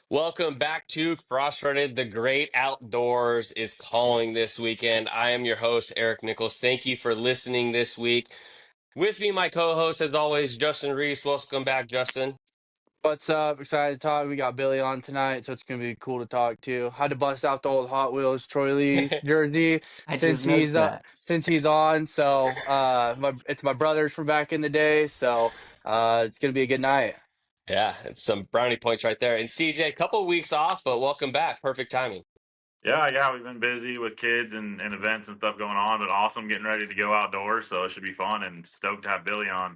Welcome back to Crossroaded. The great outdoors is calling this weekend. I am your host, Eric Nichols. Thank you for listening this week. With me, my co-host, as always, Justin Reese. Welcome back, Justin. What's up? Excited to talk. We got Billy on tonight, so it's gonna be cool to talk too. Had to bust out the old Hot Wheels Troy Lee jersey I just noticed that. since he's on. So it's my brothers from back in the day. So it's gonna be a good night. Yeah, it's some brownie points right there. And CJ, a couple weeks off, but welcome back. Perfect timing. Yeah, we've been busy with kids and events and stuff going on, but awesome getting ready to go outdoors. So it should be fun and stoked to have Billy on.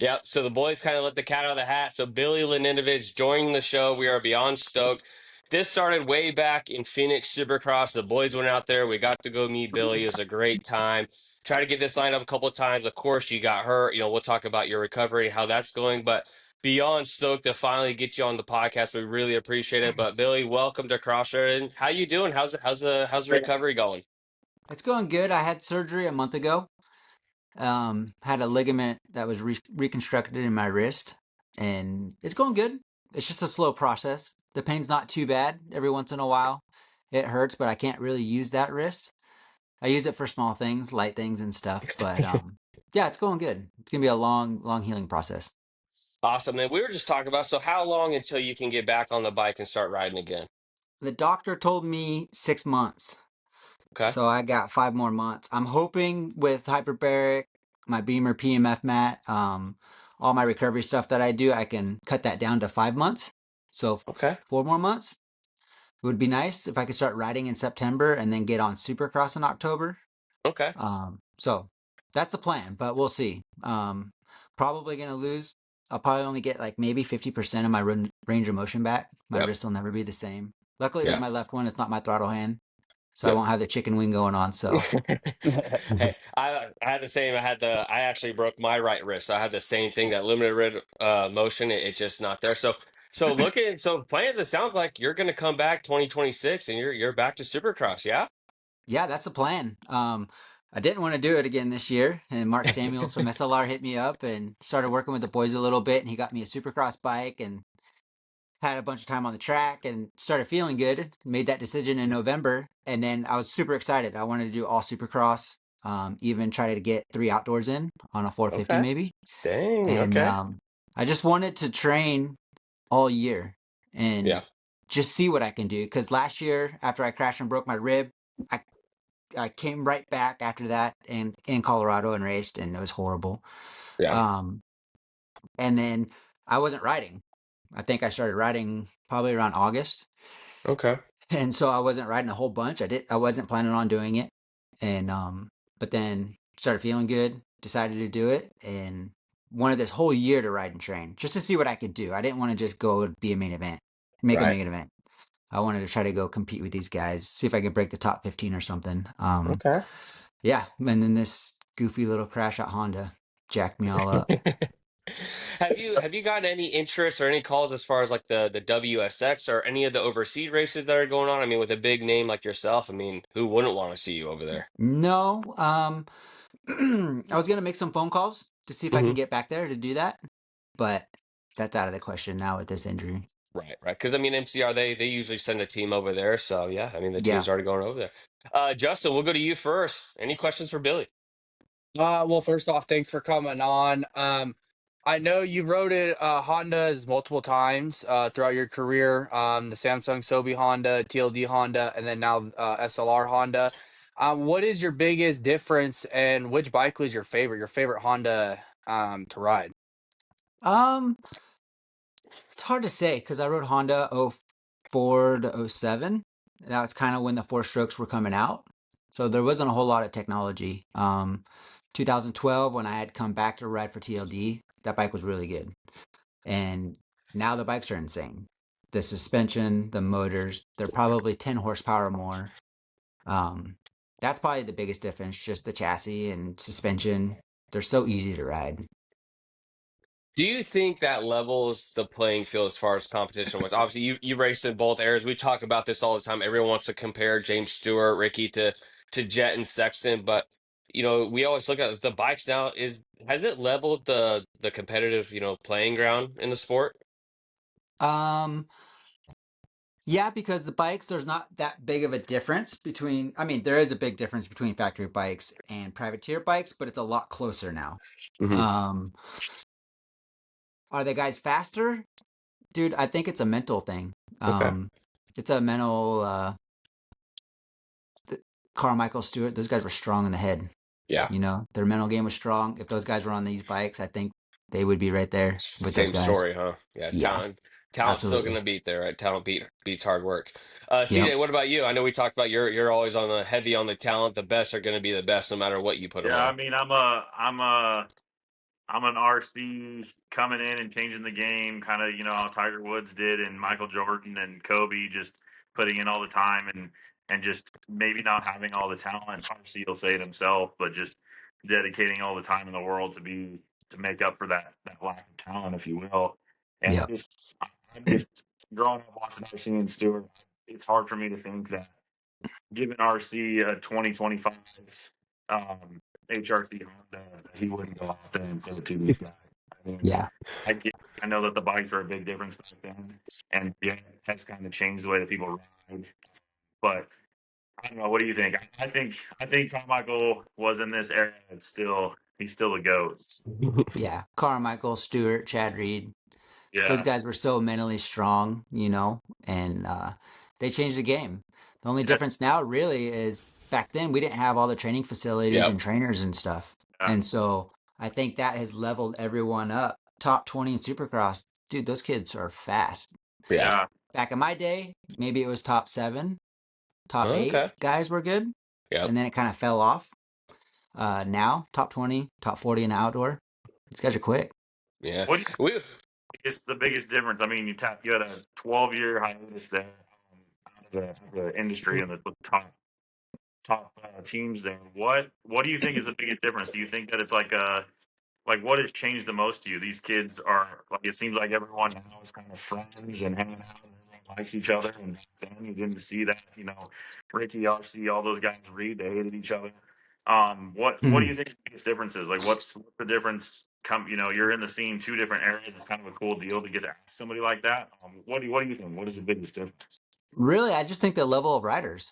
Yep. So the boys kind of let the cat out of the hat. So Billy Laninovich joining the show. We are beyond stoked. This started way back in Phoenix Supercross. The boys went out there. We got to go meet Billy. It was a great time. Try to get this lined up a couple of times. Of course, you got hurt. We'll talk about your recovery and how that's going. But beyond stoked to finally get you on the podcast. We really appreciate it. But Billy, welcome to Crossroad. How you doing? How's the recovery going? It's going good. I had surgery a month ago. Had a ligament that was reconstructed in my wrist, and it's going good. It's just a slow process. The pain's not too bad. Every once in a while, it hurts, but I can't really use that wrist. I use it for small things, light things, and stuff. But yeah, it's going good. It's gonna be a long healing process. Awesome. And we were just talking about, so how long until you can get back on the bike and start riding again? The doctor told me 6 months. Okay. So I got 5 more months. I'm hoping with hyperbaric, my Beamer PMF mat, all my recovery stuff that I do, I can cut that down to 5 months. So Okay. 4 more months. It would be nice if I could start riding in September and then get on Supercross in October. Okay. So that's the plan, but we'll see. Probably gonna lose. I'll probably only get like maybe 50% of my range of motion back. My Yep. wrist will never be the same. Luckily, it was Yeah. my left one. It's not my throttle hand, so I Yep. won't have the chicken wing going on. So Hey, I had the same. I actually broke my right wrist. So I had the same thing, that limited motion. It's just not there. So plans. It sounds like you're going to come back 2026, and you're back to Supercross. Yeah. yeah, that's the plan. I didn't want to do it again this year, and Mark Samuels from SLR hit me up and started working with the boys a little bit, and he got me a Supercross bike and had a bunch of time on the track and started feeling good. Made that decision in November, and then I was super excited. I wanted to do all Supercross, even try to get 3 outdoors in on a 450 Okay. maybe, Dang. and Okay. I just wanted to train all year and Yeah. just see what I can do. Because last year, after I crashed and broke my rib, I I came right back after that and in Colorado and raced, and it was horrible. Yeah. Um, and then I wasn't riding. I think I started riding probably around August, Okay. and so I wasn't riding a whole bunch. I wasn't planning on doing it, and but then started feeling good, decided to do it, and wanted this whole year to ride and train just to see what I could do. I didn't want to just go be a main event, make a Right. main event. I wanted to try to go compete with these guys, see if I could break the top 15 or something. Okay. Yeah, and then this goofy little crash at Honda jacked me all up. Have you gotten any interest or any calls as far as like the WSX or any of the overseas races that are going on? I mean, with a big name like yourself, I mean, who wouldn't want to see you over there? No, I was gonna make some phone calls to see if I Hmm. can get back there to do that, but that's out of the question now with this injury. Right, right. Because I mean, MCR they usually send a team over there, so yeah, I mean the Yeah. team's already going over there. Justin, we'll go to you first. Any questions for Billy? Well, first off, thanks for coming on. I know you rode it Hondas multiple times throughout your career. The Samsung Sobi Honda, TLD Honda, and then now SLR Honda. What is your biggest difference, and which bike was your favorite? Your favorite Honda to ride? Um, it's hard to say because I rode Honda '04 to '07. That was kind of when the four strokes were coming out. So there wasn't a whole lot of technology. 2012, when I had come back to ride for TLD, that bike was really good. And now the bikes are insane. The suspension, the motors, they're probably 10 horsepower more. Um, that's probably the biggest difference, just the chassis and suspension. They're so easy to ride. Do you think that levels the playing field as far as competition was? Obviously, you raced in both eras. We talk about this all the time. Everyone wants to compare James Stewart, Ricky to Jet and Sexton, but we always look at the bikes now. Has it leveled the competitive playing ground in the sport? Um, Yeah, because the bikes, there's not that big of a difference between, I mean, there is a big difference between factory bikes and privateer bikes, but it's a lot closer now. Hmm. Um, are the guys faster? Dude, I think it's a mental thing. Okay. It's a mental, Carmichael Stewart, those guys were strong in the head. Yeah. You know, their mental game was strong. If those guys were on these bikes, I think they would be right there with those Same guys. story, huh? Yeah, Yeah, talent's still absolutely. gonna beat there, right? Beats hard work. Yep. CJ, what about you? I know we talked about you're always on the heavy on the talent. The best are gonna be the best no matter what you put them Yeah, I on. mean, I'm an RC coming in and changing the game, kind of, how Tiger Woods did and Michael Jordan and Kobe, just putting in all the time and just maybe not having all the talent. RC will say it himself, but just dedicating all the time in the world to make up for that lack of talent, if you will. And Yep. I'm just growing up watching RC and Stewart. It's hard for me to think that given RC a 2025 um, HRC Honda, he wouldn't go out there and give it to these guys. I mean, Yeah. I get, I know that the bikes were a big difference back then, and yeah, it has kind of changed the way that people ride. But I don't know. What do you think? I think Carmichael was in this era. He's still a goat. Yeah. Carmichael, Stewart, Chad Reed, those Yeah, guys were so mentally strong, you know, and they changed the game. The only yeah, difference now really is back then we didn't have all the training facilities Yep. and trainers and stuff. yeah, And so I think that has leveled everyone up. Top 20 in Supercross, dude, those kids are fast. Yeah. yeah. Back in my day, maybe it was top 7, top 8 Okay. guys were good, Yep. and then it kind of fell off. Now, top 20, top 40 in the outdoor. These guys are quick. Yeah. What do We. It's the biggest difference. I mean, you had a 12-year hiatus there out of the industry and the top teams there. What do you think is the biggest difference? Do you think that it's like what has changed the most to you? These kids are like it seems like everyone now is kind of friends and hanging out and everyone likes each other. And back then you didn't see that. Ricky, RC, all those guys read they hated each other. What do you think the biggest difference is? Like what's the difference? You're in the scene 2 different areas. It's kind of a cool deal to get to ask somebody like that. What do you think? What is the biggest difference? Really, I just think the level of riders.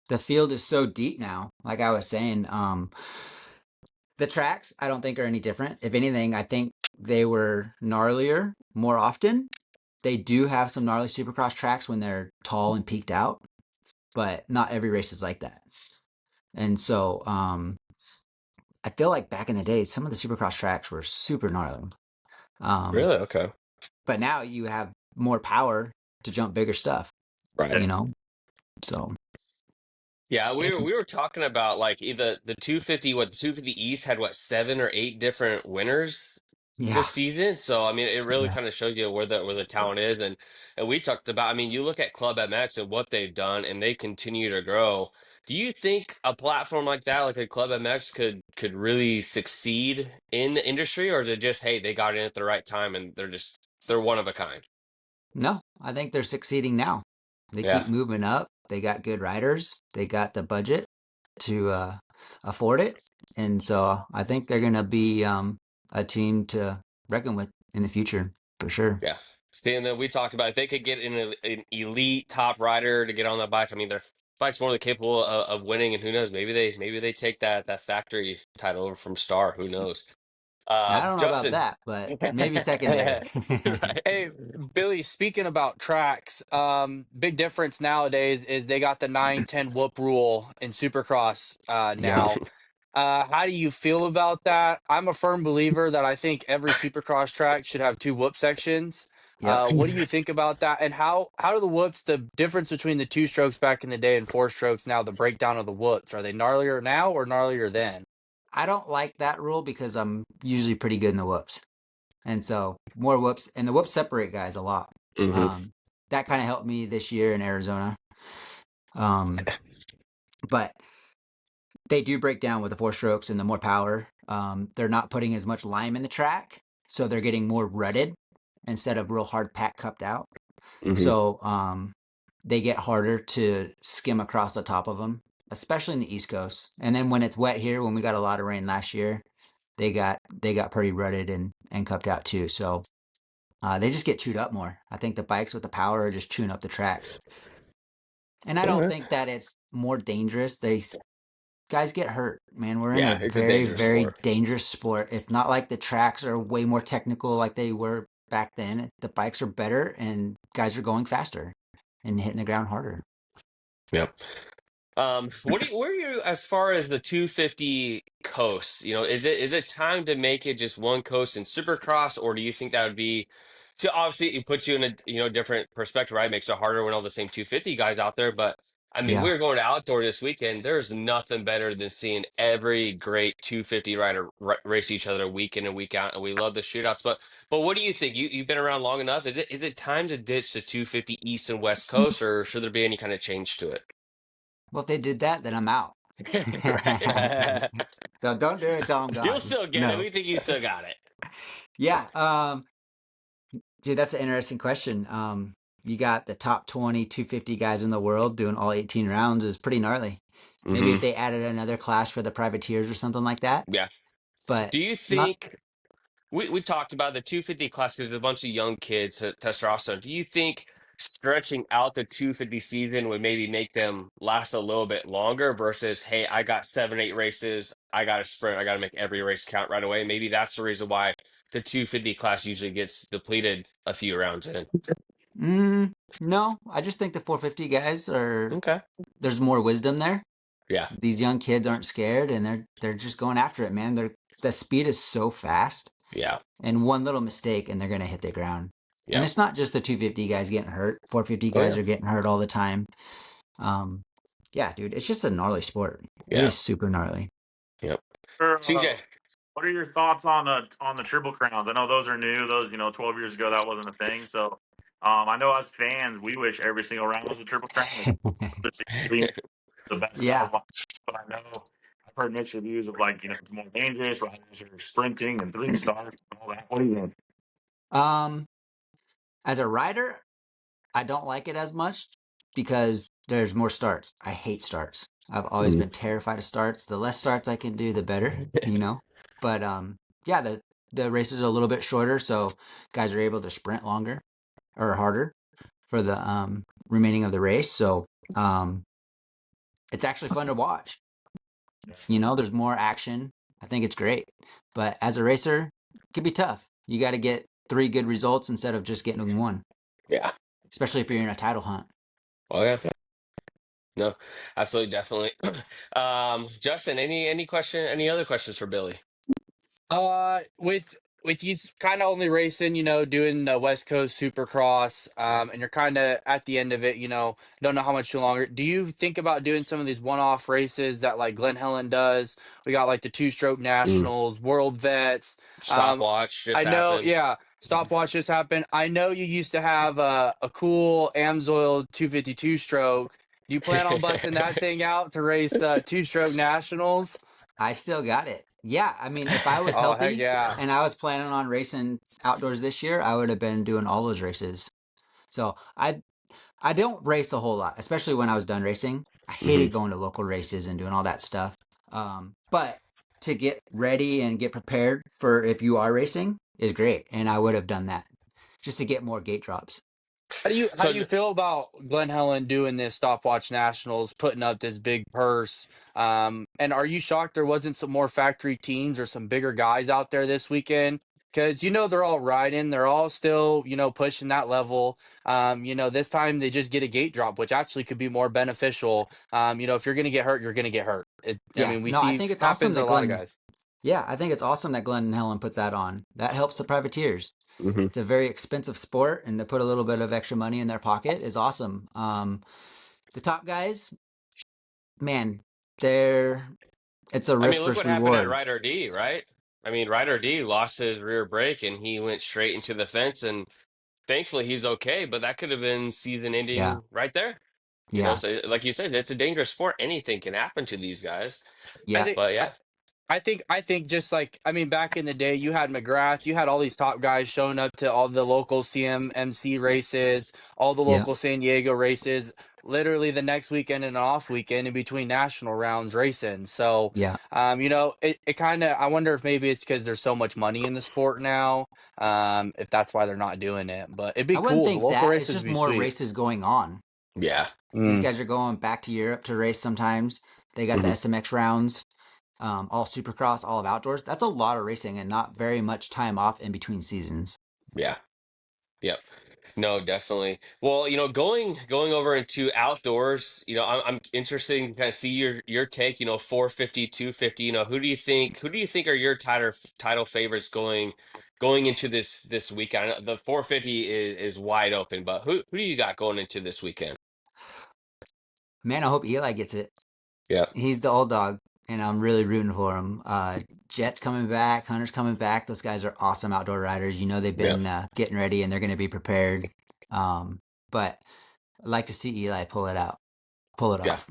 The field is so deep now. Like I was saying, the tracks I don't think are any different. If anything, I think they were gnarlier more often. They do have some gnarly supercross tracks when they're tall and peaked out, but not every race is like that. And so I feel like back in the day, some of the supercross tracks were super gnarly. Um, Really? Okay. but now you have more power to jump bigger stuff, Right. you know? So, Yeah, we were talking about like either the 250, the 250 East had what 7 or 8 different winners yeah, this season. So I mean, it really yeah. kind of shows you where the talent is, and we talked about. I mean, you look at Club MX and what they've done, and they continue to grow. Do you think a platform like that, like a Club MX, could really succeed in the industry, or is it just hey, they got in at the right time and they're one of a kind? No, I think they're succeeding now. They Yeah, keep moving up. They got good riders. They got the budget to afford it, and so I think they're gonna be a team to reckon with in the future for sure. yeah. Seeing that we talked about if they could get an elite top rider to get on that bike, I mean, their bike's more than capable of winning, and who knows, maybe they take that factory title over from Star. Who knows? I don't know about Justin. that, but maybe secondary. Right. Hey, Billy, speaking about tracks, big difference nowadays is they got the 9-10 whoop rule in Supercross Yep, now. How do you feel about that? I'm a firm believer that I think every Supercross track should have 2 whoop sections. yep. What do you think about that? And how do the whoops, the difference between the 2 strokes back in the day and 4 strokes now, the breakdown of the whoops, are they gnarlier now or gnarlier then? I don't like that rule because I'm usually pretty good in the whoops, and so more whoops, and the whoops separate guys a lot. Hmm. That kind of helped me this year in Arizona. Um, but they do break down with the 4 strokes and the more power. They're not putting as much lime in the track, so they're getting more rutted instead of real hard pack cupped out. Hmm. So they get harder to skim across the top of them, especially in the East Coast. And then when it's wet here, when we got a lot of rain last year, they got pretty rutted and cupped out too. So They just get chewed up more. I think the bikes with the power are just chewing up the tracks. And I don't Okay. think that it's more dangerous. Guys get hurt, man. We're in Yeah, a it's a very, dangerous very sport. dangerous sport. It's not like the tracks are way more technical like they were back then. The bikes are better and guys are going faster and hitting the ground harder. Yep. Where are you as far as the 250 coast? Is it time to make it just one coast in Supercross, or do you think that would be to obviously it puts you in a different perspective, right? It makes it harder when all the same 250 guys out there. But I mean, Yeah. we're going to outdoor this weekend. There's nothing better than seeing every great 250 rider race each other week in and week out, and we love the shootouts. But what do you think? You've been around long enough. Is it time to ditch the 250 East and West Coast, or should there be any kind of change to it? Well, if they did that, then I'm out. Right. So don't do it till I'm You'll gone. still get it. No. We think you still got it. Yeah. Dude, that's an interesting question. You got the top 20 250 guys in the world doing all 18 rounds is pretty gnarly. Maybe Hmm. if they added another class for the privateers or something like that. Yeah. But Do you not think we talked about the 250 class because a bunch of young kids at testosterone? Do you think stretching out the 250 season would maybe make them last a little bit longer versus, hey, I got 7, 8 races, I got to sprint, I got to make every race count right away? Maybe that's the reason why the 250 class usually gets depleted a few rounds in. mm, no, I just think the 450 guys are Okay. there's more wisdom there. Yeah. These young kids aren't scared and they're just going after it, man. The speed is so fast Yeah. and one little mistake and they're going to hit the ground. And Yeah. it's not just the 250 guys getting hurt. 450 Oh, guys yeah. are getting hurt all the time. Um, yeah, dude, it's just a gnarly sport. It Yeah. is super gnarly. Yep. Uh, CJ. what are your thoughts on the Triple Crowns? I know those are new. Those 12 years ago that wasn't a thing. So I know as fans we wish every single round was a Triple Crown. It's the best Yeah. guys like, but I know I've heard mixed reviews of it's more dangerous. Riders are sprinting and 3 stars and all that. What do you think? Um, as a rider, I don't like it as much because there's more starts. I hate starts. I've always been terrified of starts. The less starts I can do, the better, you know. But yeah, the races are a little bit shorter, so guys are able to sprint longer or harder for the remaining of the race. So it's actually fun to watch. You know, there's more action. I think it's great. But as a racer, it can be tough. You got to get 3 good results instead of just getting one, Yeah. especially if you're in a title hunt. Oh yeah. No, absolutely, definitely. Justin, any other questions for Billy? With you kind of only racing, doing the West Coast Supercross, and you're kind of at the end of it, don't know how much longer. Do you think about doing some of these one-off races that like Glen Helen does? We got like the two-stroke Mm. nationals, World Vets. Um, Stopwatch just I know, happened. yeah, stopwatch just happened. I know you used to have a cool Amsoil 252 stroke. Do you plan on busting that thing out to race two-stroke nationals? I still got it. Yeah, I mean, if I was Oh, heck healthy yeah. and I was planning on racing outdoors this year, I would have been doing all those races. So I don't race a whole lot, especially when I was done racing. I Hmm. hated going to local races and doing all that stuff. But to get ready and get prepared for if you are racing is great, and I would have done that just to get more gate drops. How do you feel about Glenn Helen doing this stopwatch nationals, putting up this big purse? And are you shocked there wasn't some more factory teams or some bigger guys out there this weekend? Because they're all riding, they're all still pushing that level. This time they just get a gate drop, which actually could be more beneficial. If you're gonna get hurt, you're gonna get hurt. I Yeah, mean, we no, I see think it's awesome happens to that a lot of Glenn. guys. Yeah, I think it's awesome that Glenn and Helen puts that on. That helps the privateers. Hmm. It's a very expensive sport, and to put a little bit of extra money in their pocket is awesome. The top guys, man, they're it's a I mean, risk look versus what happened at reward. Ryder D, right? I mean, Ryder D lost his rear brake and he went straight into the fence, and thankfully he's okay. But that could have been season Yeah, ending right there. yeah, So like you said, it's a dangerous sport. Anything can happen to these guys. I yeah, think. But yeah. I think just like I mean back in the day you had McGrath, you had all these top guys showing up to all the local CMMC races, all the yeah, local San Diego races. literally the next weekend and an off weekend in between national rounds racing. So, Yeah. it kind of, I wonder if maybe it's because there's so much money in the sport now, if that's why they're not doing it. But it'd be I wouldn't cool. The think local that. It's races would just be more sweet. races going on. Yeah. These Mm, guys are going back to Europe to race sometimes. They got the Hmm. SMX rounds, all Supercross, all of outdoors. That's a lot of racing and not very much time off in between seasons. Yeah. Yep. No, definitely. Well, going over into outdoors, I'm interested in kind of see your take, 450, 250, who do you think are your title favorites going into this weekend? I know the 450 is wide open, but who do you got going into this weekend? Man, I hope Eli gets it. Yeah. He's the old dog, and I'm really rooting for him. Jet's coming back, Hunter's coming back. Those guys are awesome outdoor riders. They've Yeah. been getting ready and they're going to be prepared. But I'd like to see Eli pull it Yeah. off.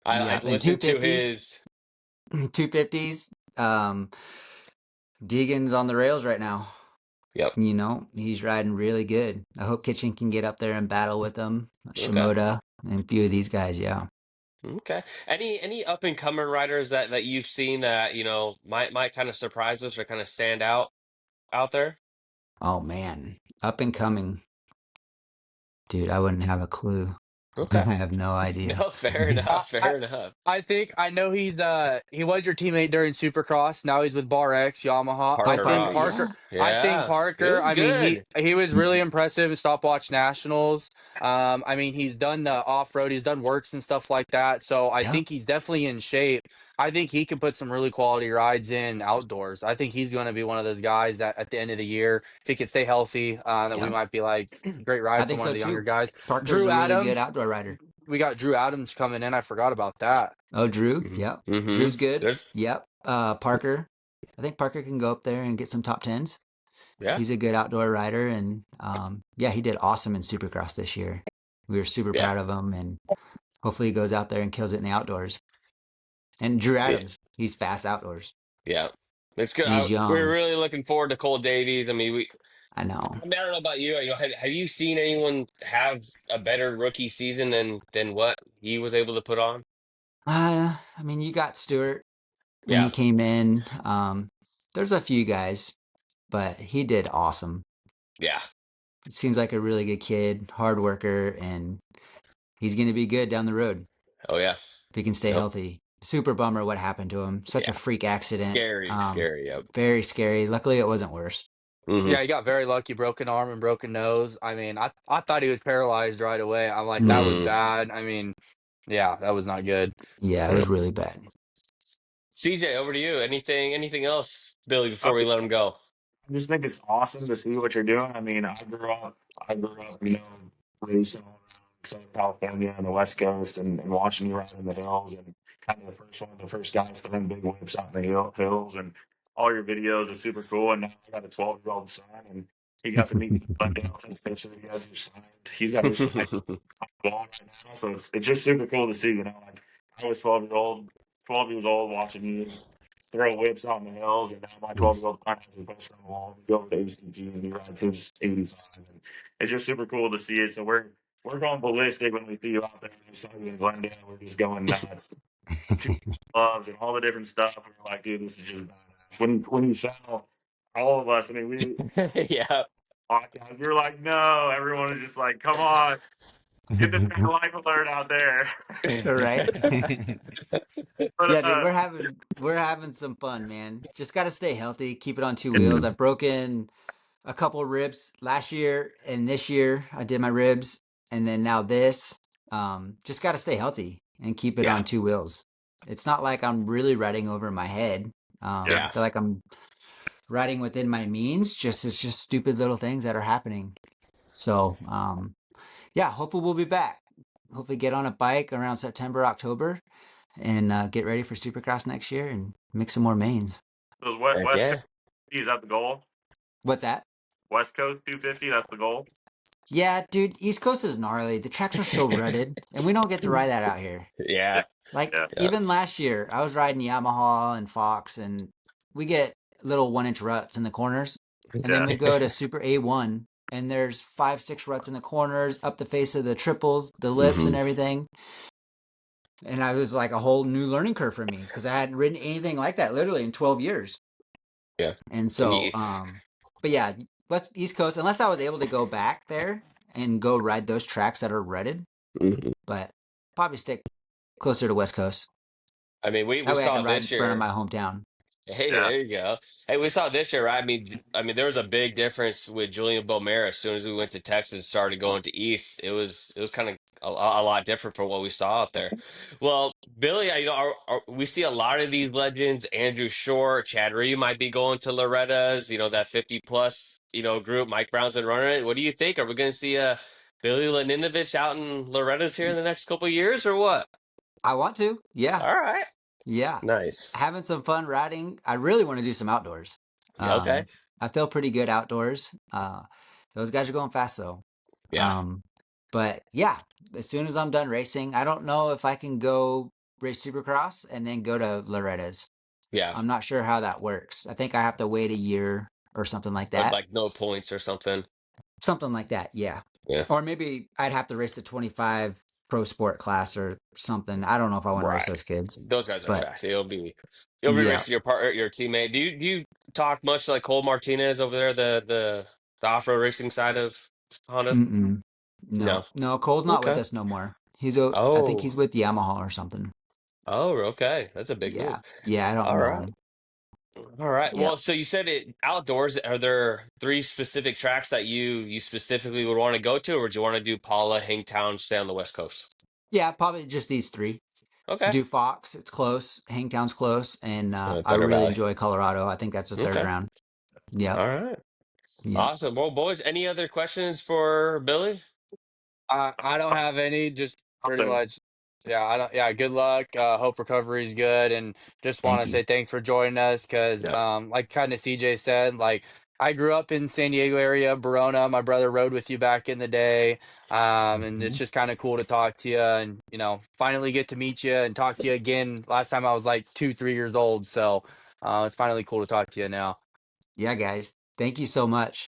I Yeah, and listened to 250s, his 250s. Deegan's on the rails right now. Yep. He's riding really good. I hope Kitchen can get up there and battle with him. Okay. Shimoda and a few of these guys. Yeah. Okay. Any up and coming riders that you've seen that, might kind of surprise us or kind of stand out there? Oh man, up and coming, dude. I wouldn't have a clue. I Okay. have no idea. No, fair I, enough. I Fair enough. I think I know he was your teammate during Supercross. Now he's with Bar X Yamaha. Oh, Parker Parker, Ross. yeah. I think Yeah. It Parker. was I mean, he good. he was really impressive in stopwatch nationals. I mean, he's done the off road. He's done works and stuff like that. So I Yep. think he's definitely in shape. I think he can put some really quality rides in outdoors. I think he's going to be one of those guys that at the end of the year, if he could stay healthy, that we Yep. might be like great I ride for think one of so the younger too. guys. Parker's Drew a really good Adams. outdoor rider. We got Drew Adams coming in. I forgot about that. Oh, Drew. Hmm. Yep. Hmm. Drew's good. There's Yep. Parker. I think Parker can go up there and get some top tens. yeah. He's a good outdoor rider, and yeah, he did awesome in Supercross this year. We were super Yeah. proud of him, and hopefully he goes out there and kills it in the outdoors. And Drew Yeah. Adams, he's fast outdoors, Yeah. It's good. and he's We're young. really looking forward to Cole Davies. I mean, I know. I don't know about you. Have you seen anyone have a better rookie season than what he was able to put on? I mean, you got Stewart when he Yeah. came in. There's a few guys, but he did awesome. Yeah. It seems like a really good kid, hard worker, and he's going to be good down the road Oh yeah. if he can stay Yep. healthy. Super bummer what happened to him. Such a Yeah. freak accident. Scary. Scary. Yep. Very scary. Luckily, it wasn't worse. Hmm. Yeah, he got very lucky, broken arm and broken nose. I mean, I thought he was paralyzed right away. I'm like, that was Mm, bad. I mean, yeah, that was not good. yeah, it was really bad. CJ, over to you. Anything else, Billy, before we let him go? I just think it's awesome to see what you're doing. I mean, I grew up, racing all around Southern California and the West Coast, and watching you ride in the hills, and kind of the first guys throwing big whips out in the hills, and all your videos are super cool. And now I got a 12-year-old son, and he got to meet Glendale, take pictures. He has your signed. He's got his signed ball right now, so it's just super cool to see. Like I was 12 years old watching you throw whips out in the hills, and now my 12-year-old son has a best friend wall. We go over to ACG and he rides his 85, and it's just super cool to see it. So we're going ballistic when we see you out there. We saw you in Glendale. We're just going nuts. Two gloves and all the different stuff. And we're like, dude, this is just badass. When you fell, all of us. I mean, Yeah. we were like, no. Everyone was just like, come on, get the big life alert out there. Right? But Yeah, dude, we're having some fun, man. Just got to stay healthy, keep it on two wheels. Mhm. I've broken a couple ribs last year and this year. I did my ribs, and then now this. Just got to stay healthy and keep it Yeah. on two wheels. It's not like I'm really riding over my head. I Yeah. feel like I'm riding within my means. It's just stupid little things that are happening. So, yeah, hopefully we'll be back. Hopefully get on a bike around September, October, and get ready for Supercross next year and make some more mains. those Heck West Coast, yeah. is that the goal? What's that? West Coast 250, that's the goal. Yeah, dude, East Coast is gnarly. The tracks are so rutted, and we don't get to ride that out here. Yeah. Yeah, Like, yeah, Yeah. even last year, I was riding Yamaha and Fox, and we get little 1-inch ruts in the corners. And then yeah. we go to Super A1, and there's 5-6 ruts in the corners, up the face of the triples, the lips, Mm-hmm. and everything. And I was like a whole new learning curve for me because I hadn't ridden anything like that literally in 12 years. Yeah. And And so, but yeah, West East Coast, unless I was able to go back there and go ride those tracks that are rutted, Mhm. but probably stick closer to West Coast. I mean, we That way I saw can ride in this front of year. my hometown. Hey, Yeah. there you go. Hey, we saw this year, right? I mean, there was a big difference with Julian Bomera. As soon as we went to Texas, started going to East, it was kind of a lot different from what we saw out there. Well, Billy, we see a lot of these legends. Andrew Short, Chad Reed might be going to Loretta's. That 50 plus group. Mike Brown's been running it. What do you think? Are we going to see Billy Laninovich out in Loretta's here in the next couple of years, or what? I want to. Yeah. All right, Yeah. nice. Having some fun riding. I really want to do some outdoors. Yeah, okay. I feel pretty good outdoors. Those guys are going fast though. Yeah, Um, but yeah, as soon as I'm done racing, I don't know if I can go race Supercross and then go to Loretta's. yeah. I'm not sure how that works. I think I have to wait a year or something like With that. like no points or something. Something like that, yeah. Yeah. Or maybe I'd have to race the 25 pro sport class or something. I don't know if I want to race Right. those kids. Those guys are But fast. You'll be yeah. racing your partner, your teammate. Do you talk much like Cole Martinez over there, the off-road racing side of Honda? Mm-mm. No. No, Cole's not with Okay. us no more. I think Oh. he's with Yamaha or something. Oh, okay. That's a big move. Yeah. Yeah, I don't All know right. him. All right. Yep. Well, so you said it outdoors. Are there three specific tracks that you specifically would want to go to, or would you want to do Paula, Hangtown, stay on the West Coast? Yeah, probably just these three. Okay. Do Fox, it's close. Hangtown's close. And I Thunder really Valley. enjoy Colorado. I think that's the third Okay. round. Yep. All right. Yep. Awesome. Well, boys, any other questions for Billy? I don't have any. Just pretty Something. much. Yeah, I don't. Yeah, good luck. Hope recovery is good, and just want Thank to you. say thanks for joining us. Because, Yeah. like kind of CJ said, like I grew up in San Diego area, Verona. My brother rode with you back in the day, and it's Mhm. just kind of cool to talk to you, and finally get to meet you and talk to you again. Last time I was like 2, 3 years old, so it's finally cool to talk to you now. Yeah, guys. Thank you so much.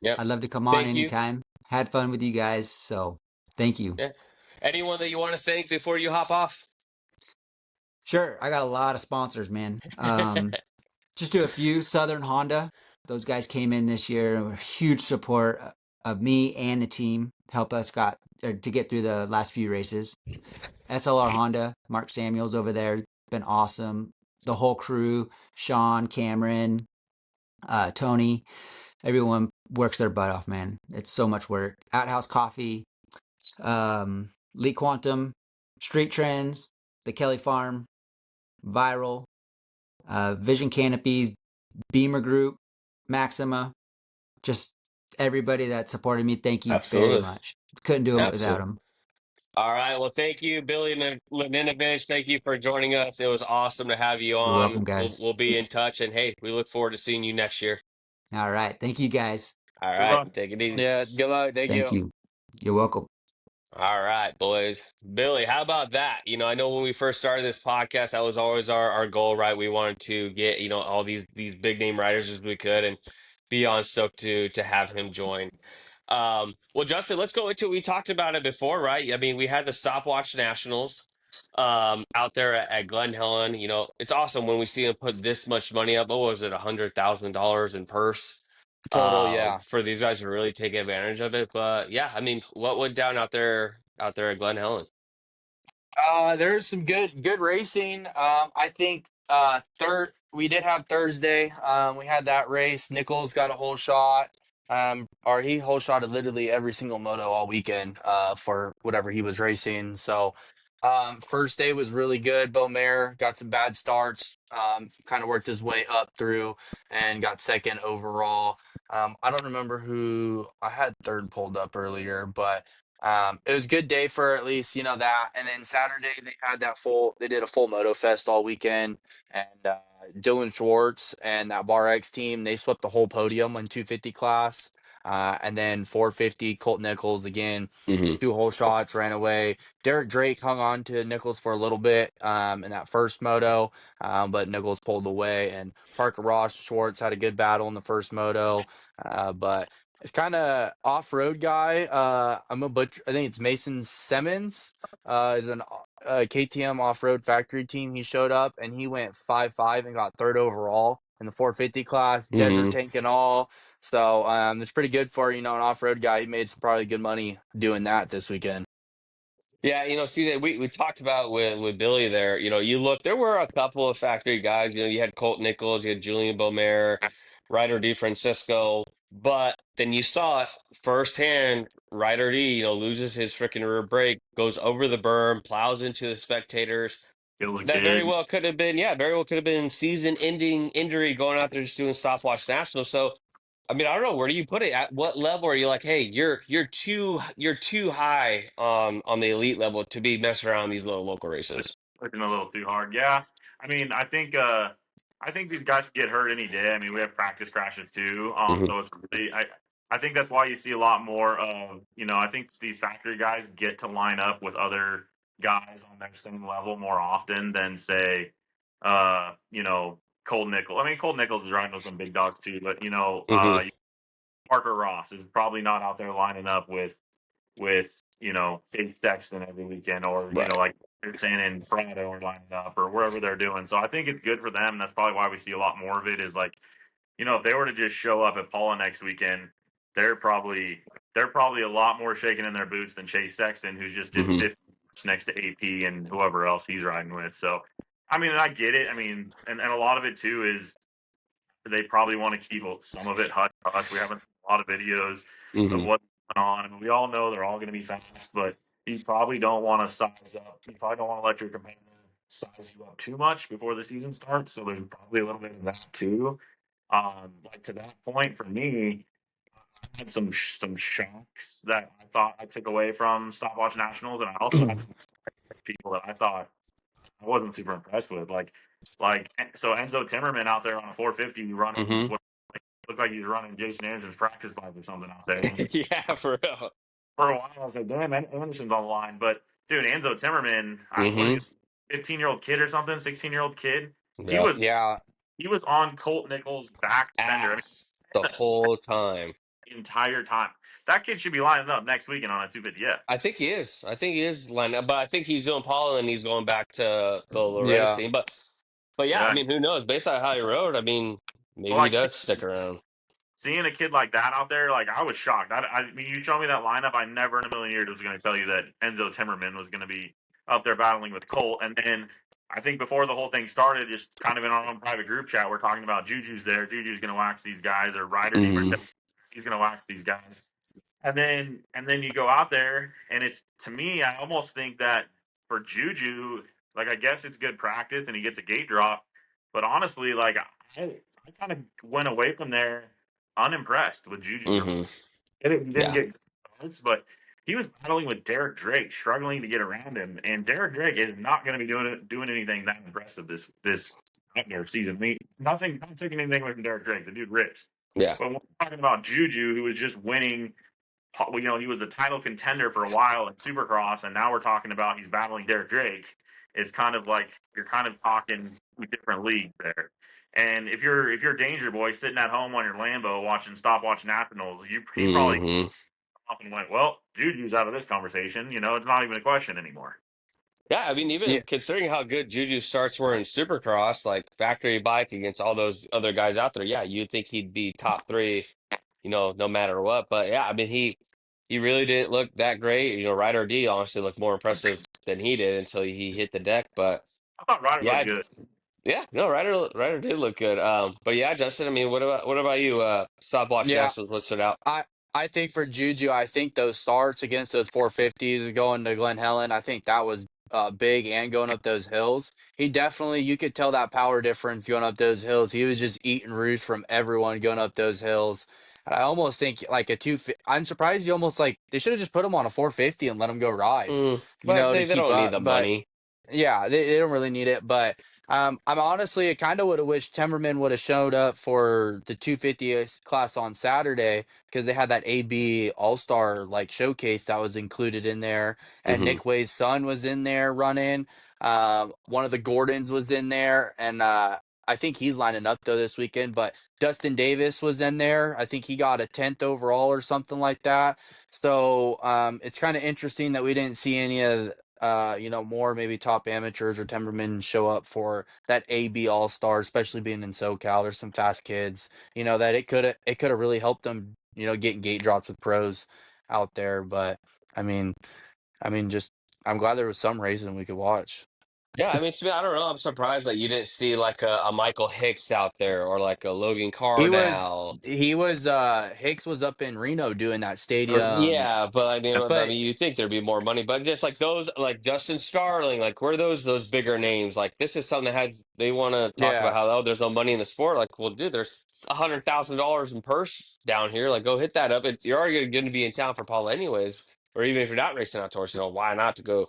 Yep. I'd love to come on Thank you. anytime. Had fun with you guys. So thank you. Yeah. Anyone that you want to thank before you hop off? Sure. I got a lot of sponsors, man. Just do a few. Southern Honda. Those guys came in this year and were huge support of me and the team. Help us to get through the last few races. SLR Honda, Mark Samuels over there, been awesome. The whole crew, Sean, Cameron, Tony, everyone works their butt off, man. It's so much work. Outhouse Coffee, Lee Quantum, Street Trends, the Kelly Farm, Viral, Vision Canopies, Beamer Group, Maxima, just everybody that supported me. Thank you very Absolutely. much. Couldn't do it without Absolutely. them. All right. Well, thank you, Billy Laninovich. Thank you for joining us. It was awesome to have you You're on. welcome, We'll guys. we'll be in touch, and hey, we look forward to seeing you next year. All right. Thank you, guys. All Good right. luck. Take it easy. Yeah, good luck. Thank Thank you. you. You're welcome. All right, boys. Billy, how about that? I know when we first started this podcast, that was always our goal, right? We wanted to get, all these big name writers as we could and beyond stoked to have him join. Well, Justin, let's go into we talked about it before, right? I mean, we had the Stopwatch Nationals out there at Glen Helen. It's awesome when we see him put this much money up. What was it, $100,000 in purse? Total, yeah. For these guys to really take advantage of it. But yeah, I mean, what went down out there at Glen Helen? There's some good racing. I think third we did have Thursday. We had that race. Nichols got a whole shot. Or he whole shotted literally every single moto all weekend. For whatever he was racing. So, first day was really good. Beaumare got some bad starts. Kind of worked his way up through and got second overall. I don't remember who I had third pulled up earlier, but. It was a good day for at least, that. And then Saturday they did a full Moto Fest all weekend. And Dylan Schwartz and that Bar X team, they swept the whole podium in 250 class. And then 450, Colt Nichols again, Hmm. 2 whole shots, ran away. Derek Drake hung on to Nichols for a little bit in that first moto, but Nichols pulled away. And Parker Ross Schwartz had a good battle in the first moto. But It's kind of off-road guy. I'm a butcher. I think it's Mason Simmons. Is an KTM off-road factory team. He showed up and he went 5.5 and got third overall in the 450 class, desert Hmm. tank and all. So it's pretty good for an off-road guy. He made some probably good money doing that this weekend. Yeah, CJ, we talked about with Billy there. You look, there were a couple of factory guys. You had Colt Nichols, you had Julian Beaumer, Ryder DeFrancisco, but then you saw it firsthand. Ryder D, loses his freaking rear brake, goes over the berm, plows into the spectators. Kills a That very kid. well could have been, yeah, very well could have been season-ending injury going out there just doing stopwatch nationals. So, I mean, I don't know, where do you put it? At what level are you like, hey, you're too high on the elite level to be messing around these little local races? Looking a little too hard. Yeah, I mean, I think these guys get hurt any day. I mean, we have practice crashes too. Hmm. So it's really, I think that's why you see a lot more of, I think these factory guys get to line up with other guys on their same level more often than say, Cole Nichols. I mean, Cole Nichols is riding with some big dogs too, but Hmm. Parker Ross is probably not out there lining up with Dave Sexton every weekend, or Right. like they're saying in Prado or lining up or wherever they're doing. So I think it's good for them. That's probably why we see a lot more of it. Is like, if they were to just show up at Paula next weekend, they're probably a lot more shaking in their boots than Chase Sexton, who just did Hmm. 50 next to AP and whoever else he's riding with. So I mean, I get it. I mean, and a lot of it too is they probably want to keep some of it hush hush. We haven't seen a lot of videos of Hmm. what's going on. I mean, we all know they're all going to be fast, but you probably don't want to size up. You probably don't want to let your competitor size you up too much before the season starts. So there's probably a little bit of that too. Like to that point, for me, I had some shocks that I thought I took away from Stopwatch Nationals, and I also had some people that I thought I wasn't super impressed with. So Enzo Timmerman out there on a 450 running Hmm. what looked like he was running Jason Anderson's practice bike or something out there. And Yeah, for real. for a while, I was like, damn, Anderson's on the line. But dude, Enzo Timmerman, what is Hmm. he, 15-year-old kid or something, 16-year-old kid? He Yep. was Yeah, he was on Colt Nichols' back fender. I mean, Ass the whole time. the entire time. That kid should be lining up next weekend on a 250F. I think he is. I think he is lined up, but I think he's doing Paula and he's going back to the Loretta yeah. scene. But yeah, I Yeah. mean, who knows? Based on how he rode, I mean, Well, maybe he like does stick around. seeing a kid like that out there, like I was shocked. I mean, you show me that lineup, I never in a million years was going to tell you that Enzo Timmerman was going to be up there battling with Colt. And then I think before the whole thing started, just kind of in our own private group chat, we're talking about Juju's there. Juju's going to wax these guys, or Ryder Hmm. Defrancisco, he's going to wax these guys. And then you go out there, and it's, to me, I almost think that for Juju, like, I guess it's good practice, and he gets a gate drop. But honestly, like I kind of went away from there unimpressed with Juju's Hmm. he didn't Yeah. get cards, but he was battling with Derek Drake, struggling to get around him. And Derek Drake is not going to be doing anything that impressive this outdoor season. Nothing, not taking anything away from Derek Drake. The dude rips. Yeah. But when we're talking about Juju, who was just winning, he was a title contender for a while in Supercross, and now we're talking about he's battling Derek Drake. It's kind of like you're kind of talking two different leagues there. And if you're Danger Boy sitting at home on your Lambo watching Stopwatch Nationals, you probably Hmm. up and went, well, Juju's out of this conversation. It's not even a question anymore. Yeah, I mean, Yeah. even considering how good Juju starts were in Supercross, like factory bike against all those other guys out there, yeah, you'd think he'd be top three, no matter what. But yeah, I mean, he really didn't look that great. Ryder D honestly looked more impressive than he did until he hit the deck. But I thought Ryder looked yeah, good. yeah, no, Ryder did look good. But yeah, Justin, I mean, what about you? Stopwatch Yeah. nationals listed out. I I think for Juju, I think those starts against those 450s going to Glen Helen, I think that was big, and going up those hills. He definitely, you could tell that power difference going up those hills. He was just eating roots from everyone going up those hills. And I almost think like a I'm surprised you almost like they should have just put him on a 450 and let him go ride, But to they keep don't need up. the But money. yeah, they don't really need it, but I'm honestly, I kind of would have wished Timmerman would have showed up for the 250 class on Saturday because they had that AB All Star like showcase that was included in there, and Hmm. Nick Way's son was in there running. One of the Gordons was in there, and I think he's lining up though this weekend. But Dustin Davis was in there. I think he got a 10th overall or something like that. So it's kind of interesting that we didn't see any of more maybe top amateurs or temperament show up for that AB All Star, especially being in SoCal. There's some fast kids, that it could have really helped them, getting gate drops with pros out there. But I mean, just I'm glad there was some racing we could watch. Yeah, I mean, to me, I don't know. I'm surprised that you didn't see like a Michael Hicks out there or like a Logan He was Carnell. he was Hicks was up in Reno doing that Or, stadium, yeah, but I but mean, you'd think there'd be more money, but just like those, like Justin Starling, like where are those bigger names? Like this is something that has they want to talk about yeah, how there's no money in the sport. Like, well, dude, there's $100,000 in purse down here. Like, go hit that up. You're already going to be in town for Paula anyways, or even if you're not racing outdoors, why not to go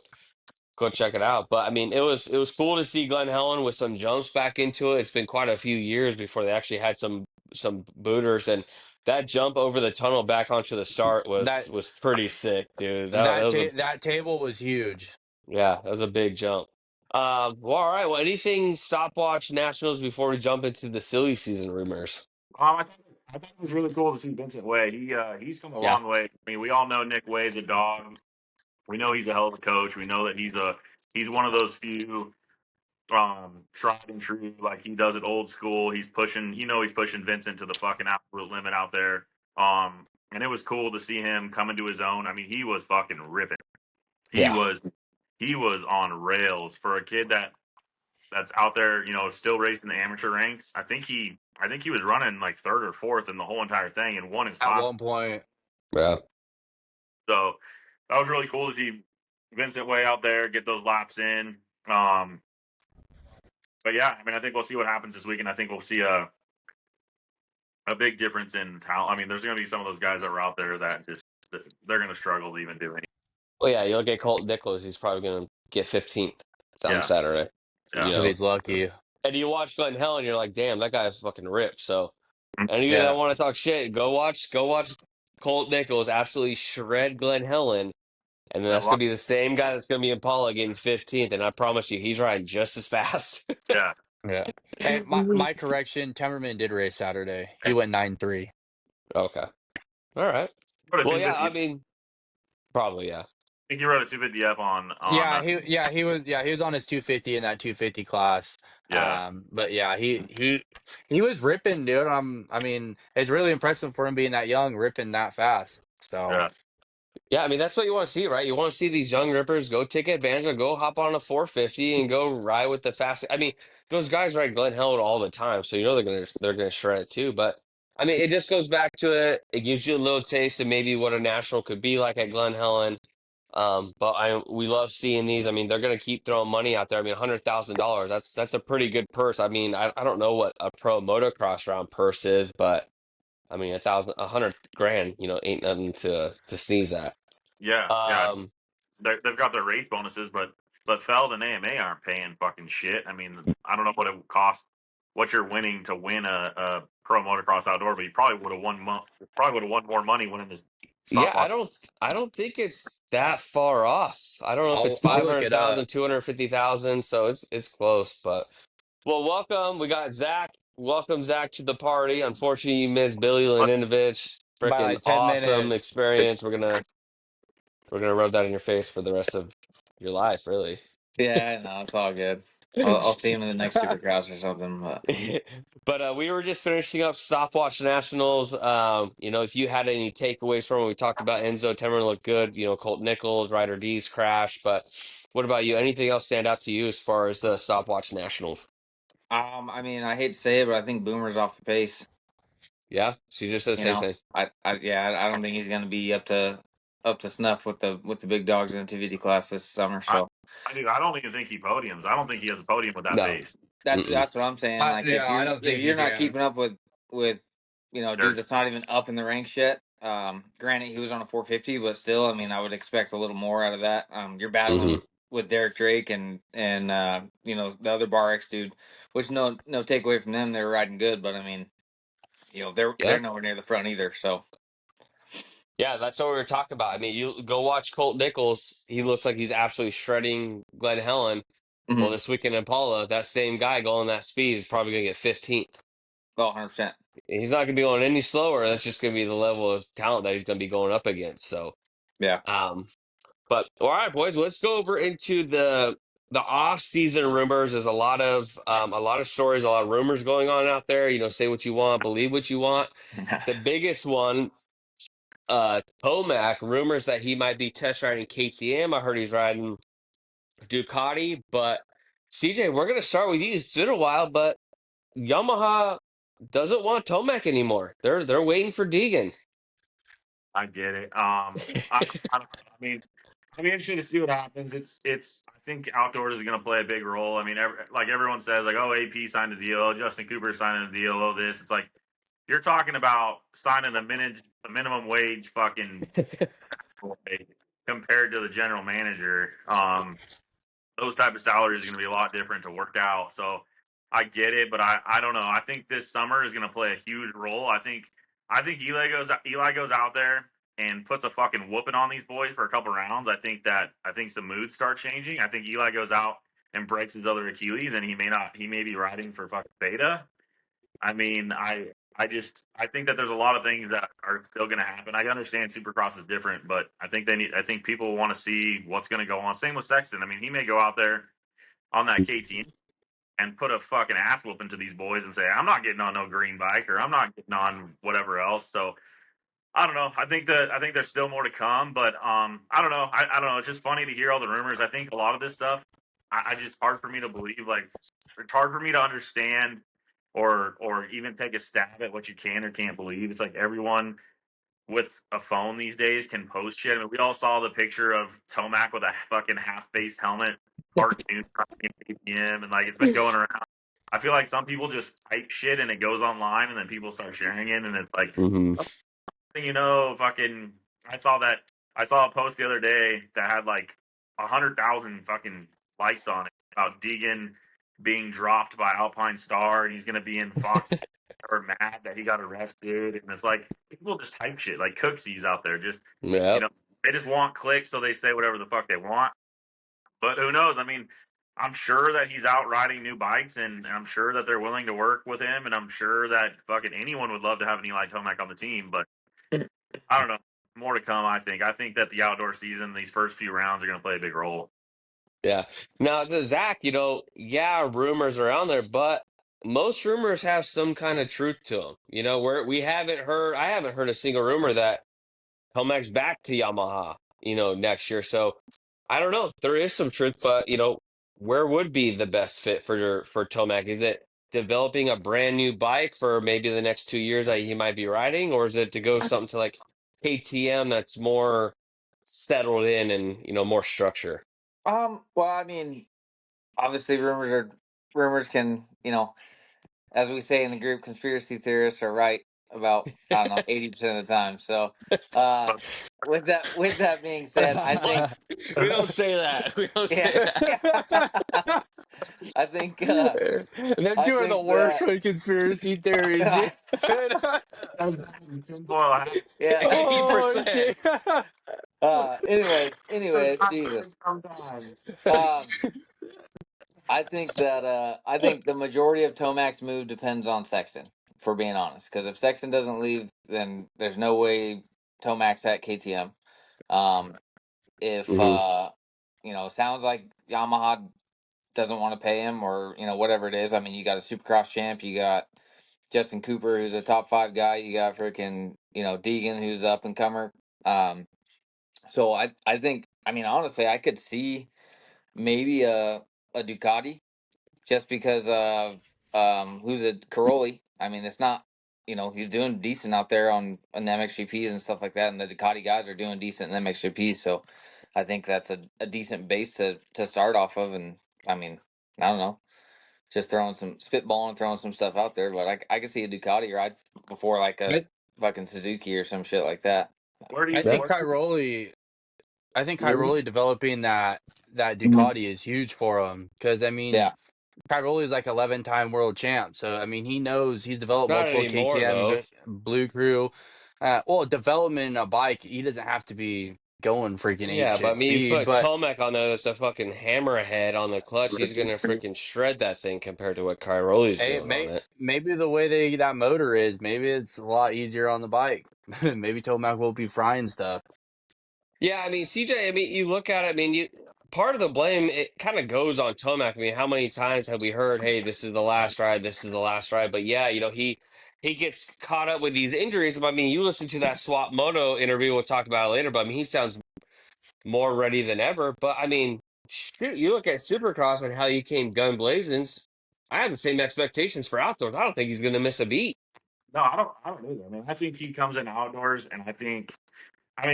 check it out. But I mean, it was cool to see Glenn Helen with some jumps back into it. It's been quite a few years before they actually had some booters, and that jump over the tunnel back onto the start that was pretty sick, dude. That was a that table was huge. yeah, that was a big jump. Well, all right. Well, anything stopwatch nationals before we jump into the silly season rumors? I thought it was really cool to see Vincent Way. He's come a Yeah, long way. I mean, we all know Nick Way's a dog. We know he's a hell of a coach. We know that he's one of those few tried and true, like he does it old school. He's pushing Vincent to the fucking absolute limit out there. And it was cool to see him come into his own. I mean, he was fucking ripping. He yeah, was he was on rails for a kid that's out there, still racing the amateur ranks. I think he was running like third or fourth in the whole entire thing and won his At class. one point. yeah. So that was really cool to see Vincent Way out there get those laps in. But yeah, I mean, I think we'll see what happens this weekend. I think we'll see a big difference in talent. I mean, there's going to be some of those guys that were out there that they're going to struggle to even do anything. Well, yeah. You look at Colt Nichols; he's probably going to get 15th on Yeah, Saturday. yeah, If he's lucky. And you watch Glenn Helen, you're like, damn, that guy's fucking ripped. So. Mhm. Any of you that Yeah. want to talk shit, go watch Colt Nichols absolutely shred Glenn Helen, and then yeah, that's gonna be the same guy that's gonna be in Paula getting 15th, and I promise you, he's riding just as fast. yeah. Yeah. Hey, my correction, Temperman did race Saturday. He went 9-3. Okay, all right. But a Well, yeah, 250. I mean, probably, yeah. I think you rode a 250F on He was on his 250 in that 250 class. yeah. But yeah, he was ripping, dude. I mean, it's really impressive for him being that young, ripping that fast. So Yeah. Yeah, I mean that's what you want to see, right? You want to see these young rippers go take advantage of, go hop on a 450 and go ride with the fast. I mean, those guys ride Glen Helen all the time, so they're gonna shred it too. But I mean, it just goes back to it. It gives you a little taste of maybe what a national could be like at Glen Helen. But we love seeing these. I mean, they're gonna keep throwing money out there. I mean, $100,000. That's a pretty good purse. I mean, I don't know what a pro motocross round purse is, but I mean, 100 grand, ain't nothing to sneeze at. Yeah. Yeah. Um, They've got their race bonuses, but Feld and AMA aren't paying fucking shit. I mean, I don't know what it would cost, what you're winning to win a pro motocross outdoor, but you probably would have won more money winning this yeah, I stopwatch. don't, I don't think it's that far off. I don't know if it's I'll look it up. 500,000, 250,000, so it's close. But well, welcome. We got Zach. Welcome Zach to the party. Unfortunately, you missed Billy But Laninovich. By Freaking like 10 awesome minutes. experience. We're gonna rub that in your face for the rest of your life, really. Yeah, no, it's all good. I'll see him in the next Supercross or something. But But we were just finishing up stopwatch nationals. If you had any takeaways from it, we talked about Enzo Temmer looked good. Colt Nichols, Ryder D's crash. But what about you? Anything else stand out to you as far as the stopwatch nationals? I mean, I hate to say it, but I think Boomer's off the pace. Yeah, so you just said the You same know, thing. I don't think he's going to be up to snuff with the big dogs in the 250 class this summer. So I don't even think he podiums. I don't think he has a podium with that No. pace. Mm-mm. that's what I'm saying. Like Yeah, I don't think if he you're not can. keeping up with dude Dirt. that's not even up in the ranks yet. Granted, he was on a 450, but still, I mean, I would expect a little more out of that. You're battling Hmm. with Derek Drake and the other Bar X dude, which no takeaway from them, they're riding good, but I mean, they're Yeah. nowhere near the front either. So Yeah, that's what we were talking about. I mean, you go watch Colt Nichols. He looks like he's absolutely shredding Glenn Helen. Well, Mhm. this weekend in Impala, that same guy going that speed is probably going to get 15th. Oh, 100%. He's not going to be going any slower. That's just going to be the level of talent that he's going to be going up against. So, Yeah. but all right, boys, let's go over into the off-season rumors. There's a lot of stories, a lot of rumors going on out there. You know, say what you want, believe what you want. The biggest one, Tomac, rumors that he might be test riding KTM. I heard he's riding Ducati, but CJ, we're gonna start with you. It's been a while, but Yamaha doesn't want Tomac anymore. They're waiting for Deegan. I get it. I mean, I'll be interested to see what happens. I think outdoors is going to play a big role. I mean, like everyone says, like, oh, AP signed a deal, oh, Justin Cooper signed a deal, oh, this. It's like you're talking about signing a minimum wage fucking compared to the general manager. Those type of salaries are going to be a lot different to work out. So I get it, but I don't know. I think this summer is going to play a huge role. I think Eli goes out there and puts a fucking whooping on these boys for a couple rounds. I think some moods start changing. I think Eli goes out and breaks his other Achilles, and he may be riding for fucking Beta. I mean, I think that there's a lot of things that are still going to happen. I understand Supercross is different, but I think people want to see what's going to go on. Same with Sexton. I mean, he may go out there on that KTM and put a fucking ass whooping to these boys and say, I'm not getting on no green bike or I'm not getting on whatever else. So I don't know. I think there's still more to come, but I don't know. I don't know. It's just funny to hear all the rumors. I think a lot of this stuff, I just hard for me to believe. Like it's hard for me to understand or even take a stab at what you can or can't believe. It's like everyone with a phone these days can post shit. I mean, we all saw the picture of Tomac with a fucking half face helmet cartoon APM, and like it's been going around. I feel like some people just type shit and it goes online, and then people start sharing it, and it's like Hmm. you know, fucking. I saw that. I saw a post the other day that had like 100,000 fucking likes on it about Deegan being dropped by Alpine Star, and he's gonna be in Fox or mad that he got arrested, and it's like people just type shit like cooksies out there. Just you Yep. know, they just want clicks, so they say whatever the fuck they want. But who knows? I mean, I'm sure that he's out riding new bikes, and I'm sure that they're willing to work with him, and I'm sure that fucking anyone would love to have an Eli Tomac on the team, but. I don't know. More to come, I think. I think that the outdoor season, these first few rounds, are going to play a big role. Yeah. Now, the Zach, yeah, rumors are on there, but most rumors have some kind of truth to them. I haven't heard a single rumor that Tomac's back to Yamaha, next year. So I don't know. There is some truth, but where would be the best fit for Tomac? Is it developing a brand new bike for maybe the next 2 years that he might be riding, or is it to go something to like KTM that's more settled in and more structure? Well, I mean, obviously rumors can, as we say in the group, conspiracy theorists are right about, I don't know, 80% of the time. So, But with that being said, I think, We don't say that. We don't say yeah, that. I think, Them I two are the think worst that, for conspiracy theories, dude. tinfoil hat. yeah. Oh 80%. shit. Anyways, Jesus. Um, I think the majority of Tomac's move depends on Sexton, for being honest. Because if Sexton doesn't leave, then there's no way Tomac's at KTM. Um, if Hmm. sounds like Yamaha doesn't want to pay him, or whatever it is. I mean, you got a Supercross champ, you got Justin Cooper, who's a top 5 guy, you got freaking Deegan, who's up and comer. Um, so I think, I mean, honestly, I could see maybe a Ducati, just because of who's a Caroli. I mean, it's not, he's doing decent out there on the MXGPs and stuff like that, and the Ducati guys are doing decent in the MXGPs. So I think that's a decent base to start off of. And I mean, I don't know, just throwing some spitballing, throwing some stuff out there, but I could see a Ducati ride before like a I, fucking Suzuki or some shit like that. Where do I you? Yeah. think Where, Cairoli developing that Ducati is huge for him because I mean Yeah, Cairoli is like 11-time world champ, so I mean he knows he's developed Not multiple anymore, KTM though. Blue Crew. Well, development in a bike, he doesn't have to be going freaking ape Yeah, but I shit mean, you speed. put But Tomac on there that's a fucking hammerhead on the clutch. He's gonna freaking shred that thing compared to what Cairoli's hey, doing on it. maybe the way that motor is, maybe it's a lot easier on the bike. Maybe Tomac will be frying stuff. Yeah, I mean, CJ, I mean, you look at it, I mean, you part of the blame, it kind of goes on Tomac. I mean, how many times have we heard, hey, this is the last ride, this is the last ride? But yeah, he gets caught up with these injuries. But I mean, you listen to that Swap Moto interview, we'll talk about it later, but I mean, he sounds more ready than ever. But I mean, shoot, you look at Supercross and how he came gun blazing. I have the same expectations for outdoors. I don't think he's gonna miss a beat. No, I don't either. I mean, I think he comes in outdoors, and I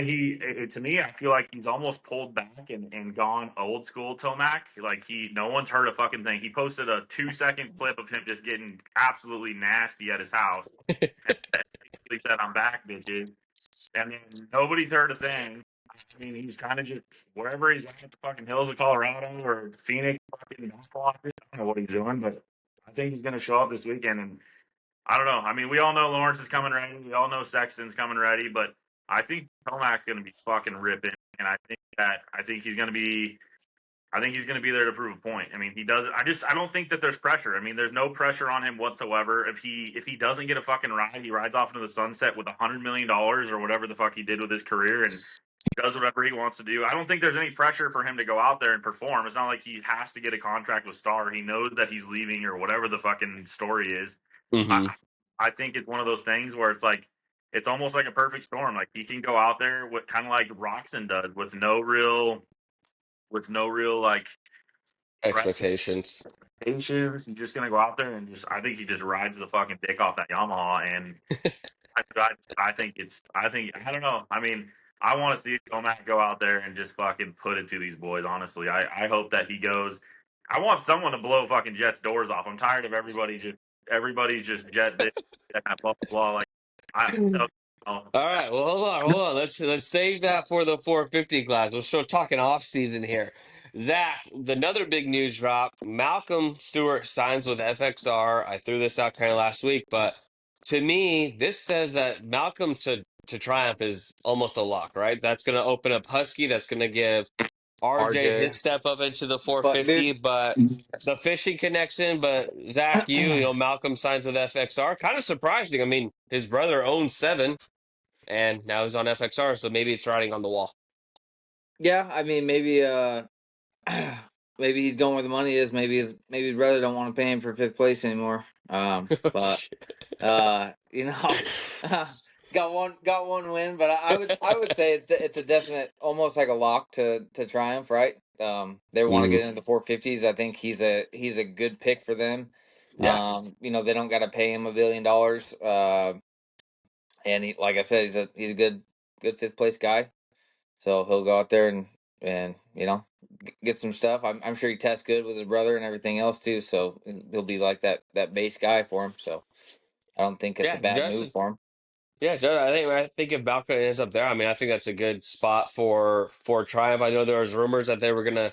mean, to me, I feel like he's almost pulled back and gone old school Tomac. Like no one's heard a fucking thing. He posted a 2 second clip of him just getting absolutely nasty at his house, and basically said, "I'm back, bitches," and then nobody's heard a thing. I mean, he's kind of just wherever he's at, the fucking hills of Colorado or Phoenix, fucking I don't know what he's doing, but I think he's going to show up this weekend. And I don't know. I mean, we all know Lawrence is coming ready. We all know Sexton's coming ready, but I think Tomac's going to be fucking ripping, and I think he's going to be. I think he's going to be there to prove a point. I mean, he does. I don't think that there's pressure. I mean, there's no pressure on him whatsoever. If he doesn't get a fucking ride, he rides off into the sunset with $100 million or whatever the fuck he did with his career and does whatever he wants to do. I don't think there's any pressure for him to go out there and perform. It's not like he has to get a contract with Star. He knows that he's leaving or whatever the fucking story is. Hmm. I think it's one of those things where it's like it's almost like a perfect storm. Like he can go out there with kind of like Roxon does with no real like pressure Expectations. expectations. He's just gonna go out there and I think he just rides the fucking dick off that Yamaha. And I don't know. I mean, I want to see Tomac go out there and just fucking put it to these boys. Honestly, I hope that he goes. I want someone to blow fucking Jet's doors off. I'm tired of everybody's just Jet this, that, blah blah blah. Like I no, no, All right, well, hold on. Let's save that for the 450 class. We're still talking off season here. Zach, another big news drop. Malcolm Stewart signs with FXR. I threw this out kind of last week, but to me, this says that Malcolm to Triumph is almost a lock, right? That's going to open up Husky. That's going to give RJ his RJ, step up into the But 450, dude, but the fishing connection. But Zach, you know, Malcolm signs with FXR. Kind of surprising. I mean, his brother owns Seven and now he's on FXR, so maybe it's writing on the wall. yeah, I mean maybe maybe he's going where the money is. Maybe his brother don't want to pay him for fifth place anymore. But you know, got one win. But I would say it's a definite, almost like a lock to Triumph, right? They want to Mhm. get into the 450s. I think he's a good pick for them. yeah, You know, they don't got to pay him $1 billion. And he, like I said, he's a good fifth place guy. So he'll go out there and you know get some stuff. I'm sure he tests good with his brother and everything else too. So he'll be like that base guy for him. So I don't think it's a Yeah, bad move Justin. for him. Yeah, Justin, I think if Balco ends up there, I mean, I think that's a good spot for Triumph. I know there was rumors that they were gonna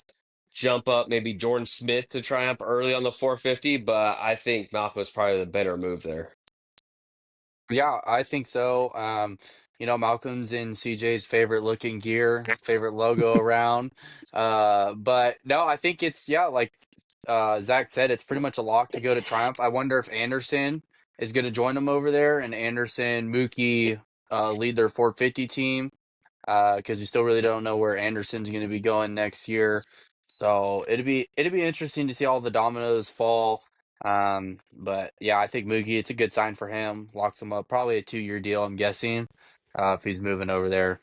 jump up maybe Jordan Smith to Triumph early on the 450, but I think Malcolm is probably the better move there. yeah, I think so. Malcolm's in CJ's favorite looking gear, favorite logo around. But no, I think it's yeah, like Zach said, it's pretty much a lock to go to Triumph. I wonder if Anderson is going to join them over there, and Anderson, Mookie lead their 450 team. Because we still really don't know where Anderson's going to be going next year. So it'd be interesting to see all the dominoes fall. But yeah, I think Mookie, it's a good sign for him. Locks him up, probably a 2-year deal, I'm guessing, if he's moving over there.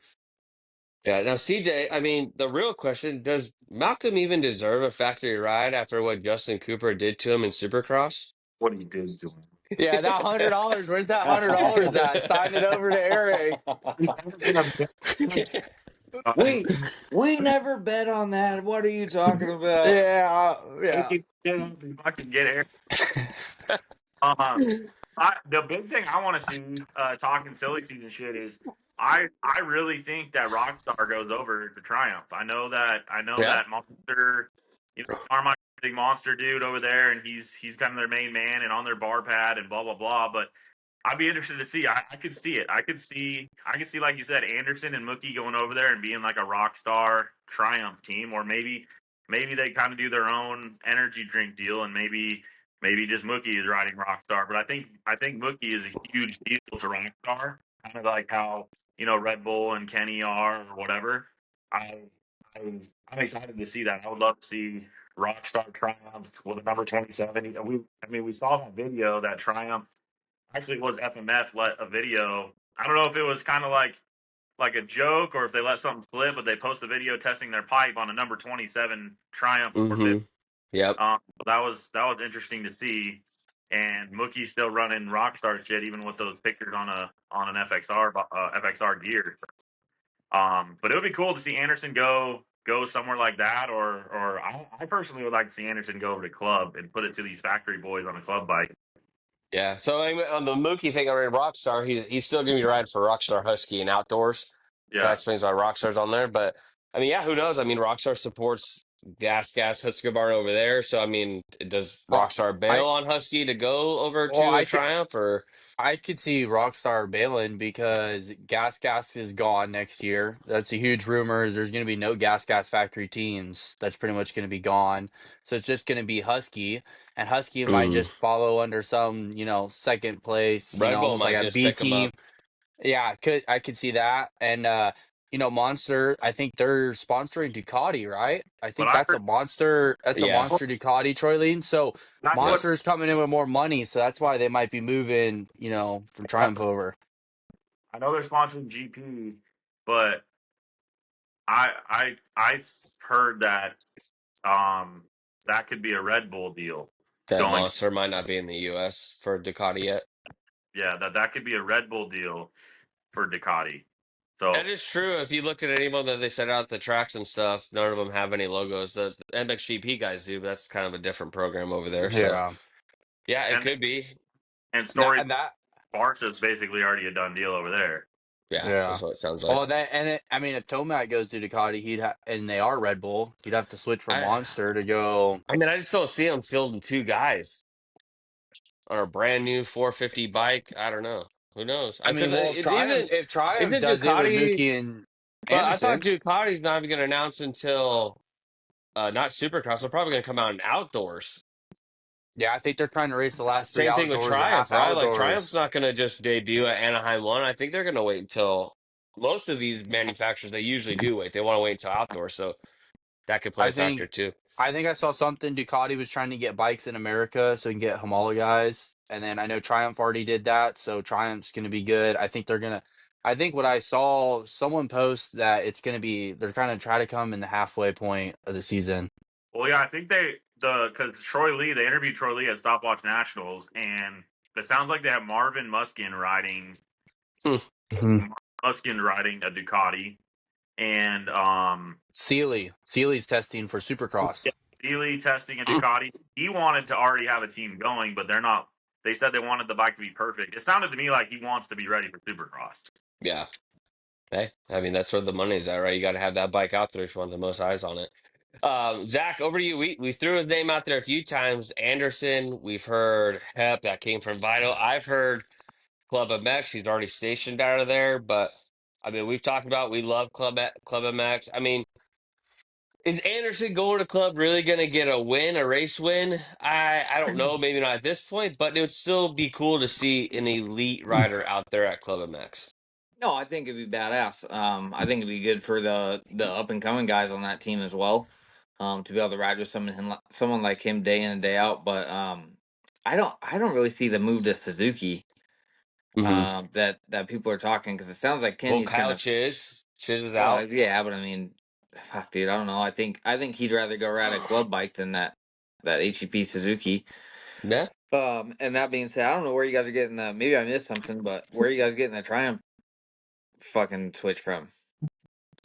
Yeah, now CJ, I mean, the real question, does Malcolm even deserve a factory ride after what Justin Cooper did to him in Supercross? what he did to him. Yeah, that $100. Where's that $100 at? Sign it over to Eric. He's never gonna we we never bet on that. What are you talking about? Yeah, yeah. I can get Eric. The big thing I want to see, talking silly season shit, is I really think that Rockstar goes over to Triumph. I know Yeah. that Monster, Carmichael's a big monster dude over there, and he's kind of their main man and on their bar pad and blah blah blah. But I'd be interested to see. I could see it. I could see, like you said, Anderson and Mookie going over there and being like a rock star Triumph team, or maybe they kind of do their own energy drink deal, and maybe just Mookie is riding Rockstar. But I think Mookie is a huge deal to Rockstar, kind of like how Red Bull and Kenny are or whatever. I, I'm excited to see that. I would love to see Rockstar Triumph with a number 27. We saw that video that Triumph actually was FMF let a video. I don't know if it was kind of like a joke or if they let something slip, but they post a video testing their pipe on a number 27 Triumph 450. Yep. That was interesting to see. And Mookie's still running Rockstar shit, even with those pictures on an FXR gear. But it would be cool to see Anderson go somewhere like that, or I personally would like to see Anderson go over to club and put it to these factory boys on a club bike. Yeah. So anyway, on the Mookie thing, I read Rockstar. He's still going to be riding for Rockstar Husky and outdoors. So that Yeah. explains why Rockstar's on there. But I mean, yeah, who knows? I mean, Rockstar supports Gas Husqvarna over there. So I mean, does Well, Rockstar bail on Husky to go over well, to a I could Triumph or? I could see Rockstar bailing because Gas is gone next year. That's a huge rumor. There's going to be no Gas factory teams. That's pretty much going to be gone. So it's just going to be Husky, and Husky might Mm, just follow under some, second place, Red Bull almost like might a just B pick him team. up. Yeah, I could see that. And Monster, I think they're sponsoring Ducati, right? I But think I that's heard a Yeah. Monster Ducati, Troy Lean. So that's Yep. what Monster's coming in with more money, so that's why they might be moving, from Triumph over. I know they're sponsoring GP, but I heard that that could be a Red Bull deal That going. Monster might not be in the U.S. for Ducati yet. Yeah, that could be a Red Bull deal for Ducati. That So is true. If you look at anyone that they set out at the tracks and stuff, none of them have any logos. The MXGP guys do, but that's kind of a different program over there. So Yeah. yeah, it and could be. That Story and that Barcia's basically already a done deal over there. Yeah, yeah. that's what it sounds like. Well, I mean, if Tomac goes to Ducati, and they are Red Bull, he'd have to switch from I Monster to go. I mean, I just don't see them fielding two guys on a brand new 450 bike. I don't know. Who knows? I Because mean, well, it isn't If Triumph isn't does it with Ducati. Mookie and But I thought Anderson, Ducati's not even going to announce until not Supercross. They're probably going to come out in outdoors. yeah, I think they're trying to race the last three Same thing with outdoors and Triumph, half right? Like Triumph's outdoors. not going to just debut at Anaheim 1. I think they're going to wait until most of these manufacturers, they usually do wait. They want to wait until outdoors. So that could play I a factor think too. I saw something Ducati was trying to get bikes in America so you can get homologized. And then I know Triumph already did that, so Triumph's gonna be good. I think what I saw someone post that they're trying to try to come in the halfway point of the season. Well, yeah, I think because they interviewed Troy Lee at Stopwatch Nationals, and it sounds like they have Marvin Muskin riding Hmm. Mhm. A Ducati, and Sealy's testing for Supercross. Sealy testing a Ducati. He wanted to already have a team going, but they're not. They said they wanted the bike to be perfect. It sounded to me like he wants to be ready for Supercross. Yeah. Hey, I mean, that's where the money's at, right? You got to have that bike out there if you want the most eyes on it. Zach, over to you. We threw his name out there a few times. Anderson, we've heard Hep, that came from Vital. I've heard Club MX. He's already stationed out of there, but I mean, we've talked about we love Club MX. I mean, is Anderson going to club really going to get a race win? I don't know, maybe not at this point, but it would still be cool to see an elite rider out there at Club MX. No, I think it'd be badass. I think it'd be good for the up and coming guys on that team as well. To be able to ride with someone like him day in and day out. But I don't really see the move to Suzuki Mm-hmm. that people are talking, because it sounds like Well, Kenny's kind Kyle of. Chiz is Well, out. yeah, but I mean, fuck, dude, I don't know. I think he'd rather go ride a club bike than that HEP Suzuki. Yeah. And that being said, I don't know where you guys are getting that. Maybe I missed something, but where are you guys getting that Triumph fucking switch from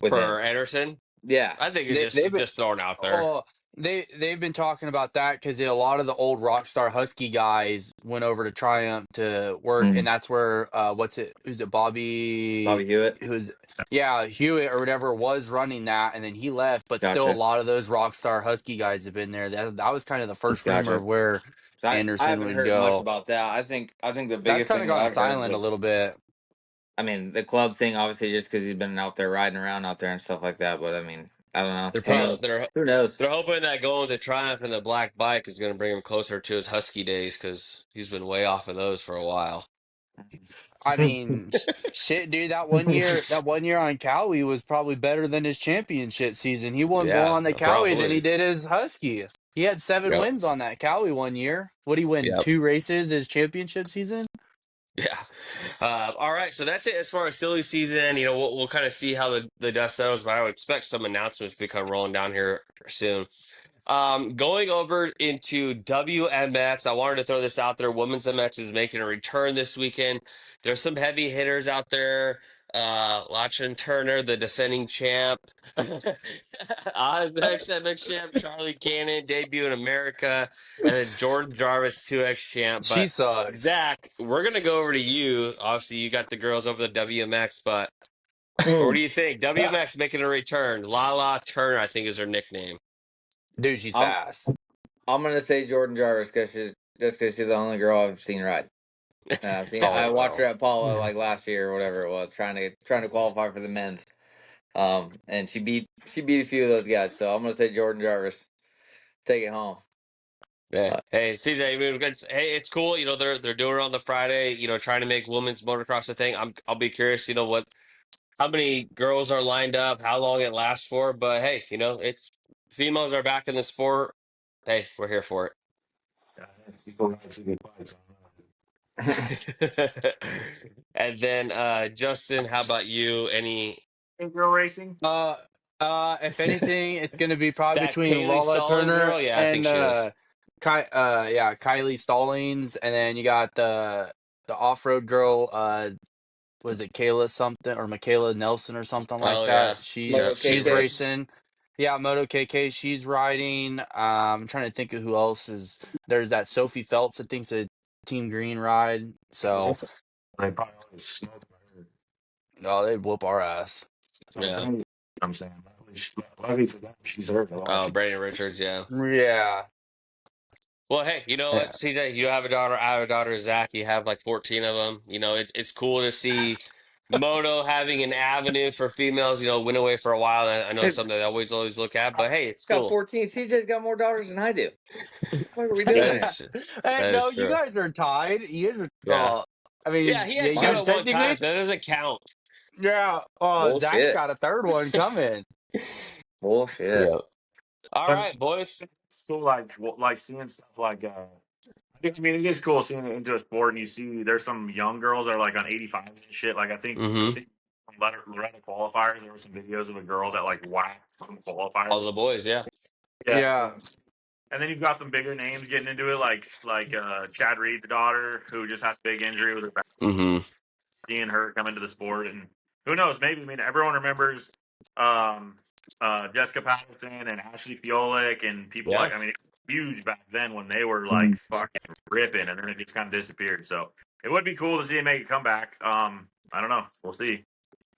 with him? For Anderson, Yeah. I think it's They've been just thrown out there. oh They've been talking about that because a lot of the old Rockstar Husky guys went over to Triumph to work, and that's where who's it Bobby Hewitt. who's Hewitt or whatever was running that, and then he left. But still, a Gotcha. lot of those Rockstar Husky guys have been there. That was kind of the first rumor Gotcha. of where So I Anderson haven't would heard much go. about that. I think the That's biggest kind thing of that gone I've heard silent a was, little bit. I mean, the club thing, obviously, just because he's been out there riding around out there and stuff like that. But I mean, I don't know. They're Who probably knows? Who knows? they're hoping that going to Triumph in the black bike is going to bring him closer to his Husky days because he's been way off of those for a while. I mean, shit, dude. That one year on Cowie was probably better than his championship season. He won more Yeah, on the Cowie than he probably. did his Husky. He had 7 Yep. wins on that Cowie one year. What did he win? Yep. 2 races his championship season. Yeah. All right. So that's it as far as silly season. You know, we'll kind of see how the dust settles, but I would expect some announcements to be kind of rolling down here soon. Going over into WMX, I wanted to throw this out there. Women's MX is making a return this weekend. There's some heavy hitters out there. Lachlan Turner, the defending champ. Ozbex MX champ. Charlie Cannon, debut in America. And then Jordan Jarvis, 2X champ. She But sucks. Zach, we're going to go over to you. Obviously, you got the girls over the WMX, but what do you think? WMX making a return. Lala Turner, I think, is her nickname. Dude, she's I'm fast. I'm gonna say Jordan Jarvis because she's the only girl I've seen ride. I Oh, watched her well. at Paula like last year or whatever it was, trying to qualify for the men's. And she beat a few of those guys. So I'm gonna say Jordan Jarvis, take it home. Yeah. Hey, CJ, hey, it's cool. You know, they're doing it on the Friday. You know, trying to make women's motocross a thing. I'll be curious. You know how many girls are lined up, how long it lasts for. But hey, you know, it's females are back in the sport. Hey, we're here for Yeah, people actually get fights on it. And then, Justin, how about you? Any that. Girl racing? If anything, it's gonna be probably that between Kaylee Lala Stallings Turner girl? Yeah, I think and she is. Kylie Stallings, and then you got the off road girl. Was it Kayla something or Michaela Nelson or something like Oh yeah, that? yeah, Moto she's She's KK. race. racing. Yeah, Moto KK, she's riding. I'm trying to think of who else is. There's that Sophie Phelps that thinks a Team Green ride. So, They probably always smoke her. oh, they'd whoop our ass. So Yeah. Brandy, I'm saying, luckily for them, she's hurt a lot. Oh, Brandon Richards. Yeah. Yeah. Well, hey, you know what, Yeah. CJ? You have a daughter. I have a daughter, Zach. You have like 14 of them. You know, it's cool to see Moto having an avenue for females. You know, went away for a while. And I know it's something I always look at. But hey, it's Got cool. 14. CJ's got more daughters than I do. What are we doing That there? is Hey, that is no, you true. guys are tied. You guys are. Yeah. I Yeah, mean, he yeah, had you two guys What? at one time. technically. So that doesn't count. Yeah. Zach's Bullshit. got a third one coming. Bullshit. Yeah. All But right, boys. it's cool, like seeing stuff like. I mean, it is cool seeing it into a sport, and you see there's some young girls that are like on 85s and shit. Like I Mm-hmm. think from Loretta qualifiers, there were some videos of a girl that like whacked some All the qualifiers. boys. Yeah. Yeah, Yeah. and then you've got some bigger names getting into it, like Chad Reed's daughter, who just had a big injury with her back. Mm-hmm. Seeing her come into the sport, and who knows? Maybe I mean everyone remembers um, Jessica Patterson and Ashley Fiolic and people Yeah. like I mean, it was huge back then when they were like fucking ripping, and then it just kind of disappeared. So it would be cool to see it make a comeback. I don't know. We'll see.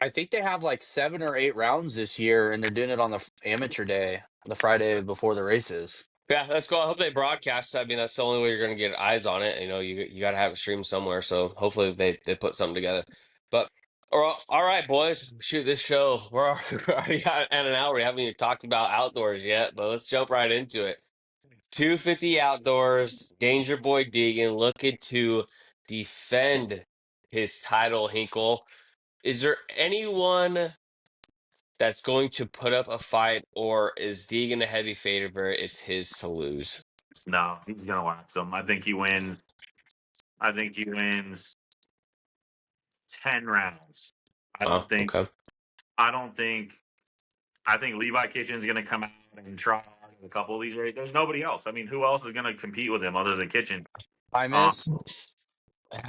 I think they have like 7 or 8 rounds this year, and they're doing it on the amateur day, the Friday before the races. Yeah, that's cool. I hope they broadcast. I mean, that's the only way you're going to get eyes on it. You know, you got to have it streamed somewhere. So hopefully they put something together. But all right, boys. Shoot, this show we're already at an hour. We haven't even talked about outdoors yet, but let's jump right into it. 250 outdoors. Danger Boy Deegan looking to defend his title. Hinkle. Is there anyone that's going to put up a fight, or is Deegan a heavy favorite? It's his to lose. No, he's gonna wax him. I think he wins. I think he wins 10 rounds. I Oh, don't think. okay. I don't think. I think Levi Kitchen's going to come out and try hard in a couple of these races. There's nobody else. I mean, who else is going to compete with him other than Kitchen? I Um, miss.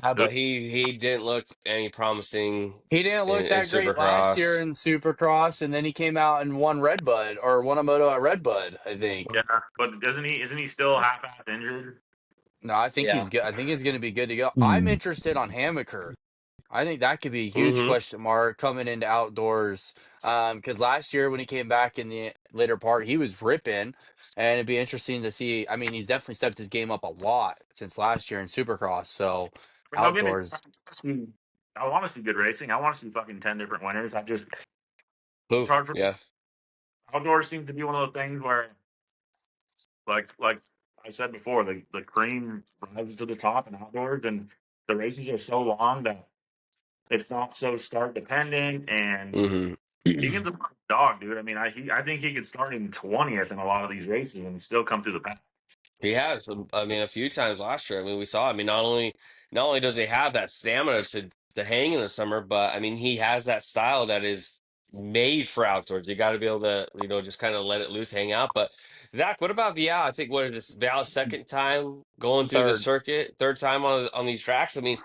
Yeah, but he didn't look any promising He didn't look in that great last year Supercross. in Supercross, and then he came out and won Redbud or won a moto at Redbud, I think. Yeah, but isn't he still half-ass injured? No, I think Yeah. he's good. I think he's going to be good to go. I'm Hmm. interested on Hammaker. I think that could be a huge Mm-hmm. question mark coming into outdoors. Because last year when he came back in the later part, he was ripping, and it'd be interesting to see. I mean, he's definitely stepped his game up a lot since last year in Supercross. So I mean, don't get me outdoors, wrong. I want to see good racing. I want to see fucking 10 different winners. It's Who? hard for me. Yeah. Outdoors seems to be one of those things where, like I said before, the cream rises to the top in outdoors, and the races are so long that it's not so start dependent. And Mm-hmm. Egan's a dog, dude. I mean, I think he could start in 20th in a lot of these races and still come through the pack. He has. I mean, a few times last year. I mean, we saw. I mean, not only does he have that stamina to hang in the summer, but I mean, he has that style that is made for outdoors. You got to be able to, just kind of let it loose, hang out. But Zach, what about Vial? I think what is this Vial's second time going through the third. circuit, third time on these tracks. I mean,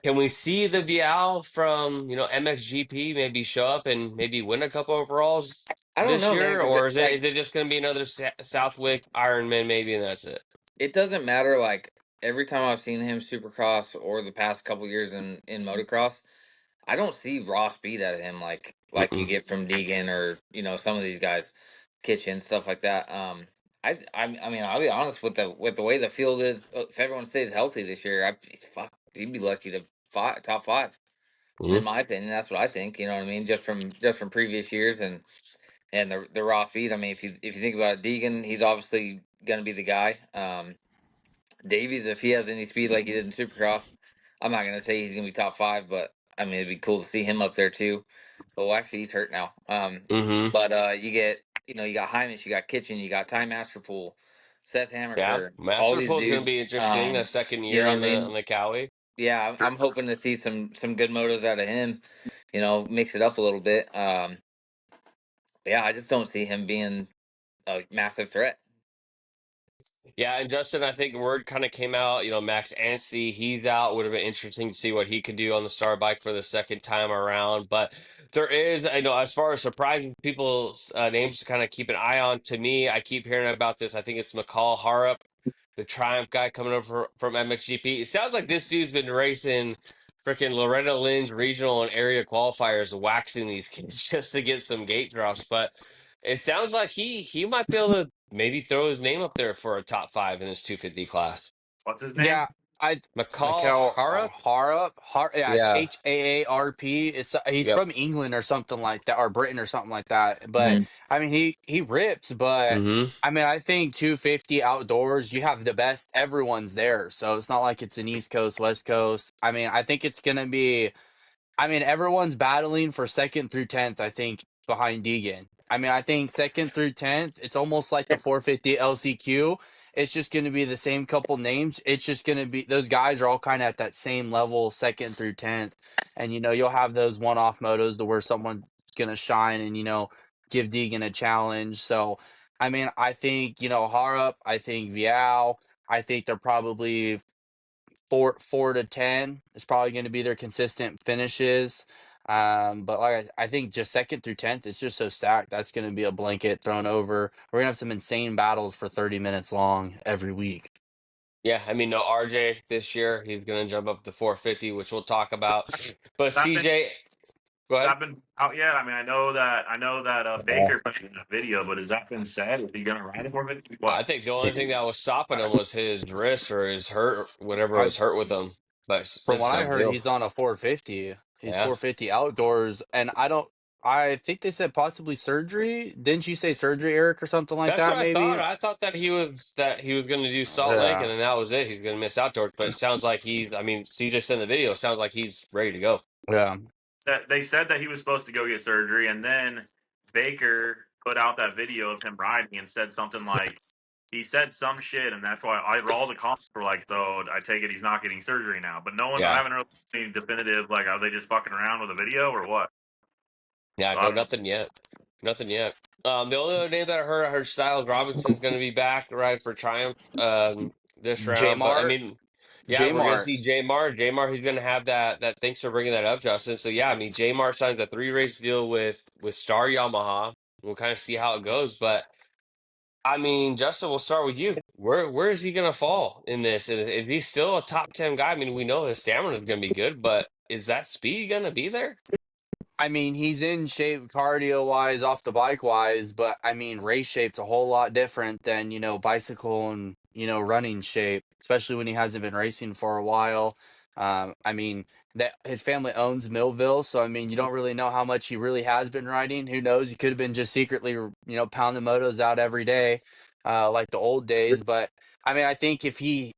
can we see the Vial from MXGP maybe show up and maybe win a couple overalls I don't this know, man, year, because or is it like is it just going to be another Southwick Ironman maybe, and that's it? it doesn't matter. Like every time I've seen him Supercross or the past couple years in motocross, I don't see raw speed out of him like you Mm-mm. get from Deegan or some of these guys, Kitchen stuff like that. I mean I'll be honest with the way the field is. If everyone stays healthy this year, fuck, he'd be lucky to top five. In Mhm. my opinion, that's what I think. You know what I mean? Just from previous years and the raw speed. I mean, if you think about it, Deegan, he's obviously going to be the guy. Davies, if he has any speed like he did in Supercross, I'm not gonna say he's gonna be top five, but I mean it'd be cool to see him up there too. Oh, actually, he's hurt now. Mhm. But you got Hymish, you got Kitchen, you got Ty Masterpool, Seth Yeah, Hammerker, all these Masterpool's going to be dudes. interesting. That second You year know what I on the mean? Cowie. Yeah, I'm hoping to see some good motos out of him. Mix it up a little bit. But yeah, I just don't see him being a massive threat. Yeah, and Justin, I think word kind of came out. Max Anstey, he's out. Would have been interesting to see what he could do on the star bike for the second time around. But there is, I know, as far as surprising people's names to kind of keep an eye on. To me, I keep hearing about this. I think it's McCall Harrop, the Triumph guy coming over from MXGP. It sounds like this dude's been racing freaking Loretta Lynn's regional and area qualifiers, waxing these kids just to get some gate drops. But it sounds like he might be able to maybe throw his name up there for a top five in his 250 class. What's his name? Yeah, I McCall Mikel Harrop? Yeah, it's Yeah. Haarp. It's he's Yep. from England or something like that, or Britain or something like that. But Hmm. I mean, he rips. But Mm-hmm. I mean, I think 250 outdoors, you have the best. Everyone's there, so it's not like it's an East Coast, West Coast. I mean, I think it's gonna be. I mean, everyone's battling for second through 10th, I think, behind Deegan. I mean, I think second through 10th, it's almost like the 450 LCQ. It's just going to be the same couple names. It's just going to be those guys are all kind of at that same level, second through 10th. And, you'll have those one off motos to where someone's going to shine and, give Deegan a challenge. So, I mean, I think, Harup, I think Vial, I think they're probably four to 10 is probably going to be their consistent finishes. But like I think just second through 10th, it's just so stacked. That's going to be a blanket thrown over. We're gonna have some insane battles for 30 minutes long every week. Yeah, I mean, no RJ this year. He's going to jump up to 450, which we'll talk about. But Has that been CJ, go has ahead. that been out yet? I mean, I know that Baker put in a video, but has that been said? Is he gonna ride it for it? I What? think the only thing that was stopping him was his wrist or his hurt, whatever I was hurt with him. But From it's what I no heard, deal. he's on a 450. He's Yeah. 450 outdoors, and I think they said possibly surgery. Didn't you say surgery, Eric, or something like That's what that? I thought. Maybe. I thought that he was going to do Salt Lake, and Yeah. then that was it. He's going to miss outdoors. But it sounds like he's. I mean, CJ sent the video. It sounds like he's ready to go. Yeah. That they said that he was supposed to go get surgery, and then Baker put out that video of him riding and said something like he said some shit, and that's why all the comments were like, "So I take it he's not getting surgery now." But no one, I Yeah. haven't really seen any definitive. Like, are they just fucking around with a video or what? Yeah. So I No, don't know. nothing yet. Nothing yet. The only other name that I heard Styles Robinson's going to be back right for Triumph this J round. But I Mart. mean, Yeah, we're gonna Jmart. see Jmar. Jmar, he's gonna have that. Thanks for bringing that up, Justin. So yeah, I mean, Jmar signs a 3-race deal with Star Yamaha. We'll kind of see how it goes, but I mean, Justin, we'll start with you. Where is he gonna fall in this? Is he still a top 10 guy? I mean, we know his stamina is gonna be good, but is that speed gonna be there? I mean, he's in shape cardio wise, off the bike wise, but I mean, race shape's a whole lot different than, bicycle and, running shape, especially when he hasn't been racing for a while. I mean, that his family owns Millville, so I mean, you don't really know how much he really has been riding. Who knows? He could have been just secretly, pounding motos out every day, like the old days. But I mean, I think if he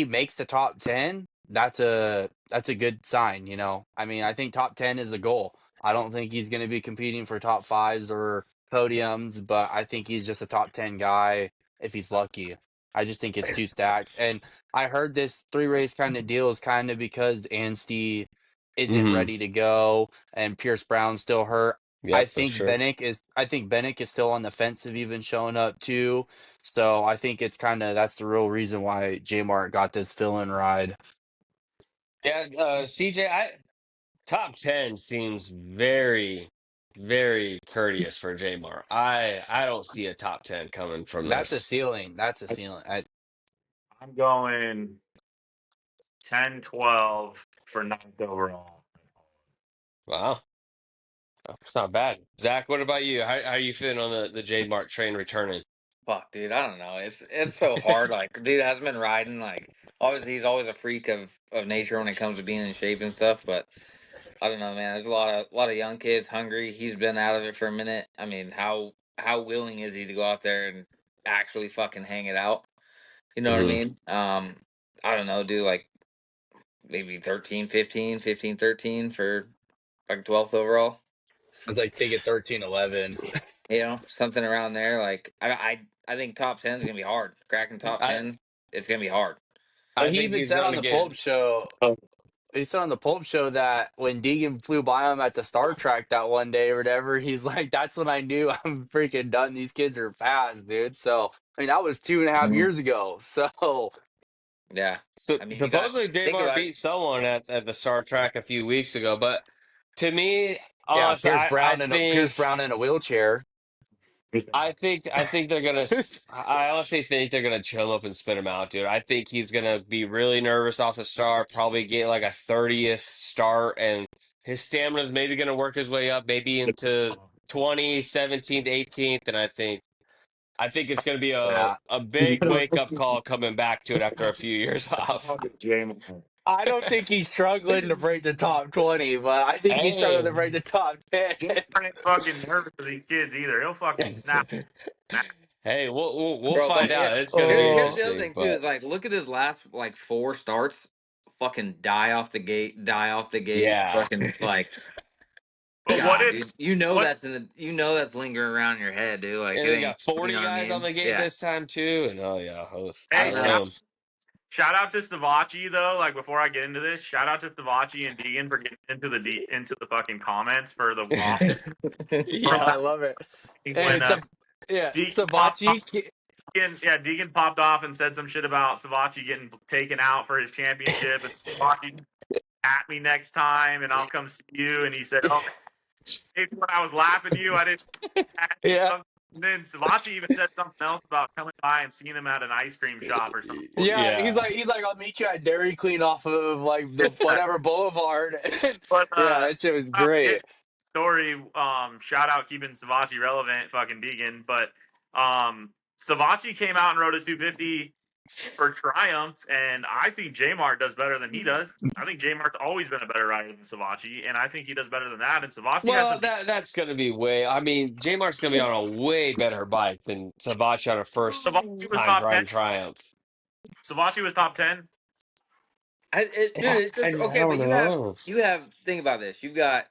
makes the top 10, that's a good sign, I mean, I think top 10 is the goal. I don't think he's going to be competing for top fives or podiums, but I think he's just a top 10 guy if he's lucky. I just think it's too stacked. And I heard this 3-race kind of deal is kind of because Anstey isn't Hmm. ready to go and Pierce Brown's still hurt. Yep, that's true. I think Bennick is still on the fence of even showing up too. So I think it's kind of that's the real reason why J Mart got this fill-in ride. Yeah, CJ, top 10 seems very, very courteous for Jmar. I don't see a top 10 coming from That's a this. ceiling. That's a ceiling. I'm going 10, 12 for ninth overall. Wow, it's not bad. Zach, what about you? How are you feeling on the Jmar train returning? Fuck, dude, I don't know. It's so hard. Like, dude hasn't been riding. Like, obviously, he's always a freak of nature when it comes to being in shape and stuff. But I don't know, man. There's a lot of young kids hungry. He's been out of it for a minute. I mean, how willing is he to go out there and actually fucking hang it out? You know what I Hmm. mean? I don't know, dude. Like maybe 13, 15, 15, 13 for like 12th overall. It's like take it 13-11. You know, something around there. Like I think top 10 is gonna be hard. Cracking top I 10, it's gonna be hard. Well, I he think even he's said going on to the get. Pulp Show. He said on the Pulp Show that when Deegan flew by him at the Star Trek that one day or whatever, he's like, "That's when I knew I'm freaking done. These kids are fast, dude." So I mean, that was 2.5 years ago. So Yeah. So I mean, you got supposedly think Jmar about it. beat someone at the Star Trek a few weeks ago, but to me, yeah, honestly, Pierce Brown in a wheelchair. I think they're gonna. I honestly think they're gonna chill up and spit him out, dude. I think he's gonna be really nervous off the start, probably get like a 30th start, and his stamina is maybe gonna work his way up, maybe into 20, 17th, 18th, and I think it's gonna be Yeah, a big wake up call coming back to it after a few years off. I don't think he's struggling to break the top 20, but I think he's struggling Hey. to break the top 10. Jmar ain't fucking nervous for these kids either. He'll fucking snap. Hey, we'll Bro, but find here, out. It's gonna be here's the other interesting, thing too, is but like look at his last like 4 starts. Fucking die off the gate, yeah. fucking like But God, dude. what You know that's lingering around your head, dude. Like And it they ain't got you know 40 what I guys on mean? the gate Yeah. this time too, and oh yeah, I I hey, don't don't know. know. shout out to Savachi though, like before I get into this, shout out to Savachi and Deegan for getting into the fucking comments for the loss Oh, Yeah. I love it. Hey, when yeah, Deegan popped off. Savachi. Deegan popped off and said some shit about Savachi getting taken out for his championship, and Savachi at me next time, and I'll come see you. And he said, "Oh, maybe when I was laughing at you, I didn't." Yeah. And then Savachi even said something else about coming by and seeing him at an ice cream shop or something. Yeah, Yeah. he's like, I'll meet you at Dairy Queen off of like the whatever Boulevard. But Yeah, that shit was not forget great. story. Shout out keeping Savachi relevant, fucking Deegan. But Savachi came out and rode a 250 for Triumph, and I think J-Mart does better than he does. I think J-Mart's always been a better rider than Savachi, and I think he does better than that. And Savachi had Well, some. that's gonna be way. I mean, J Mark's gonna be on a way better bike than Savatgy on a first Savachi was time top 10. riding Triumph. Savachi was top 10. Dude, Yeah, it's just I okay, but don't know. you have think about this. You've got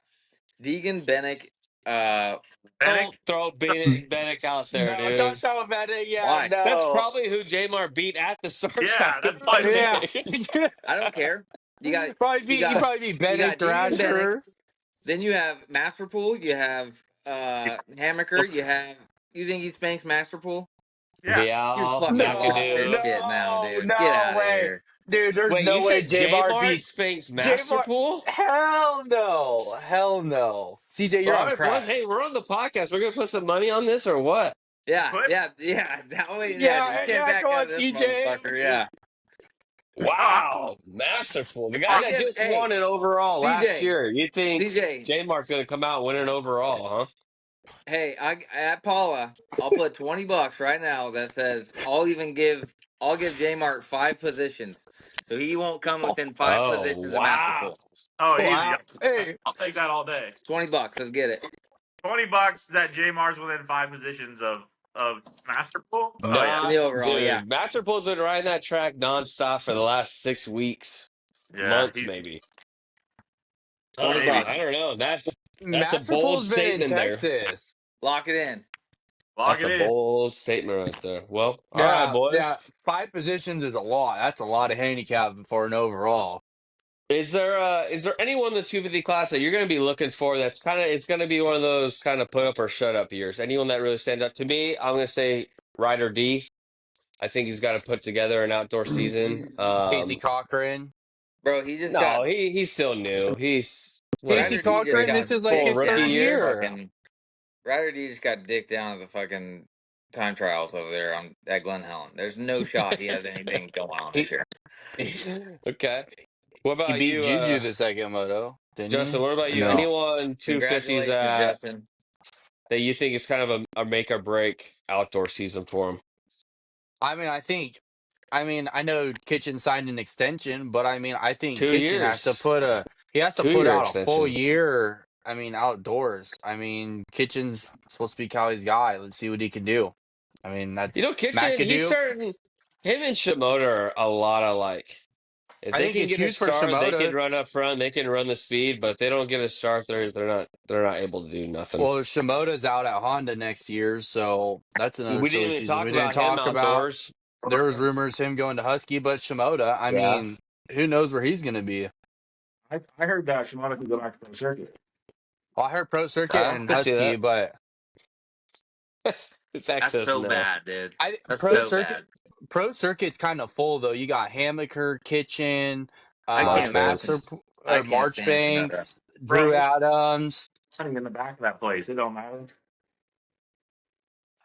Deegan Bennick, Bennett. Don't throw Bennett out there, No, don't dude. throw him at it. Yeah, why? That's no. probably who J Mark beat at the Star Yeah, Track that's probably who. Yeah. Bennick. I don't care. You got you You got probably be you Bennett got Deegan Bennick. Thrasher. Then you have Masterpool. You have Hammaker. You think he spanks Masterpool? Yeah, You're Vial, fucking lost your McAdoo. shit now, dude. Get No out of way. here. Dude, there's Wait, no you way said J J Mart Mart beats spanks J Mart. Masterpool? Hell no. Hell no. CJ, All you're on right, boys. crack. Hey, we're on the podcast. We're gonna put some money on this or what? Yeah, Put yeah, yeah. That way, yeah. You Yeah, can't yeah, back go out on, of this CJ. motherfucker. Yeah. Wow, Masterpool, the guy I'll that give. just Hey, won an overall last CJ, year. You think CJ. J Mart's gonna come out winning overall, huh? Hey, I at Paula, I'll put $20 right now that says I'll give J Mart 5 positions, so he won't come within 5 positions Oh of wow. Masterpool. Oh, easy. Wow. Hey, I'll take that all day. $20. Let's get it. $20 that J Mars within 5 positions of Master Pool. Oh yeah, In Nah, the overall, yeah. dude. Masterpool's been riding that track nonstop for the last 6 weeks, yeah. months maybe. Twenty Maybe bucks. That's a bold Masterpool's been in statement there. Texas. Lock it in. log That's it a in. bold statement right there. Well, all right, Yeah, boys. yeah. 5 positions is a lot. That's a lot of handicap for an overall. Is there anyone in the 250 class that you're going to be looking for that's kind of it's going to be one of those kind of put up or shut up years? Anyone that really stands out to me? I'm going to say Ryder D. I think he's got to put together an outdoor season. Casey Cochran. Bro, he just got No, he's still new. What is Casey Ryder this? D just Cochran, got this is like Full his dicked rookie third down at the year. year. fucking Ryder D just got dicked down at the fucking time trials over there on at Glen Helen. There's no shot he has anything going on this He, year. Okay. What he about beat you, Juju the second moto, didn't he? Justin? What about Or you? no. Anyone 250s Congratulations, Justin. that you think is kind of a make or break outdoor season for him? I know Kitchen signed an extension, but I think Two Kitchen has to years, put 2 year out a full extension. year. Outdoors. Kitchen's supposed to be Callie's guy. Let's see what he can do. That's Kitchen, he's McAdoo. starting. Him and Shimoda are a lot alike. If I they think can it's get a huge for start, they can Shimoda. run up front. They can run the speed, but if they don't get a start, they're not able to do nothing. Well, Shimoda's out at Honda next year, so that's another We didn't silly even season. talk We didn't about him talk about. outdoors. There was rumors him going to Husky, but Shimoda. Yeah, Who knows where he's going to be? I heard that Shimano could go back to the circuit. Well, I heard Pro Circuit I and can see Husky, that. but It's That's access so now. bad, dude. I That's Pro so Circuit bad. Pro Circuit's kind of full though. You got Hammaker, Kitchen, I can't Master Marchbanks. I can't stand Shimoda. Marchbanks, Drew Bro, Adams. running in the back of that place. It don't matter.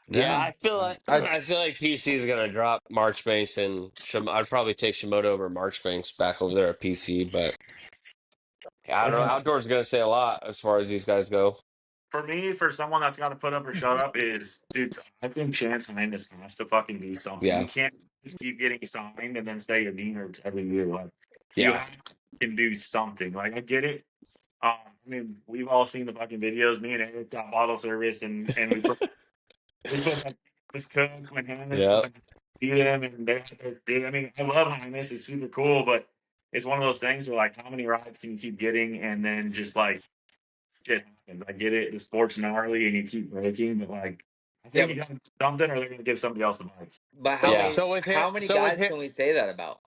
Yeah, Yeah, I I feel like PC is gonna drop Marchbanks and I'd probably take Shimoda over Marchbanks back over there at PC, but yeah, I don't know. Yeah. Outdoors is gonna say a lot as far as these guys go. For me, for someone that's got to put up or shut up, is dude. I think Chance Highness has to fucking do something. You Yeah, can't just keep getting signed and then stay a meaner every year. Like you yeah, have to fucking do something. Like I get it. We've all seen the fucking videos. Me and Eric got bottle service, and we put like this cook when Highness yeah, beat him, and they had their dude. I love Highness. It's super cool, but it's one of those things where like, how many rides can you keep getting, and then just like shit happens. I get it. The sport's gnarly and you keep breaking, but like, I Yeah, think you got to do something, or they're going to give somebody else the bike. but yeah. how many guys can we say that about?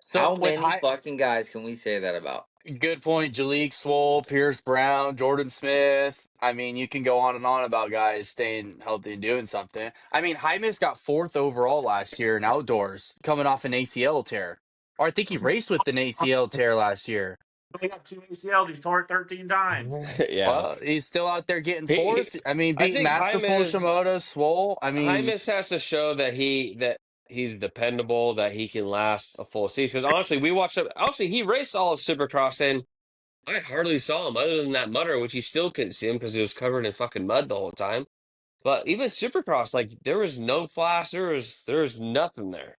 so How with many high fucking guys can we say that about? good point. Jalik Swole, Pierce Brown, Jordan Smith. You can go on and on about guys staying healthy and doing something. Hymus got fourth overall last year in outdoors, coming off an ACL tear. Or I think he raced with an ACL tear last year. He got 2 ACLs. He's tore it 13 times. Yeah. Well, he's still out there getting He fourth. I Beating think Masterpool, Shimoda, Swole. Hymus has to show that he's dependable, that he can last a full season. Because honestly, we watched him. Honestly, he raced all of Supercross, and I hardly saw him other than that mutter, which you still couldn't see him because he was covered in fucking mud the whole time. But even Supercross, like there was no flash, there was nothing there.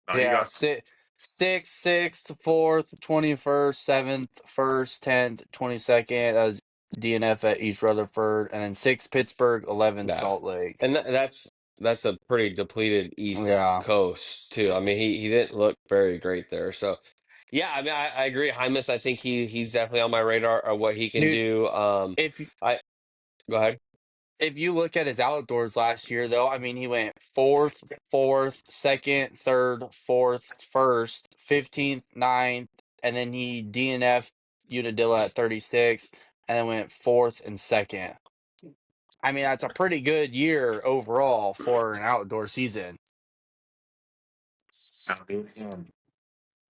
No, you Yeah, got sixth, fourth, 21st, seventh, first, 10th, 22nd. That was DNF at East Rutherford, and then sixth Pittsburgh, 11th Yeah, Salt Lake. and that's a pretty depleted East Yeah, Coast too. He didn't look very great there. So yeah, I agree. Hymus, I think he's definitely on my radar of what he can dude. do. If I Go ahead. if you look at his outdoors last year, though, he went fourth, second, third, fourth, first, 15th, ninth, and then he DNF Unadilla at 36, and then went fourth and second. That's a pretty good year overall for an outdoor season. no, dude.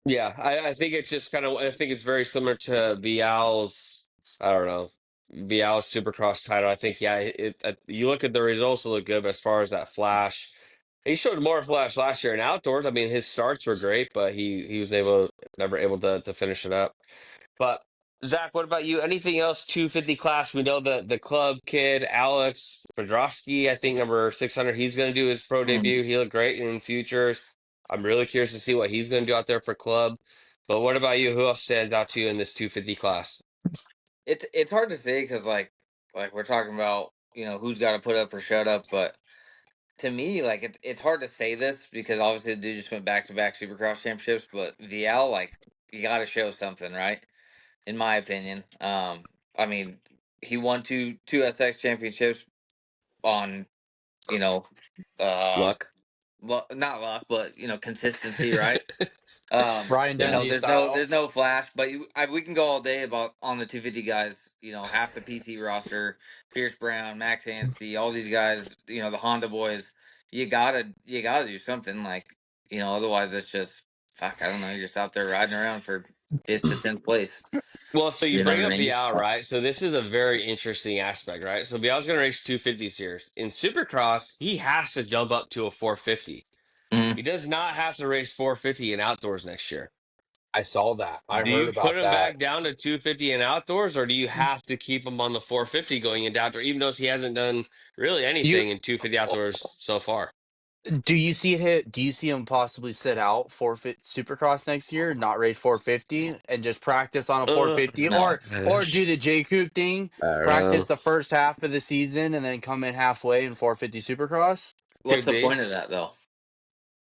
Yeah, I think it's just kind of. I think it's very similar to Vial's. I don't know, Vial's Supercross title. I think yeah. You look at the results, look good, but as far as that flash, he showed more flash last year in outdoors. I mean, his starts were great, but he was never able to finish it up. But Zach, what about you? Anything else 250 class? We know the club kid Alex Fedorowski, I think number 600. He's going to do his pro debut. He looked great in futures. I'm really curious to see what he's going to do out there for club. But what about you? Who else stands out to you in this 250 class? It's hard to say because like we're talking about who's got to put up or shut up, but to me like it's hard to say this because obviously the dude just went back to back Supercross championships, but Vial like you got to show something, right? In my opinion, I mean he won two SX championships on you know uh Luck. not luck, but consistency, right? Ryan Yeah. Dungey There's style. no flash, but we can go all day about on the 250 guys. Half the PC roster, Pierce Brown, Max Anstie, all these guys. The Honda boys. You gotta do something like otherwise it's just fuck. I don't know. You're just out there riding around for fifth to 10th place. Well, so you You know what bring I up mean? Vial, right? So this is a very interesting aspect, right? So Vial's going to race 250s here. In Supercross, he has to jump up to a 450. Mhm. He does not have to race 450 in outdoors next year. I saw that. I Do heard you put about him that. back down to 250 in outdoors, or do you have to keep him on the 450 going into outdoor, even though he hasn't done really You anything in 250 outdoors so far? do you see him possibly sit out forfeit Supercross next year, not race 450, and just practice on a 450, No. or do the J Coupe thing, I don't know. practice the first half of the season, and then come in halfway in 450 Supercross What's Could the be. point of that though?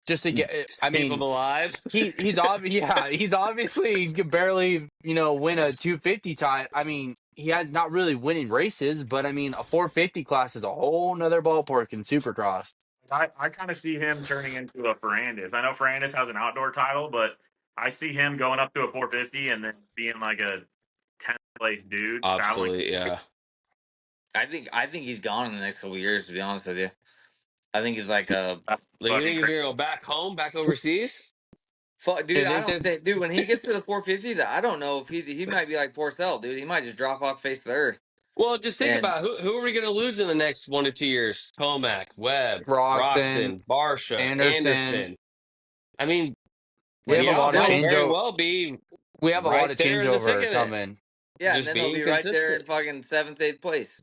just to get. I Keep him mean, alive. he's obvious. Yeah, he's obviously could barely win a 250 time. I mean, he has not really winning races, but I mean, a 450 class is a whole nother ballpark in Supercross. I kind of see him turning into a Ferrandis. I know Ferrandis has an outdoor title, but I see him going up to a 450 and then being like a 10th place dude traveling. Obsolete, yeah. I think he's gone in the next couple of years. To be honest with you, I think he's like a That's Like, you fucking think he's crazy. gonna go back home, back overseas? fuck, You dude. I think don't that? think, dude. When he gets to the 450s, I don't know if he might be like Porcel, dude. He might just drop off the face of the earth. Well, just think And about who are we gonna lose in the next 1 to 2 years? Tomac, Webb, Roxon, Roxon, Barsha, Anderson. Anderson. I mean, We have a yeah, lot of Vial still, might very changeover. well be We have a lot right of there in the thick changeover of it, coming. yeah, and just then he'll being be right there in consistent. fucking seventh, eighth place.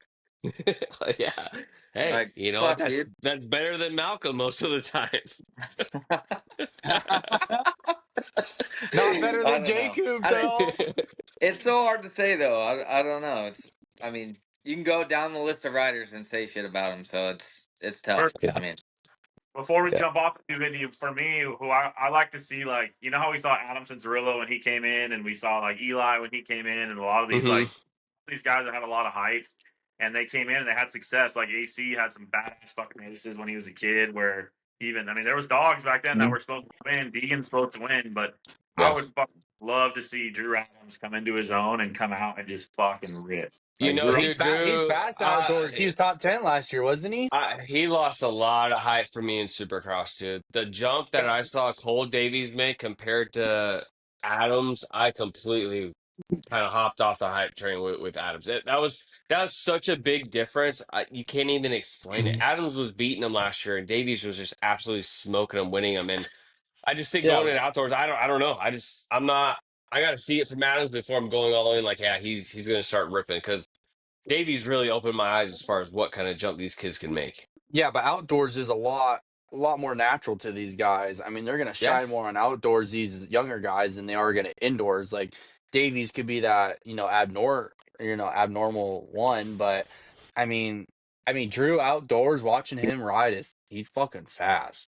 Yeah. Hey, Like you know what? fuck, dude. That's better than Malcolm most of the time. Not better I than don't J know. Coupe though. It's so hard to say though. I don't know. I mean, you can go down the list of riders and say shit about him, so it's tough. Yeah. I mean, Before we Yeah. jump off the 250, for me, who I like to see, like, you know how we saw Adam Cincerillo when he came in, and we saw like Eli when he came in, and a lot of these Hmm. like these guys that had a lot of height, and they came in and they had success. Like AC had some badass fucking races when he was a kid. Where even I mean, there was dogs back then that were supposed to win. Deegan's supposed to win, but I Yeah. would fucking love to see Drew Adams come into his own and come out and just fucking rip. You Like know, Drew, He's dude, fat. He's Drew, fast outdoors. He was top 10 last year, wasn't he? he lost a lot of height for me in Supercross, dude. The jump that I saw Cole Davies make compared to Adams, I completely kind of hopped off the hype train with Adams. That was such a big difference. You can't even explain it. Adams was beating him last year, and Davies was just absolutely smoking him, winning him. And I just think Yeah. going in outdoors, I don't know. I'm not. I got to see it from Adams before I'm going all in. Like, yeah, he's going to start ripping because Davies really opened my eyes as far as what kind of jump these kids can make. Yeah, but outdoors is a lot more natural to these guys. I mean, they're gonna Yeah, shine more on outdoors, these younger guys, than they are gonna indoors. Like Davies could be that, abnormal one, but I mean Drew outdoors watching him ride he's fucking fast.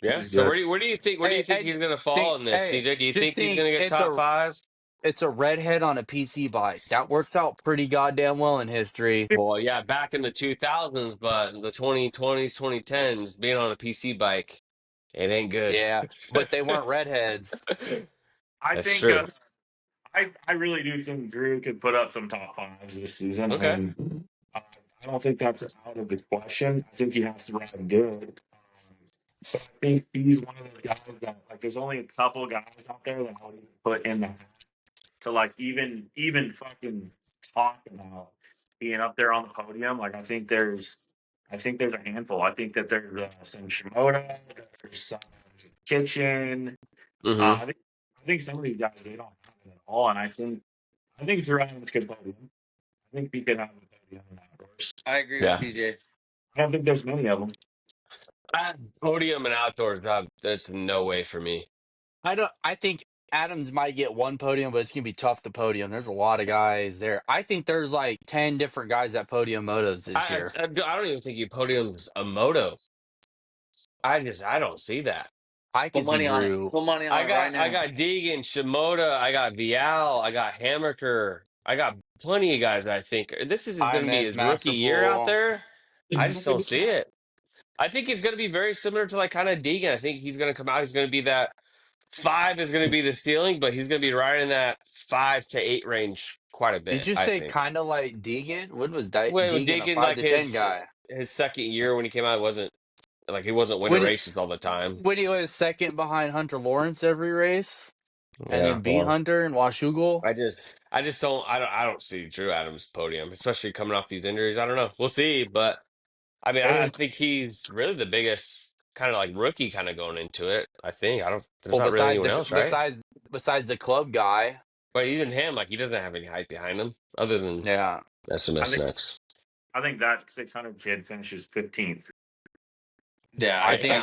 yeah. he's So good. where do you think he's going to fall in this? CJ, do you Just think he's think going to get top five? it's a redhead on a PC bike. That works out pretty goddamn well in history. Well, yeah, back in the 2000s, but the 2020s, 2010s, being on a PC bike, it ain't good. Yeah, but they weren't redheads. I That's think true. I really do think Drew could put up some top fives this season, Okay. and I don't think that's out of the question. I think he has to ride good. But I think he's one of those guys that, like there's only a couple guys out there that I would put in the hat to like even fucking talk about being up there on the podium. Like I think there's a handful. I think that there's some Shimoda, there's some Kitchen. Hmm. I think some of these guys they don't have it at all, and I think Durant could podium. I think he could have a podium in outdoors. I agree with Yeah. CJ. I don't think there's many of them. Podium and outdoors, there's no way for me. I think Adams might get one podium, but it's gonna be tough to podium. There's a lot of guys there. I think there's like 10 different guys at podium motos this year. I don't even think you podium's a moto. I don't see that. I Put could see money on it. Drew. Put money on it right I now. got Deegan, Shimoda, I got Vial, I got Hammaker, I got plenty of guys that I think this is going to be IMS his rookie year out Masterpool. there. I just don't see it. I think it's going to be very similar to like kind of Deegan. I think he's going to come out. He's going to be that 5 is going to be the ceiling, but he's going to be right in that 5 to 8 range quite a Did bit. you I say think. kind of like Deegan? When was When Deegan a Deegan 5 like to 10 guy? his second year when he came out, wasn't like he wasn't winning When races all the time. when he was second behind Hunter Lawrence every race, and Yeah, then beat well. Hunter and Washougal. I just I don't see Drew Adams podium, especially coming off these injuries. I don't know. We'll see, but I mean, It I is. think he's really the biggest kind of like rookie kind of going into it. I think I don't. There's Well, not really anyone else, right? besides the club guy, But even him, like he doesn't have any hype behind him other than yeah. I SMS think next. I think that 600 kid finishes 15th. Yeah, I think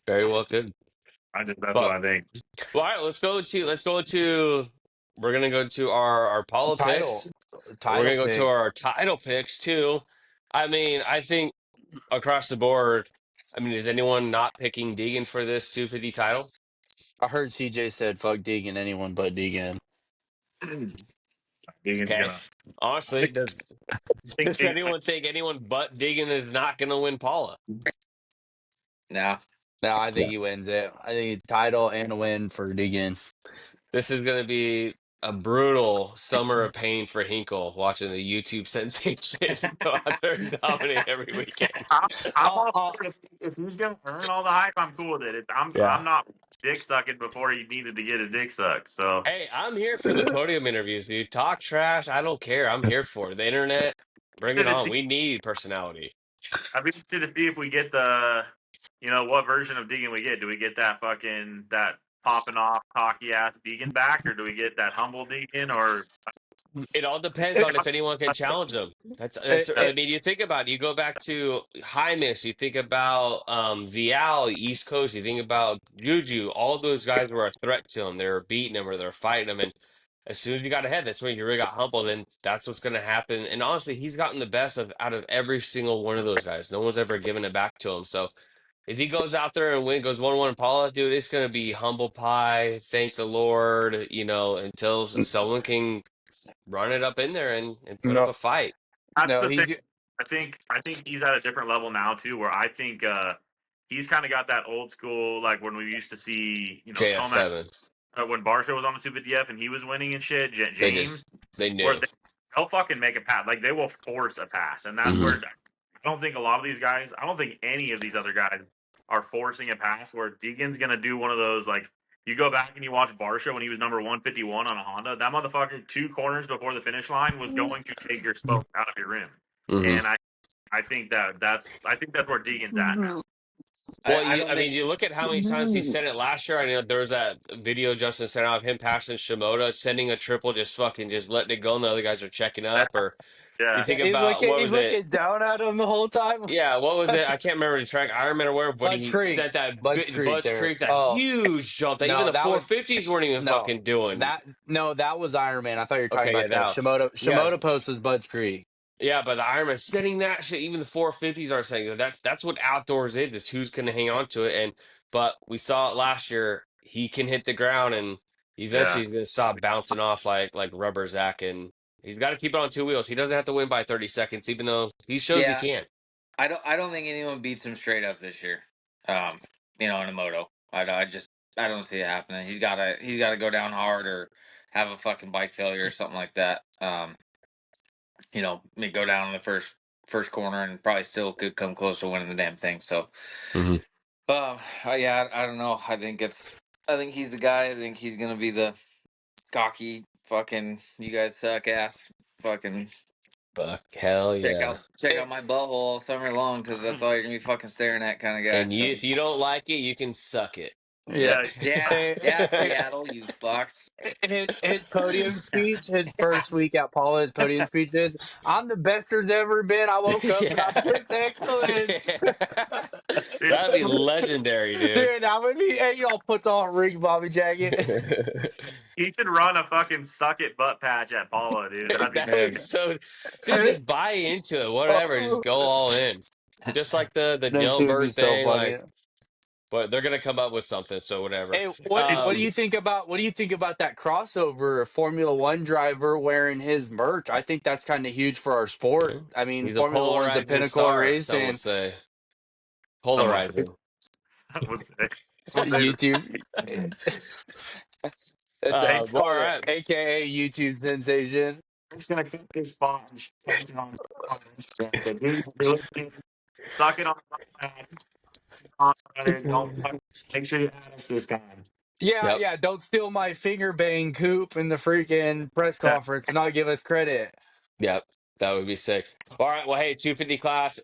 Very well could. That's what But I think. well, all right, let's go to. We're gonna go to our Paula picks. We're title gonna go to pick. our title picks too. I mean, I think across the board. I mean, is anyone not picking Deegan for this 250 title? I heard CJ said fuck Deegan, anyone but Deegan. Deegan's Okay. gonna. Honestly, think does anyone think anyone but Deegan is not going to win Paula? nah. No, I think Yeah. he wins it. I think it's title and a win for Deegan. This is going to be a brutal summer of pain for Hinkle watching the YouTube sensation go out there and dominate every weekend. I'm all for it. If he's gonna earn all the hype, I'm cool with it. Yeah. I'm not dick sucking before he needed to get his dick sucked. So Hey, I'm here for the podium interviews, dude. Talk trash. I don't care. I'm here for it. The internet. Bring it on. We need personality. I'd be interested to see if we get the, what version of Deegan we get. Do we get that popping off cocky ass Deegan back, or do we get that humble Deegan? Or It all depends on if anyone can challenge them. That's. I mean, you think about it. You go back to Hymus. You think about Vial, East Coast. You think about Juju. All those guys were a threat to him. They were beating him or they're fighting him. And as soon as you got ahead, that's when you really got humbled. And that's what's going to happen. And honestly, he's gotten the best out of every single one of those guys. No one's ever given it back to him. So if he goes out there and goes 1-1 in Paula, dude, it's going to be humble pie. Thank the Lord. Until someone can run it up in there and put up a fight. that's the thing. I think he's at a different level now too, where I think he's kind of got that old school, like when we used to see, JF7. Tomac, when Barsha was on the 250F and he was winning and shit. James, They knew. where they'll fucking make a pass, like they will force a pass, and that's where I don't think a lot of these guys, I don't think any of these other guys are forcing a pass. Where Deegan's gonna do one of those, like you go back and you watch Barsha when he was number 151 on a Honda. That motherfucker 2 corners before the finish line was going to take your smoke out of your rim. And I think that's where Deegan's at now. Well, I mean, you look at how many times he sent it last year. I know there was that video Justin sent out of him passing Shimoda, sending a triple, just letting it go, and the other guys are checking up. Or Yeah. you think about he's looking down at him the whole time. Yeah, what was it? I can't remember the track. I remember when Bud's he Creek. sent that Bud's Creek, that huge jump that even the 450s weren't even fucking doing. That was Ironman. I thought you were talking about that. Shimoda Post was Bud's Creek. Yeah, but the Ironman sending that shit, even the 450s are saying that's what outdoors is who's going to hang on to it. But we saw it last year. He can hit the ground, and eventually he's going to stop bouncing off like rubber Zach, and he's got to keep it on 2 wheels. He doesn't have to win by 30 seconds, even though he shows he can. I don't think anyone beats him straight up this year. In a moto, I don't see it happening. He's got to go down hard or have a fucking bike failure or something like that. May go down in the first corner and probably still could come close to winning the damn thing. So, Yeah, I don't know. I think he's the guy. I think he's gonna be the cocky fucking you guys suck ass fucking Fuck, hell yeah. check out my butthole all summer long because that's all you're gonna be fucking staring at kind of guy. And So if you don't like it, you can suck it. Yeah. Yeah, yeah, Seattle, you fucks. His podium speech, his first week at Paula, his podium speech is, "I'm the best there's ever been. I woke up and I Yeah. pissed excellence." That'd be legendary, dude. Dude, that would be. And, puts on a ring bobby jacket. he should run a fucking suck it butt patch at Paula, dude. That'd be That would be sick. so. Dude, just buy into it. Whatever. Just go all in. Just like the That shit would be jailbird so thing. funny. Like, but they're gonna come up with something. So whatever. Hey, what do you think about that crossover Formula One driver wearing his merch? I think that's kind of huge for our sport. I mean, He's a Formula One's the polarizing pinnacle of star. Some racing. would say Some would say. polarizing. Some would say. Some would say YouTube. It's All right. AKA YouTube sensation. I'm just gonna click this spot and post it on Instagram. But dude, really, suck it on Reddit. Don't make sure you add us this time. Yeah, Yep. yeah. Don't steal my finger bang coop in the freaking press Yeah. conference and not give us credit. Yep. That would be sick. All right. Well, hey, 250 class.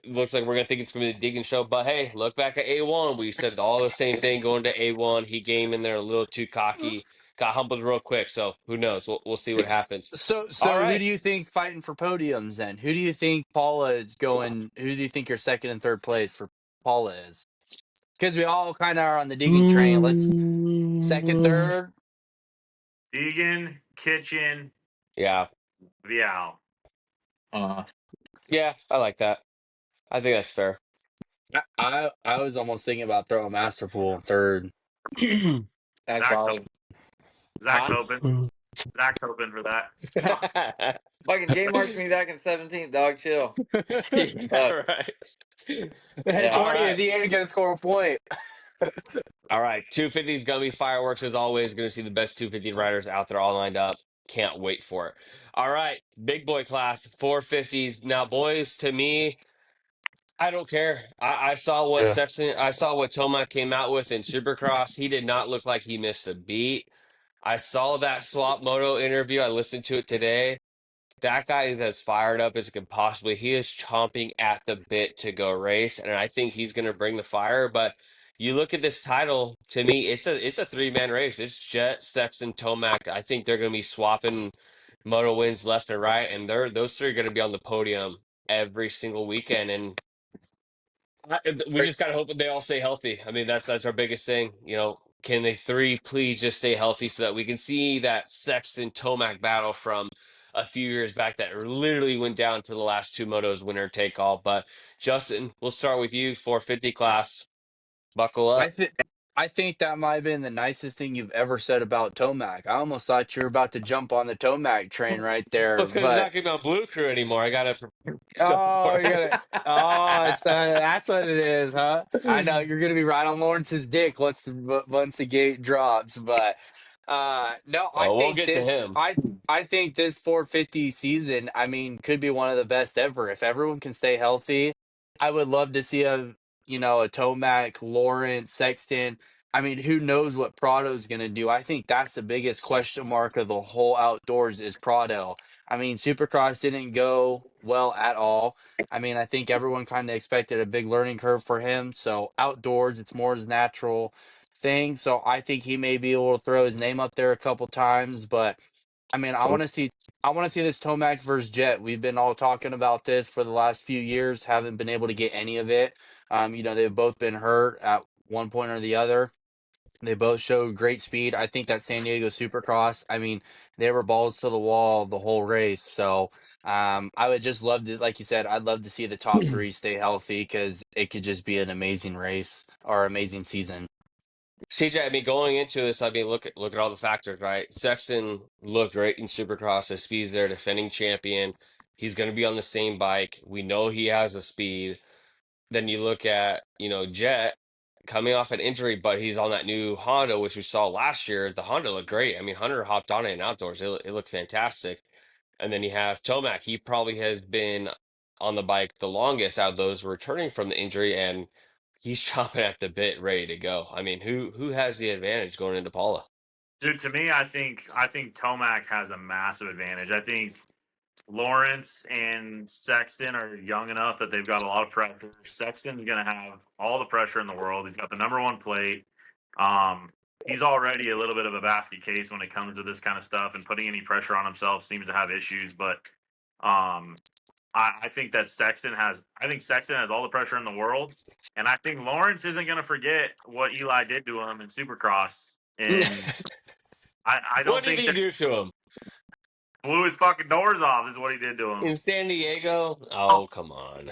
Looks like we're gonna think it's gonna be the Deegan show, but hey, look back at A1. We said all the same thing going to A1. He came in there a little too cocky, got humbled real quick. So who knows? We'll see what happens. So All who right. do you think's fighting for podiums then? Who do you think Paula is going? Who do you think your second and third place for Paula is? Because we all kind of are on the Deegan train. Let's second, third. Deegan, Kitchen, Yeah. Vial. Yeah, I like that. I think that's fair. I was almost thinking about throwing Masterpool in third. That's solid. Zach's Huh? open. Zach's open for that. Fucking J marked me back in 17th, dog. Chill. Yeah, right. And All 20 right. at the end gonna score a point. All right. 250 is going to be fireworks as always. Going to see the best 250 riders out there all lined up. Can't wait for it. All right. Big boy class, 450s. Now, boys, to me, I don't care. I saw what Sexton, I saw what Tomac came out with in Supercross. He did not look like he missed a beat. I saw that Swap Moto interview. I listened to it today. That guy is as fired up as it can possibly. He is chomping at the bit to go race, and I think he's going to bring the fire. But you look at this title. To me, it's a three-man race. It's Jet, Sexton, Tomac. I think they're going to be swapping moto wins left and right, and those three are going to be on the podium every single weekend. And we just got to hope that they all stay healthy. I mean, that's our biggest thing. Can they three please just stay healthy so that we can see that Sexton Tomac battle from a few years back that literally went down to the last two motos, winner take all. But Justin, we'll start with you. 450 class, buckle up. I think that might have been the nicest thing you've ever said about Tomac. I almost thought you were about to jump on the Tomac train right there. Well, it's because it's But not going to be on Blue Crew anymore. I got to oh, that's what it is, huh? I know you're gonna be right on Lawrence's dick once the gate drops, but no, I Well, we'll think get to him. I think this 450 season, I mean, could be one of the best ever if everyone can stay healthy. I would love to see a Tomac, Lawrence, Sexton. I mean, who knows what Prado's gonna do? I think that's the biggest question mark of the whole outdoors is Prado. I mean, Supercross didn't go well at all. I mean, I think everyone kind of expected a big learning curve for him. So outdoors, it's more his natural thing. So I think he may be able to throw his name up there a couple times. But I mean, I want to see this Tomac versus Jet. We've been all talking about this for the last few years. Haven't been able to get any of it. They've both been hurt at one point or the other. They both showed great speed. I think that San Diego Supercross, I mean, they were balls to the wall the whole race. So I would just love to, like you said, I'd love to see the top three stay healthy because it could just be an amazing race or amazing season. CJ, I mean, going into this, I mean, look at all the factors, right? Sexton looked great in Supercross. His speed's there, defending champion. He's going to be on the same bike. We know he has a speed. Then you look at, Jet coming off an injury, but he's on that new Honda, which we saw last year. The Honda looked great. I mean, Hunter hopped on it in outdoors. It looked fantastic. And then you have Tomac. He probably has been on the bike the longest out of those returning from the injury. And he's chomping at the bit, ready to go. I mean, who has the advantage going into Paula? Dude, to me, I think Tomac has a massive advantage. I think Lawrence and Sexton are young enough that they've got a lot of pressure. Sexton's going to have all the pressure in the world. He's got the number one plate. Um, he's already a little bit of a basket case when it comes to this kind of stuff, and putting any pressure on himself seems to have issues. But um, I think that I think Sexton has all the pressure in the world, and I think Lawrence isn't going to forget what Eli did to him in Supercross. And I What don't did think he that do to him blew his fucking doors off is what he did to him. in San Diego? Oh, come on.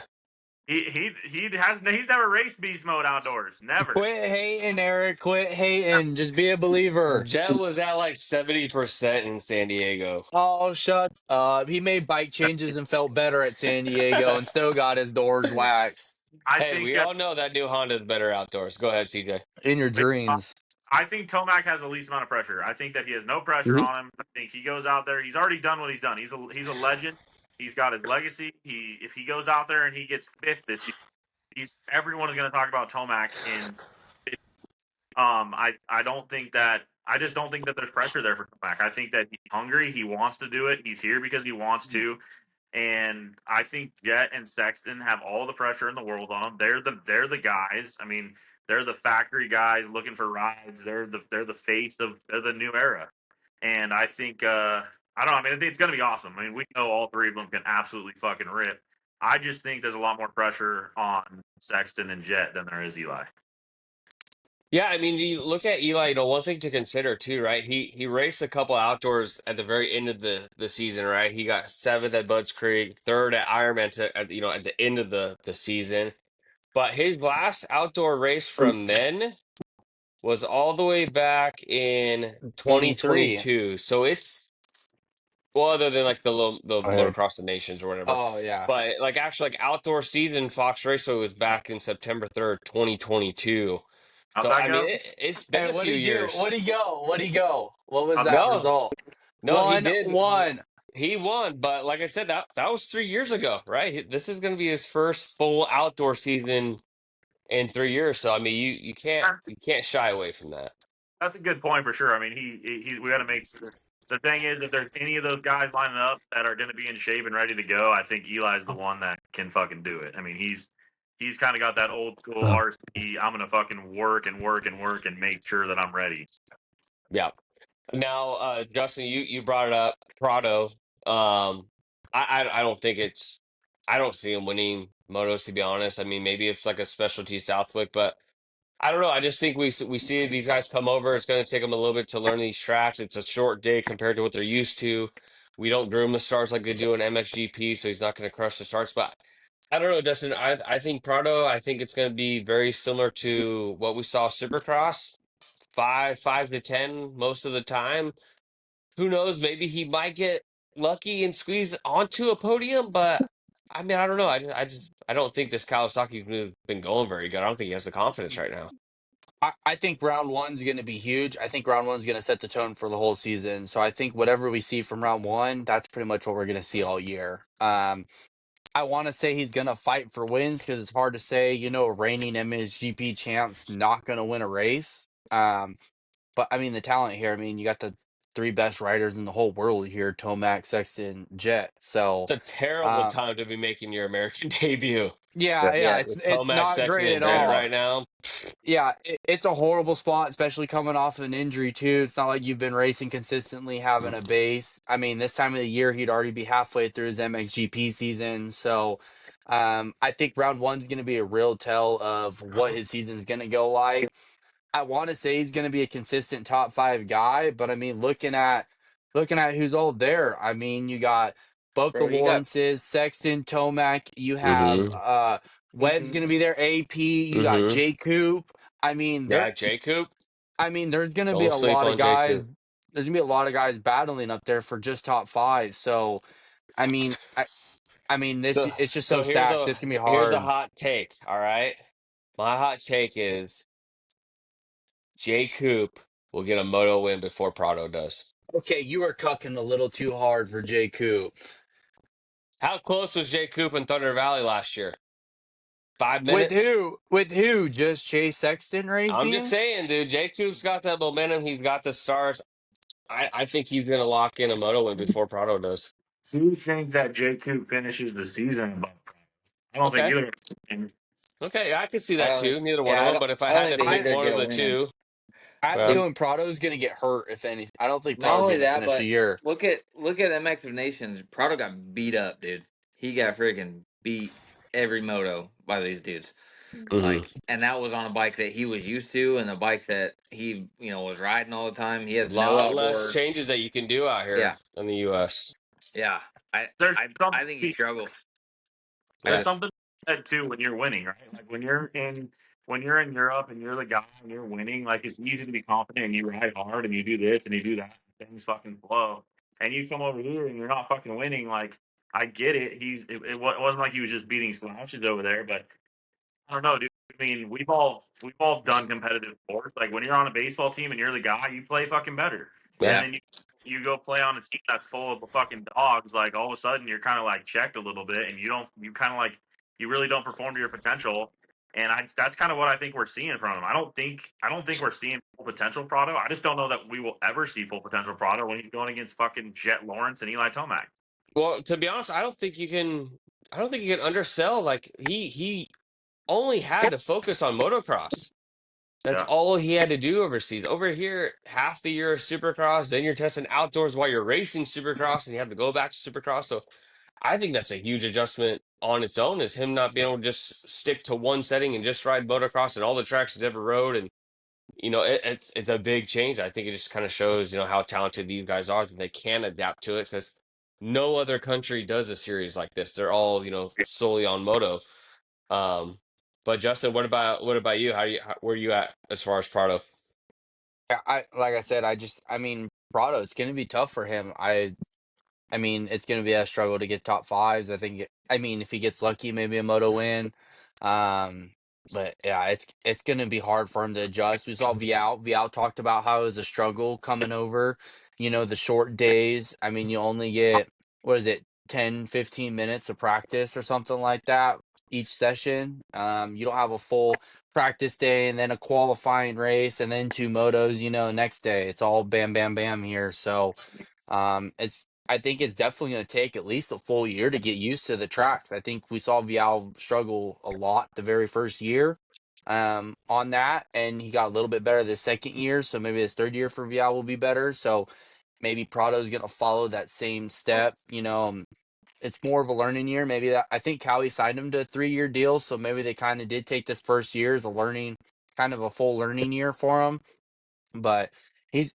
He's never raced beast mode outdoors. Never. Quit hating, Eric. Quit hating. Just be a believer. Jet was at like 70% in San Diego. Oh, shut up. He made bike changes and felt better at San Diego and still got his doors waxed I Hey, think we all know that new Honda is better outdoors. Go ahead, CJ. in your dreams. I think Tomac has the least amount of pressure. I think that he has no pressure Mhm. on him. I think he goes out there. He's already done what he's done. He's a legend. He's got his legacy. If he goes out there and he gets fifth this year, everyone is going to talk about Tomac. And I just don't think that there's pressure there for Tomac. I think that he's hungry. He wants to do it. He's here because he wants to. And I think Jet and Sexton have all the pressure in the world on them. They're the guys. I mean, they're the factory guys looking for rides. They're the face of they're the new era. And I think I don't know. I mean, I think it's going to be awesome. I mean, we know all three of them can absolutely fucking rip. I just think there's a lot more pressure on Sexton and Jet than there is Eli. Yeah, I mean, you look at Eli, one thing to consider too, right? He raced a couple outdoors at the very end of the season, right? He got seventh at Budds Creek, third at Ironman at the end of the season. But his last outdoor race from then was all the way back in 23. 2022. So it's well, other than like the Go ahead. motocross of nations or whatever. Oh, yeah. But like actually like outdoor season Fox Raceway was back in September 3rd, 2022. How'd So that I mean go? it's been Hey, a few what'd he do? years. What'd he go? What'd he go? What was that No, result? no, he 1 did. 1. He won, but like I said, that was 3 years ago, right? This is going to be his first full outdoor season in 3 years. So I mean, you can't shy away from that. That's a good point for sure. I mean, we got to make sure. The thing is, if there's any of those guys lining up that are going to be in shape and ready to go, I think Eli's the one that can fucking do it. I mean, he's kind of got that old school RC. I'm going to fucking work and work and work and make sure that I'm ready. Yeah. Now, Justin, you brought it up, Prado. I don't think I don't see him winning motos, to be honest. I mean, maybe it's like a specialty Southwick, but I don't know. I just think we see these guys come over. It's going to take them a little bit to learn these tracks. It's a short day compared to what they're used to. We don't groom the starts like they do in MXGP, so he's not going to crush the starts. But I don't know, Justin. I think Prado. I think it's going to be very similar to what we saw Supercross, 5 to 10 most of the time. Who knows? Maybe he might get lucky and squeeze onto a podium, but I mean, I don't know. I don't think this Kawasaki's been going very good. I don't think he has the confidence right now. I think round one's going to be huge. I think round one's going to set the tone for the whole season. So I think whatever we see from round one, that's pretty much what we're going to see all year. I want to say he's going to fight for wins because it's hard to say, reigning MSGP champ's not going to win a race. But I mean, the talent here, I mean, you got the three best riders in the whole world here, Tomac, Sexton, Jet. So, It's a terrible uh, time to be making your American debut yeah, with it's Tomac, not Sexton, great and at Jet all. right now. Yeah, it's a horrible spot, especially coming off an injury too. It's not like you've been racing consistently, having a base. I mean, this time of the year, he'd already be halfway through his MXGP season. So, I think round one's going to be a real tell of what his season's going to go like. I want to say he's going to be a consistent top five guy, but I mean, looking at who's all there. I mean, you got both the Bro, you got Lawrences, Sexton, Tomac. You have Mm-hmm. Webb's going to be there. AP. You got Mm-hmm. J Coop. I mean, Yeah, J Coop. there's going to be Don't a sleep lot of on J guys. Coop. There's going to be a lot of guys battling up there for just top five. So, I mean, I mean, this So it's just so so here's stacked. a It's gonna be here's a hard. hot take. All right, my hot take is J Coop will get a moto win before Prado does. Okay, you are cucking a little too hard for J Coop. How close was J Coop in Thunder Valley last year? 5 With minutes. who? With who? Just Chase Sexton I'm just racing? saying, dude. J Coop's got that momentum. He's got the stars. I think he's gonna lock in a moto win before Prado does. Do you think that J. Coop finishes the season above Prado? I don't think Okay. either. And Okay, I could see I that don't. too. Neither one Yeah, of them. But if I I don't had think to they pick either I one get of a the win. two, I have a well, feeling Prado's gonna get hurt if any. I don't think Not Prado's only gonna that, finish the but year. look at MX of Nations. Prado got beat up, dude. He got freaking beat every moto by these dudes. mhm. Like, and that was on a bike that he was used to, and the bike that he was riding all the time. He A has no lot less outdoor. changes that you can do out here Yeah, in the U.S. yeah. I there's I something I think he struggles. there's Yeah. something said too when you're winning, right? Like when you're in Europe and you're the guy and you're winning, like it's easy to be confident and you ride hard and you do this and you do that and things fucking flow. And you come over here and you're not fucking winning. Like I get it. It wasn't like he was just beating slouches over there, but I don't know, dude. I mean, we've all done competitive sports. Like when you're on a baseball team and you're the guy, you play fucking better. And Yeah. Yeah, then you go play on a team that's full of fucking dogs. Like all of a sudden you're kind of like checked a little bit, and you kind of like you really don't perform to your potential. And that's kind of what I think we're seeing from him. I don't think we're seeing full potential Prado. I just don't know that we will ever see full potential Prado when he's going against fucking Jet Lawrence and Eli Tomac. Well, to be honest, I don't think you can. I don't think you can undersell. Like he only had to focus on motocross. That's Yeah. all he had to do overseas. Over here, half the year is supercross. Then you're testing outdoors while you're racing supercross, and you have to go back to supercross. So I think that's a huge adjustment on its own. Is him not being able to just stick to one setting and just ride motocross and all the tracks he's ever rode. And it's a big change. I think it just kind of shows how talented these guys are that they can adapt to it because no other country does a series like this. They're all solely on moto. Um, but Justin, what about you? Where are you at as far as Prado? Yeah, I like I said, I mean, Prado, it's gonna be tough for him. I mean, it's going to be a struggle to get top fives. I mean, if he gets lucky, maybe a moto win. Um, but yeah, it's going to be hard for him to adjust. We saw Vial. Vial talked about how it was a struggle coming over, the short days. I mean, you only get, what is it, 10, 15 minutes of practice or something like that each session. You don't have a full practice day and then a qualifying race and then two motos, next day. It's all bam, bam, bam here. So, I think it's definitely going to take at least a full year to get used to the tracks. I think we saw Vial struggle a lot the very first year on that, and he got a little bit better the second year. So maybe his third year for Vial will be better. So maybe Prado's going to follow that same step. It's more of a learning year. Maybe that I think Cali signed him to a 3-year deal, so maybe they kind of did take this first year as a learning, kind of a full learning year for him. But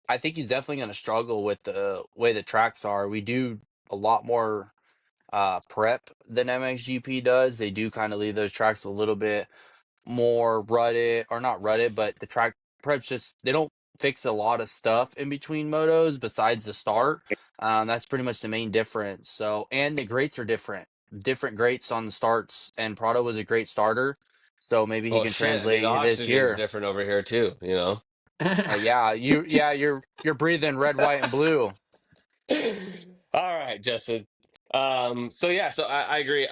I think he's definitely going to struggle with the way the tracks are. We do a lot more prep than MXGP does. They do kind of leave those tracks a little bit more rutted, or not rutted, but the track preps just they don't fix a lot of stuff in between motos besides the start. That's pretty much the main difference. So, and the grates are different grates on the starts, and Prado was a great starter. So maybe he Well, can shit. I mean, the translate this oxygen's year. different over here too. Yeah, you're breathing red, white, and blue. All right, Justin. So I agree.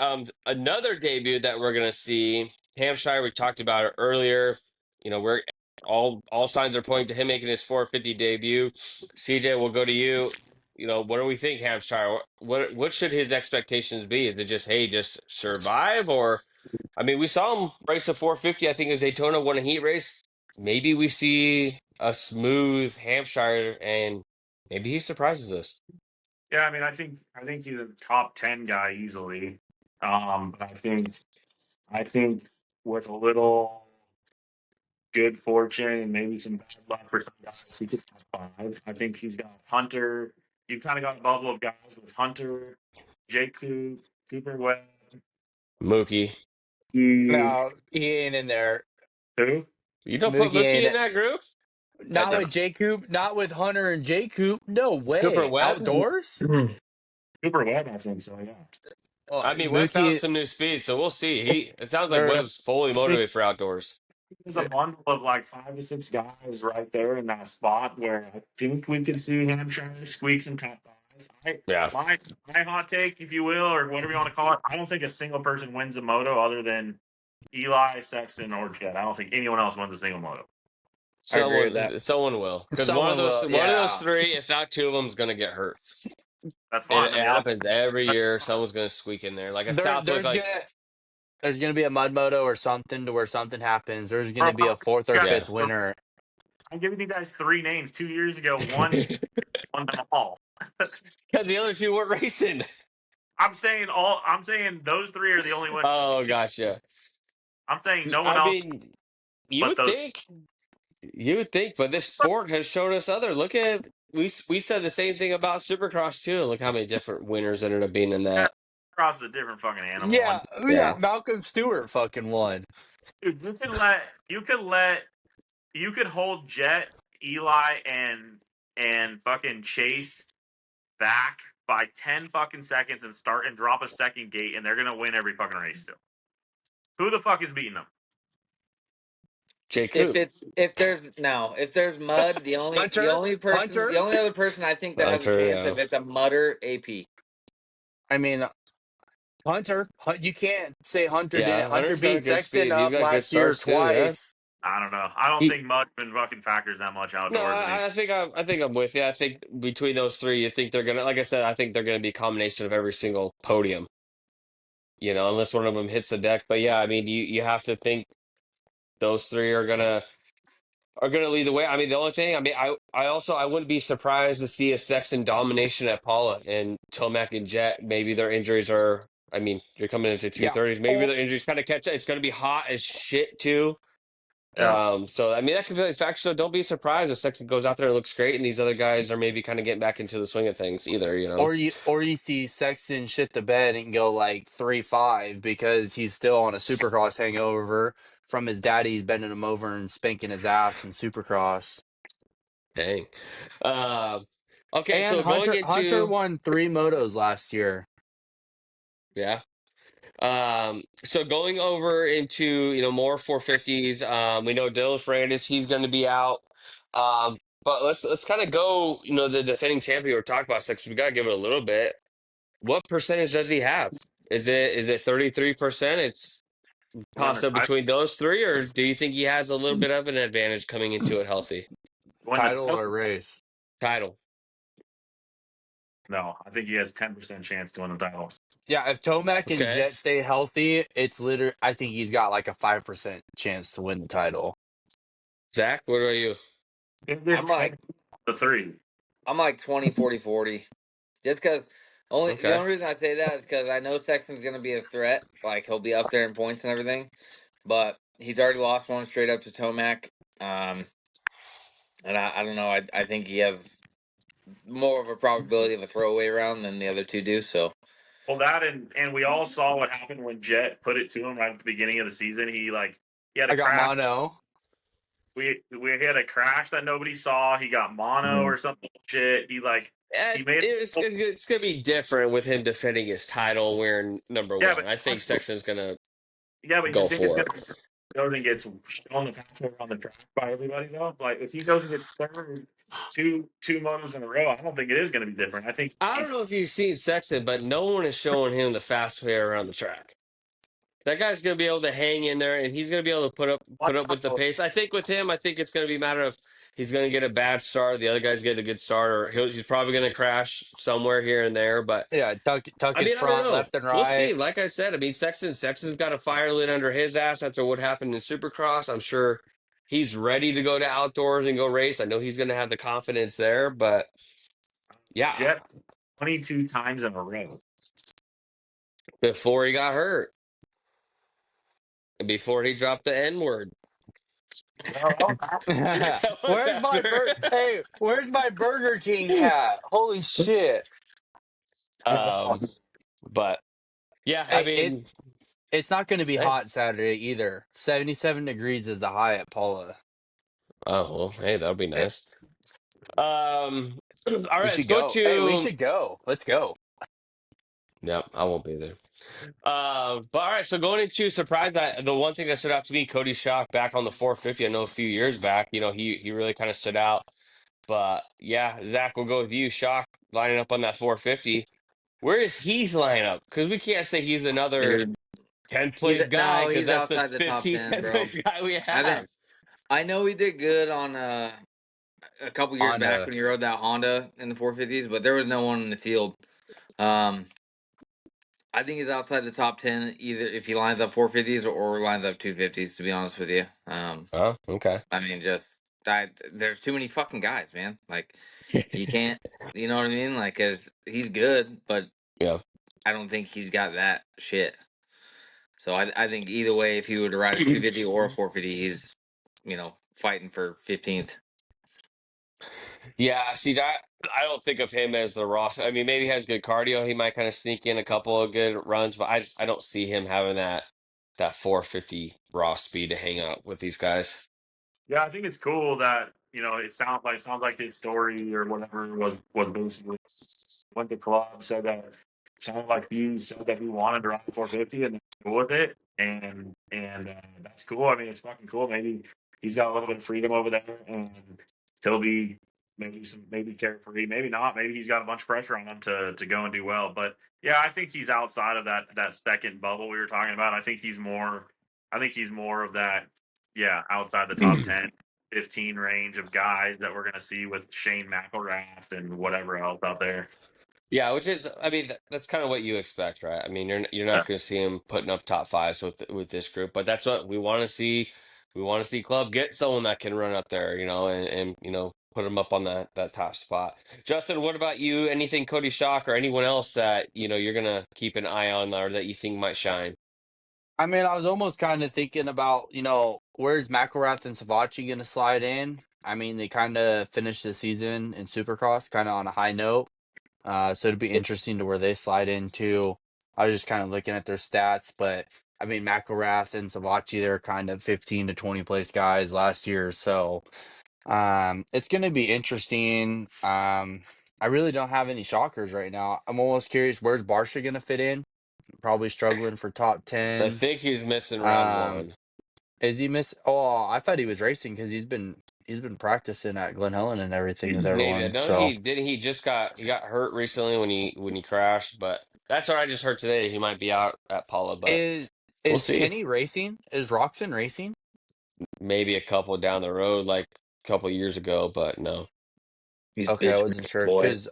Another debut that we're gonna see, Hampshire. We talked about it earlier. We're all signs are pointing to him making his 450 debut. CJ, we'll go to you. What do we think, Hampshire? What should his expectations be? Is it just just survive, or I mean, we saw him race a 450. I think as Daytona won a heat race. Maybe we see a smooth Hampshire, and maybe he surprises us. Yeah, I mean, I think he's a top 10 guy easily. But I think with a little good fortune and maybe some bad luck for some guys, he could top five. I think he's got Hunter. You've kind of got a bubble of guys with Hunter, Jake Cooper Webb, Mookie. he, No, he ain't in there. who? You don't put Mookie Mookie ain't in that group? I not do. with J Coop, not with Hunter and J Coop. No Cooper way. Webb? Outdoors? Cooper Webb, I think so. Yeah. Well, I mean, Webb found Mookie, some new speed, so we'll see. It sounds like or Webb's fully I think motivated for outdoors. there's a bundle of like 5 to 6 guys right there in that spot where I think we could see Hampshire squeak some top fives. Yeah. My hot take, if you will, or whatever you want to call it, I don't think a single person wins a moto other than Eli, Sexton, or Jet. I don't think anyone else wins a single moto. I agree with that. Someone will, because Someone will. one of those Yeah. three, if not two of them, is going to get hurt. That's It, fine. it Then the other happens every year. Someone's going to squeak in there, like a There, Southwick. Like, there's gonna be a mud moto or something to where something happens. There's bro, gonna be a fourth or yeah, fifth winner. I'm giving you guys 3 names. 2 years ago, one because won them all. the other two weren't racing. I'm saying those 3 are the only ones. Oh, gotcha. I'm saying no one I else mean, you but would those. think, but this sport has shown us other. Look at we said the same thing about Supercross too. Look how many different winners ended up being in Yeah, that. Cross is a different fucking animal. And Yeah. Yeah, Malcolm Stewart fucking won. dude, you could hold Jet, Eli, and fucking Chase back by 10 fucking seconds and start and drop a second gate, and they're gonna win every fucking race still. Who the fuck is beating them? Jay Coop, If there's mud, the Hunter. only other person I think that has a Hunter, chance yeah. if it's a mudder, AP. I mean, Hunter. You can't say Hunter didn't. Yeah, Hunter Hunter's got a beat good Sexton speed. He's up got good last year starts too. Yeah. twice. I don't know. I don't He, think mud even fucking factors that much No, outdoors anymore. I think I'm with you. I think between those three, you think they're gonna, like I said, I think they're gonna be a combination of every single podium. Unless one of them hits the deck. But yeah, I mean, you have to think those three are gonna lead the way. I mean, the only thing, I mean, I wouldn't be surprised to see a Sexton domination at Paula and Tomac and Jet. Maybe their injuries are. I mean, you're coming into yeah. 230s. Maybe their injuries kind of catch up. It's going to be hot as shit too. Yeah. So I mean that could be a factor. So don't be surprised if Sexton goes out there and looks great, and these other guys are maybe kind of getting back into the swing of things either. Or you see Sexton shit the bed and go like 3-5 because he's still on a Supercross hangover from his daddy bending him over and spanking his ass in Supercross. Dang. Okay, And so going Hunter into won 3 motos last year. yeah. So going over into more 450s. We know Dylan Ferrandis, he's going to be out. But let's kind of go. The defending champion we're talking about Sexton. We got to give it a little bit. What percentage does he have? Is it 33%? It's toss up I between those three, or do you think he has a little bit of an advantage coming into it healthy? when the Title or race? Title. No, I think he has 10% chance to win the title. Yeah, if Tomac and Okay. Jet stay healthy, I think he's got like a 5% chance to win the title. Zach, what about you? If there's I'm like the 3. I'm like 20, 40, 40. Just because the Okay. only reason I say that is because I know Sexton's going to be a threat. Like he'll be up there in points and everything, but he's already lost one straight up to Tomac. And I don't know. I think he has more of a probability of a throwaway round than the other two do. So Well, that and we all saw what happened when Jet put it to him right at the beginning of the season. He had I a got crash. mono. We had a crash that nobody saw. He got mono or some shit. He made It's gonna be different with him defending his title, wearing number yeah, one. I think Sexton's gonna but go you think it's for gonna it. goes and gets shown the pathway on the track by everybody though? Like if he goes and gets third two motos in a row, I don't think it is gonna be different. I think I don't know if you've seen Sexton, but no one is showing him the fast way around the track. That guy's going to be able to hang in there, and he's going to be able to put up with the pace. I think with him, it's going to be a matter of he's going to get a bad start, the other guy's get a good start, or he's probably going to crash somewhere here and there. But Yeah, tuck I his mean, I don't front, know. left and We'll see. right. Like I said, I mean, Sexton's got a fire lit under his ass after what happened in Supercross. I'm sure he's ready to go to outdoors and go race. I know he's going to have the confidence there, but yeah, Jet 22 times in a row. before he got hurt. Before he dropped the N word. That was Where's my after. where's my Burger King hat? Holy shit. But yeah, I Hey, mean, it's not going to be hey. hot Saturday either. 77 degrees is the high at Paula. Oh well, hey, that'll be nice. All right, We let's should go go. Hey, we to. should go. Let's go. Yeah, I won't be there. But all right, so going into surprise, the one thing that stood out to me, Cody Schock back on the 450. I know a few years back, he really kind of stood out. But yeah, Zach, we'll go with you. Schock lining up on that 450. Where is he's lining up? Because we can't say he's another Dude. 10th place guy because he's that's the outside the top 15th 10, 10th bro. place guy we I have. think I know he did good on a couple years back Honda. when he rode that Honda in the 450s, but there was no one in the field. I think he's outside the top 10 either if he lines up 450s or lines up 250s. To be honest with you, Oh, okay. I mean, there's too many fucking guys, man. Like you can't, you know what I mean? Like, 'cause he's good, but Yeah. I don't think he's got that shit. So I think either way, if he were to ride a 250 or a 450, he's fighting for 15th. Yeah, see that I don't think of him as the Ross. I mean, maybe he has good cardio. He might kind of sneak in a couple of good runs, but I don't see him having that 450 raw speed to hang out with these guys. Yeah, I think it's cool that it sounds like his story or whatever was basically went to club, said that sounded like he said that he wanted to ride 450 and go with it, and that's cool. I mean, it's fucking cool. Maybe he's got a little bit of freedom over there, and he'll be maybe carefree, maybe not. Maybe he's got a bunch of pressure on him to go and do well. But yeah, I think he's outside of that second bubble we were talking about. I think he's more. I think he's more of that. Yeah, outside the top 10, 15 range of guys that we're going to see with Shane McElrath and whatever else out there. Yeah, which is, I mean, that's kind of what you expect, right? I mean, you're Yeah. not going to see him putting up top fives with this group, but that's what we want to see. We want to see Club get someone that can run up there, and put him up on that top spot. Justin, what about you? Anything Cody Shock or anyone else that you're gonna keep an eye on or that you think might shine? I mean, I was almost kind of thinking about, where's McElrath and Savachi going to slide in? I mean, they kind of finished the season in Supercross kind of on a high note. So it'd be interesting to where they slide into. I was just kind of looking at their stats, but I mean, McElrath and Savachi, they're kind of 15 to 20 place guys last year. So it's going to be interesting. I really don't have any shockers right now. I'm almost curious, where's Barsha going to fit in? Probably struggling for top So I think tens. he's missing round Um, one. is he miss? Oh, I thought he was racing because he's been practicing at Glen Helen and everything with Maybe. everyone. No, So he just got hurt recently when he crashed, but that's what I just heard today. He might be out at Paula, but is we'll is see. Kenny racing? Is Roxon racing? Maybe a couple down the road, like a couple years ago, but no. He's Okay, I bitch wasn't made, sure boy. because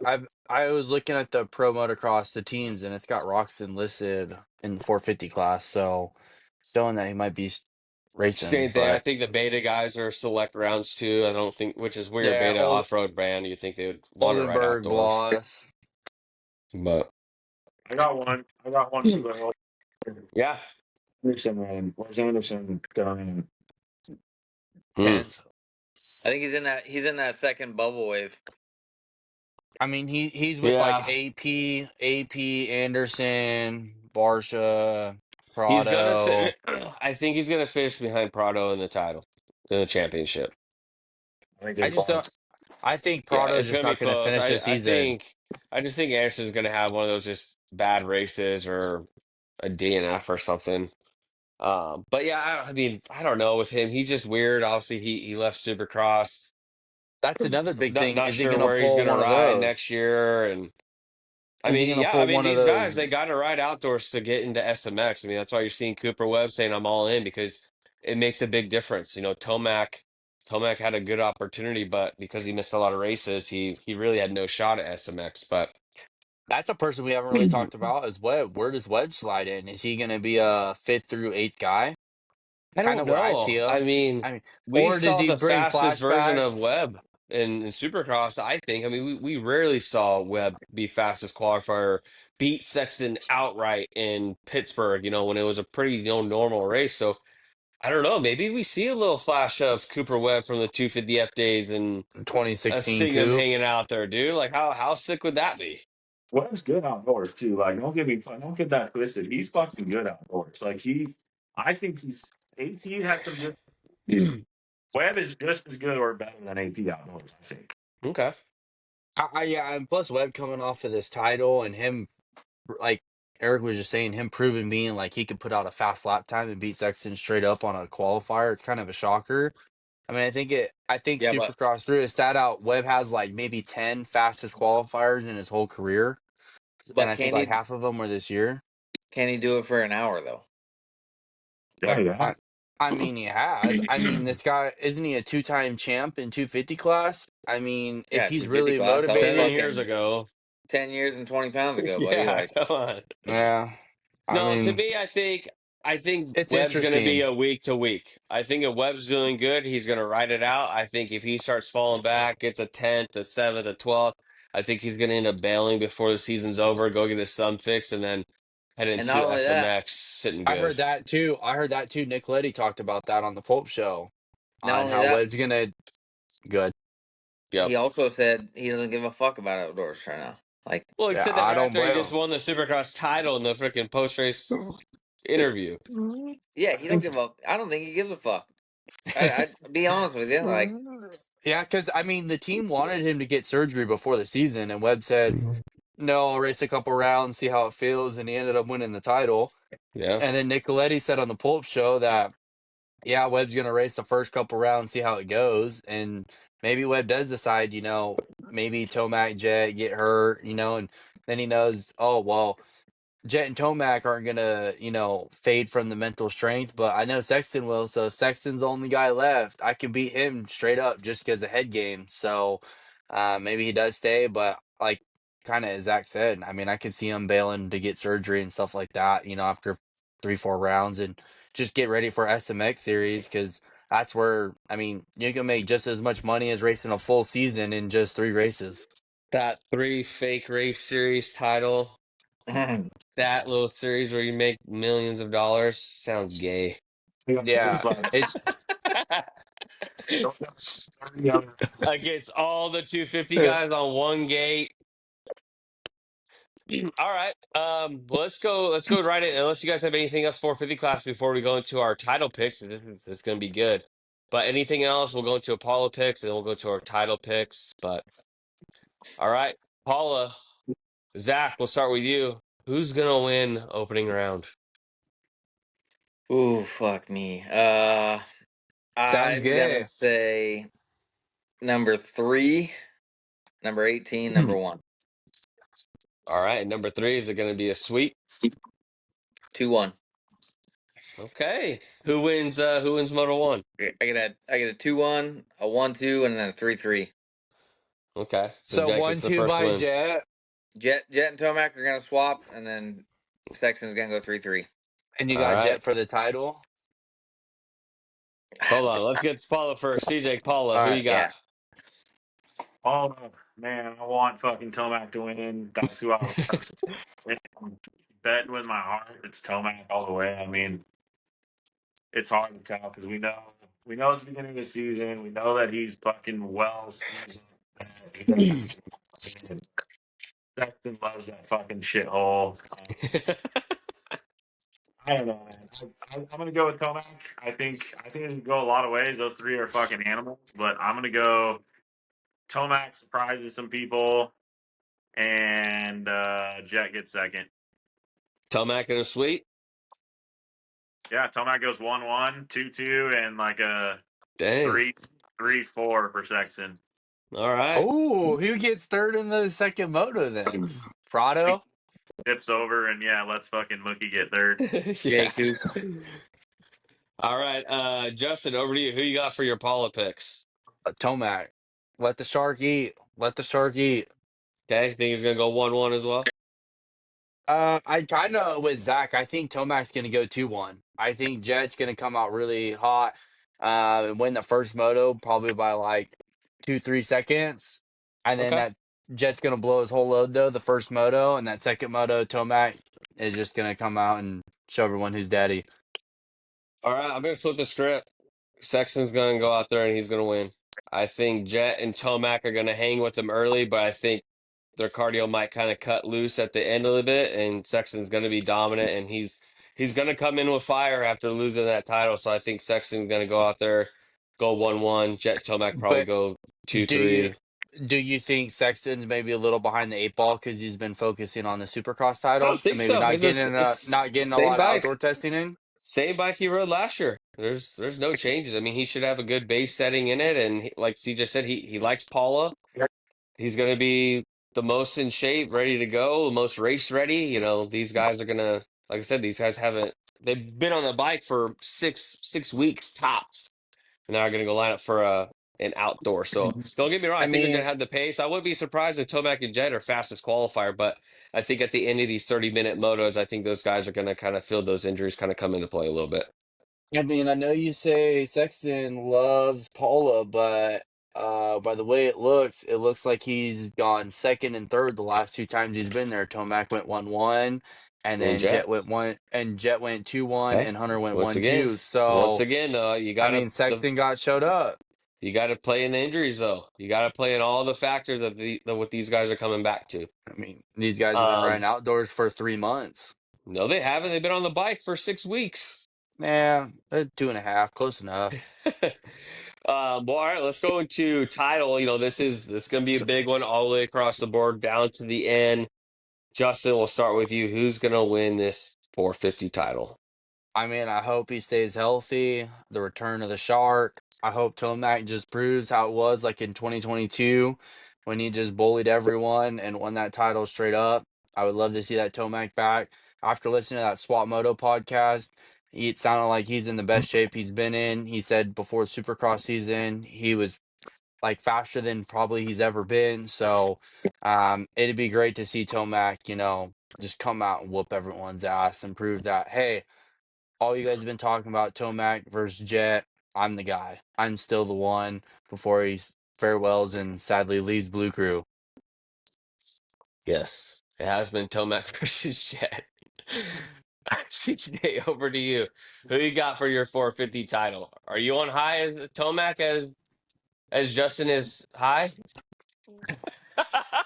I was looking at the pro motocross the teams and it's got Roxon listed in the 450 class, so showing that he might be racing. Same thing. I But think the beta guys are select rounds too. I don't think, which is weird. yeah, Beta off-road brand. You think they would want to ride Oldenburg, outdoors, Bloss. but I got one. I got one for the whole yeah. Anderson man. Where's Anderson going? Hmm. 10th. I think he's in that second bubble wave. I mean, he's with like Yeah. AP Anderson, Barsha, He's gonna fit. Prado. I think he's gonna finish behind Prado in the title, in the championship. I think I they just call don't. I think Yeah, Prado's it's just gonna be not going to close. finish the season. I just think Anderson's gonna have one of those just bad races or a DNF or something. But yeah, I mean, I don't know with him. He's just weird. Obviously, he left Supercross. That's another big thing. Not Is he sure going to where he's pull gonna one of ride those? next year, and I Is he mean, going to yeah, I pull mean one of these guys those? they got to ride outdoors to get into SMX. I mean, that's why you're seeing Cooper Webb saying I'm all in because it makes a big difference. Tomac had a good opportunity, but because he missed a lot of races, he really had no shot at SMX. But That's a person we haven't really talked about is Webb. Where does Webb slide in? Is he going to be a fifth through eighth guy? I Kind don't of what I see know. I him. mean, I mean, we or does saw he the bring fastest version of flashbacks? Webb in Supercross, I think. I mean, we rarely saw Webb be fastest qualifier, beat Sexton outright in Pittsburgh, when it was a pretty, normal race. So I don't know. Maybe we see a little flash of Cooper Webb from the 250F days and 2016 seeing him too. hanging out there, dude. Like, how sick would that be? Webb's good outdoors too. Like, don't get that twisted. He's fucking good outdoors. I think AP had some good. Webb is just as good or better than AP outdoors. I think. Okay. Yeah, and plus Webb coming off of this title and him, like Eric was just saying, him proving being like he could put out a fast lap time and beat Sexton straight up on a qualifier. It's kind of a shocker. I mean, I think Yeah, but Supercross threw a stat out. Webb has like maybe 10 fastest qualifiers in his whole career, and but I think can like he half of them were this year. can he do it for an hour though? Yeah, yeah. I mean, he has. I mean, this guy, isn't he a two-time champ in 250 class? I mean, if Yeah, he's 250 really class. That was 7 years motivated, ago. 10 years and 20 pounds ago, buddy. Yeah, Like, come on. yeah. I No, to mean, me, I think it's Webb's going to be interesting. a week to week. I think if Webb's doing good, he's going to ride it out. I think if he starts falling back, gets a 10th, a 7th, a 12th, I think he's going to end up bailing before the season's over, go get his thumb fixed, and then head and not into only that, SMX sitting I good. heard that too. I heard that too. Nick Letty talked about that on the Pulp Show not on only how that, Webb's gonna good. Yep. he also said he doesn't give a fuck about outdoors right now. Like, Well, he Yeah, said that I right don't after he blame just won the Supercross title in the freaking post race interview. yeah, he don't give a. I don't think he gives a fuck. I be honest with you, like, him. Yeah, because I mean, the team wanted him to get surgery before the season, and Webb said, "No, I'll race a couple rounds, see how it feels," and he ended up winning the title. Yeah. And then Nicoletti said on the Pulp Show that, yeah, Webb's gonna race the first couple rounds, see how it goes, and maybe Webb does decide, maybe Tomac Jet get hurt, and then he knows, oh well, Jet and Tomac aren't gonna, fade from the mental strength, but I know Sexton will. So if Sexton's the only guy left, I can beat him straight up just because of head game. So maybe he does stay, but like kind of as Zach said, I mean, I could see him bailing to get surgery and stuff like that. After 3-4 rounds and just get ready for SMX series because that's where I mean you can make just as much money as racing a full season in just 3 races. That 3 fake race series title, that little series where you make millions of dollars, sounds gay. Yeah, It's like, it's don't have 30 other- Against all the 250 guys on one gate. All right. Well, let's go right in. Unless you guys have anything else for 50 class before we go into our title picks. This is going to be good. But anything else, we'll go into Apollo picks and then we'll go to our title picks. But all right, Paula, Zach, we'll start with you. Who's going to win opening round? ooh, fuck me. sounds I'm gonna gay. say number 3, number 18, number 1, All right, number 3, is it going to be a sweep? 2-1. Okay. Who wins Moto 1? I get a 2-1, a 1-2, and then a 3-3. Okay. So So Jack gets the 1-2 first by win. Jet, Jet and Tomac are gonna swap, and then Sexton's gonna go 3-3. and you All got right. Jet for the title. Hold on. Let's get Paula first. CJ, Paula, All who right. you Yeah. got? oh man, I want fucking Tomac to win. That's who I was betting with my heart. It's Tomac all the way. I mean, it's hard to tell because we know it's the beginning of the season. We know that he's fucking well seasoned. Sexton loves that fucking shithole. I don't know, man. I'm gonna go with Tomac. I think it can go a lot of ways. Those three are fucking animals, but I'm gonna go. Tomac surprises some people, and Jet gets second. Tomac in a sweep? Yeah, Tomac goes 1-1, 2-2, and like a Dang. 3-4 for Sexton. All right. Oh, who gets third in the second moto then? Prado? It's over, and yeah, let's fucking Mookie get third. Yeah. J Coop. All right. Justin, over to you. Who you got for your Paula picks? Tomac. Let the shark eat. Let the shark eat. Okay. Think he's going to go 1-1 as well? I kind of with Zach. I think Tomac's going to go 2-1. I think Jet's going to come out really hot and win the first moto probably by like 2-3 seconds, and then Okay. that Jet's going to blow his whole load though the first moto, and that second moto Tomac is just going to come out and show everyone who's daddy. All right. I'm going to flip the script. Sexton's going to go out there and he's going to win. I think Jet and Tomac are going to hang with him early, but I think their cardio might kind of cut loose at the end a little bit, and Sexton's going to be dominant, and he's going to come in with fire after losing that title. So I think Sexton's going to go out there, go 1-1. Jet Tomac probably But go do you 2-3. do you think Sexton's maybe a little behind the eight ball because he's been focusing on the Supercross I title don't and think maybe so. not It's not getting a same lot of bike, outdoor testing in? same bike he rode last year. There's no changes. I mean, he should have a good base setting in it, and like CJ said, he likes Paula. He's going to be the most in shape, ready to go, the most race ready. These guys are going to, like I said, these guys haven't they've been on the bike for six weeks tops, and now are going to go line up for an outdoor. So don't get me wrong, I I think they're going mean, to have the pace. I wouldn't be surprised if Tomac and Jet are fastest qualifier, but I think at the end of these 30-minute motos, I think those guys are going to kind of feel those injuries kind of come into play a little bit. I know you say Sexton loves Paula, but by the way it looks like he's gone second and third the last two times he's been there. Tomac went 1-1, and And then Jet, Jet went 2-1, hey, and Hunter went once 1-2. again, once So again, you I got mean, to Sexton got showed up. you got to play in the injuries though. You got to play in all the factors of what these guys are coming back to. I mean, these guys have been Um, riding outdoors for 3 months. no, they haven't. They've been on the bike for 6 weeks. Yeah, 2.5, close enough. Well, all right, let's go into title. This is going to be a big one all the way across the board down to the end. Justin, we'll start with you. Who's going to win this 450 title? I mean, I hope he stays healthy. The return of the shark. I hope Tomac just proves how it was like in 2022 when he just bullied everyone and won that title straight up. I would love to see that Tomac back. After listening to that Swap Moto podcast, it sounded like he's in the best shape he's been in. He said before Supercross season, he was like faster than probably he's ever been. So it'd be great to see Tomac, just come out and whoop everyone's ass and prove that, hey, all you guys have been talking about Tomac versus Jet. I'm the guy. I'm still the one before he farewells and sadly leaves Blue Crew. Yes, it has been Tomac versus Jet. CJ, over to you. Who you got for your 450 title? Are you on high as Tomac as Justin is high?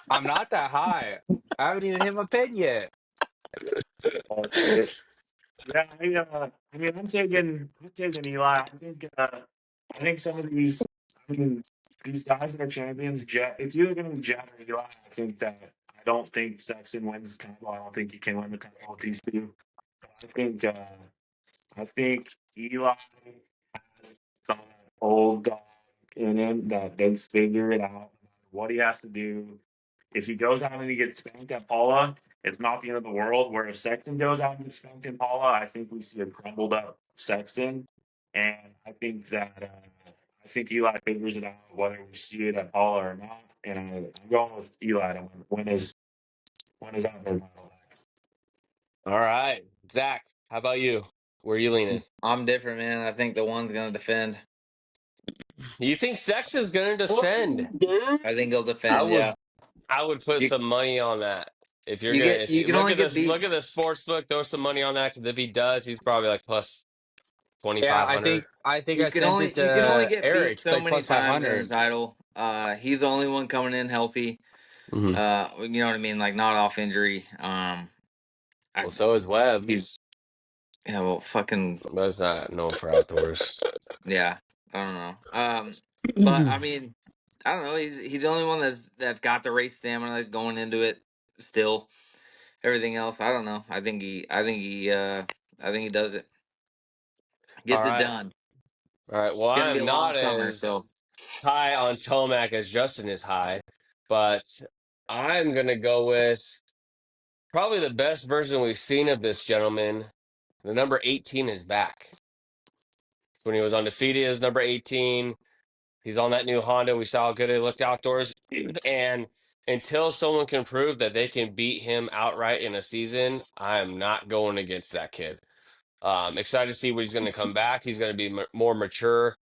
I'm not that high. I haven't even hit my pin yet. Yeah, I mean, I'm taking Eli. I think some of these, I mean, these guys that are champions, Jet. It's either going to be Jet or Eli. I don't think Sexton wins the title. I don't think he can win the title with these two. I think Eli has some old dog in him that they figure it out. No matter what he has to do. If he goes out and he gets spanked at Paula, it's not the end of the world. Whereas Sexton goes out and gets spanked in Paula, I think we see a crumbled up Sexton, and I think Eli figures it out whether we see it at Paula or not. And I'm going with Eli to win his outdoor battle. All right, Zach, how about you? Where are you leaning? I'm different, man. I think the one's gonna defend. You think Sexton's going to defend? I think he'll I defend. would Yeah. I would put You some money on that. If you're you gonna, get if you you can look only at get this, beat. look at the sports book, throw some money on that because if he does, he's probably like plus Yeah, 2,500. I think I sent it You can only to get beat Eric. It's so like many plus times in a 500. title. He's the only one coming in healthy. Mm-hmm. You know what I mean? Like not off injury. Well, so is Webb. He's well, fucking That's not known for outdoors. yeah. I don't know. But I mean, I don't know. He's the only one that's got the race stamina going into it. Still, everything else, I don't know. I think he does it. All Gets it right, done. all right. Well, Gonna I be a am long not summer, so as high on Tomac as Justin is high, but I'm gonna go with probably the best version we've seen of this gentleman. The number 18 is back. So when he was undefeated, as number 18. He's on that new Honda. We saw how good it looked outdoors. And until someone can prove that they can beat him outright in a season, I am not going against that kid. Excited to see what he's going to come back. He's going to be more mature,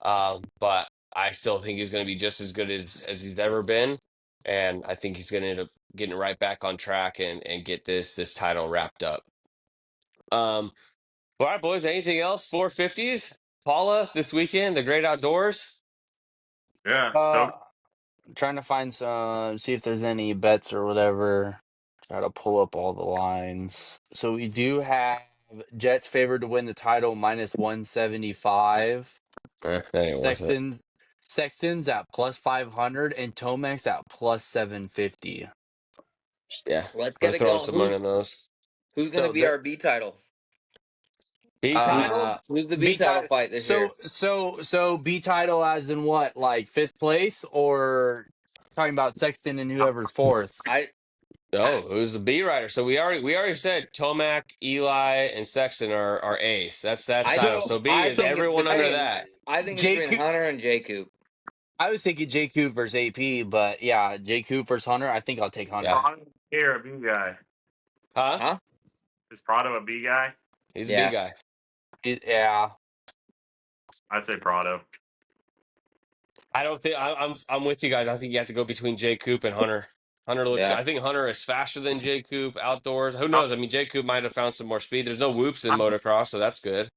but I still think he's going to be just as good as he's ever been. And I think he's going to end up getting right back on track and get this title wrapped up. All right, boys. Anything else? 450s? Paula this weekend, the Great Outdoors. Yeah, Uh, Stoke. trying to find see if there's any bets or whatever. Try to pull up all the lines. So we do have Jets favored to win the title minus 175. That ain't worth it. Sexton's at plus 500 and Tomac's at plus 750. Yeah, let's we're get it throwing going. some money on those. Who's gonna So be there our B title? B title? Who's the B B title title. fight this year? So B title as in what, like fifth place, or talking about Sexton and whoever's fourth? Oh, who's the B rider? So we already said Tomac, Eli, and Sexton are ace. That's I title. So So B I is think it's everyone under between that. J. Hunter and J Coop. I was thinking J. Coop versus AP, but yeah, J. Coop versus Hunter. I think I'll take Hunter. Yeah. Prado here a B guy. Huh? Huh? Is Prado a B guy? He's a B Yeah. guy. Yeah. I'd say Prado. I don't think I'm with you guys. I think you have to go between Jay Coop and Hunter. Hunter looks. Yeah. I think Hunter is faster than Jay Coop outdoors. Who knows? I mean, Jay Coop might have found some more speed. There's no whoops in motocross, so that's good.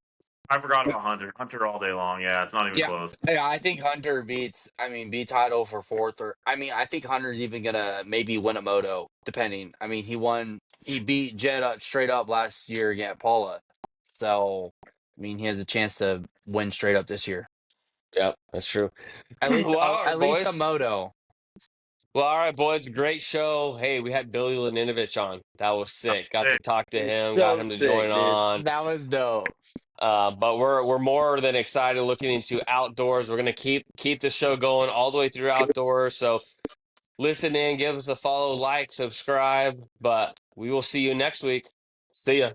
I forgot about Hunter. Hunter all day long. Yeah, it's not even Yeah. close. Yeah, I think Hunter beats. I mean, B title for fourth, or I mean, I think Hunter's even gonna maybe win a moto, depending. I mean, he beat Jed up straight up last year against Paula, so I mean, he has a chance to win straight up this year. Yep, that's true. At least, Well, all right, at least a boys. moto. Well, all right, boys. Great show. Hey, we had Billy Laninovich on. That was sick. Got to talk to him. Got So him to sick, join dude. on. That was dope. But we're more than excited looking into outdoors. We're gonna keep the show going all the way through outdoors. So listen in, give us a follow, like, subscribe. But we will see you next week. See ya.